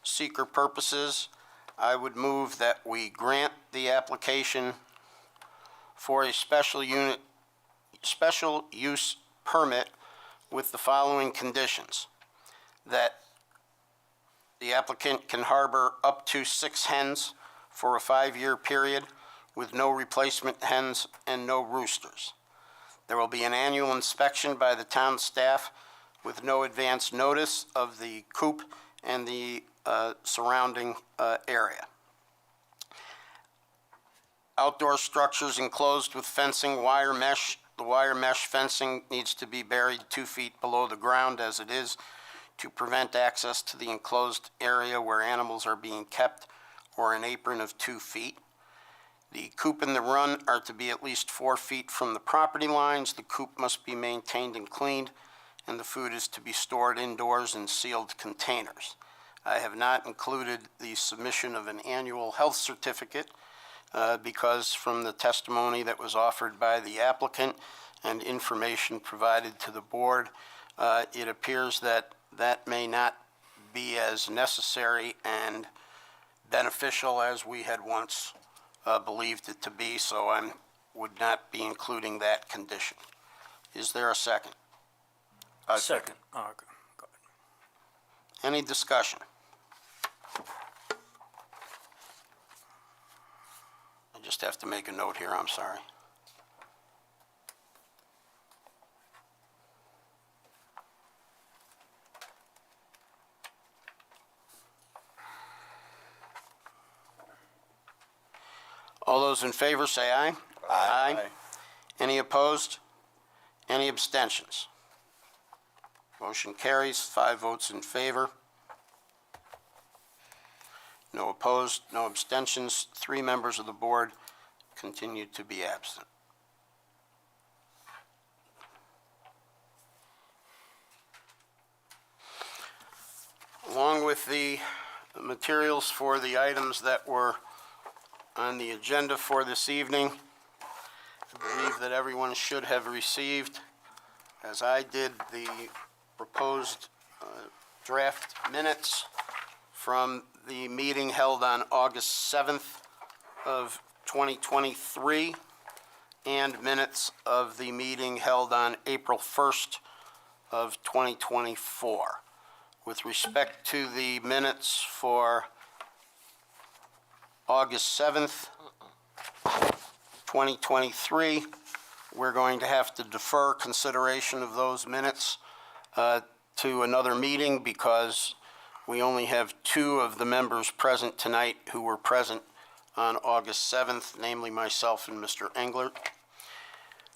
A: seeker purposes. I would move that we grant the application for a special use permit with the following conditions: that the applicant can harbor up to 6 hens for a 5-year period with no replacement hens and no roosters. There will be an annual inspection by the town staff with no advance notice of the coop and the surrounding area. Outdoor structures enclosed with fencing, wire mesh. The wire mesh fencing needs to be buried 2 feet below the ground as it is to prevent access to the enclosed area where animals are being kept, or an apron of 2 feet. The coop and the run are to be at least 4 feet from the property lines. The coop must be maintained and cleaned, and the food is to be stored indoors in sealed containers. I have not included the submission of an annual health certificate because from the testimony that was offered by the applicant and information provided to the board, it appears that that may not be as necessary and beneficial as we had once believed it to be, so I would not be including that condition. Is there a second?
M: Second. Oh, okay. Go ahead.
A: Any discussion? I just have to make a note here, I'm sorry. All those in favor say aye. Aye. Any opposed? Any abstentions? Motion carries, 5 votes in favor. No opposed, no abstentions. 3 members of the board continue to be absent. Along with the materials for the items that were on the agenda for this evening, I believe that everyone should have received, as I did, the proposed draft minutes from the meeting held on August 7th of 2023 and minutes of the meeting held on April 1st of 2024. With respect to the minutes for August 7th, 2023, we're going to have to defer consideration of those minutes to another meeting because we only have 2 of the members present tonight who were present on August 7th, namely myself and Mr. Englert.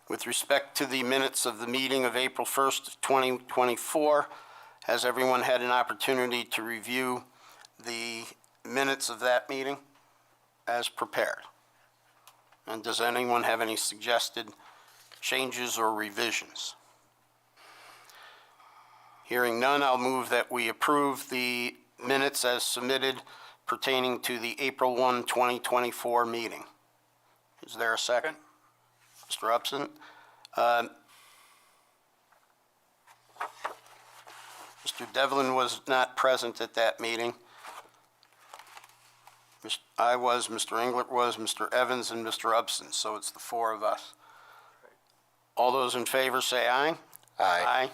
A: With respect to the minutes of the meeting of April 1st, 2024, has everyone had an opportunity to review the minutes of that meeting as prepared? And does anyone have any suggested changes, or revisions? Hearing none, I'll move that we approve the minutes as submitted pertaining to the April 1, 2024 meeting. Is there a second? Mr. Upson? Mr. Devlin was not present at that meeting. I was, Mr. Englert was, Mr. Evans, and Mr. Upson, so it's the four of us. All those in favor say aye. Aye.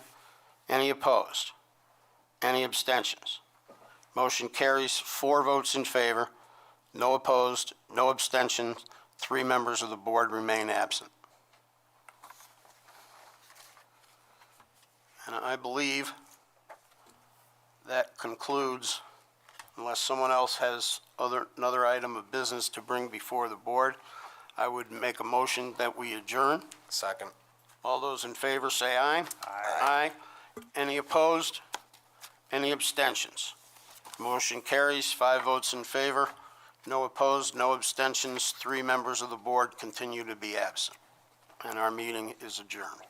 A: Any opposed? Any abstentions? Motion carries, 4 votes in favor, no opposed, no abstentions. 3 members of the board remain absent. And I believe that concludes, unless someone else has another item of business to bring before the board, I would make a motion that we adjourn.
J: Second.
A: All those in favor say aye. Aye. Any opposed? Any abstentions? Motion carries, 5 votes in favor, no opposed, no abstentions. 3 members of the board continue to be absent. And our meeting is adjourned.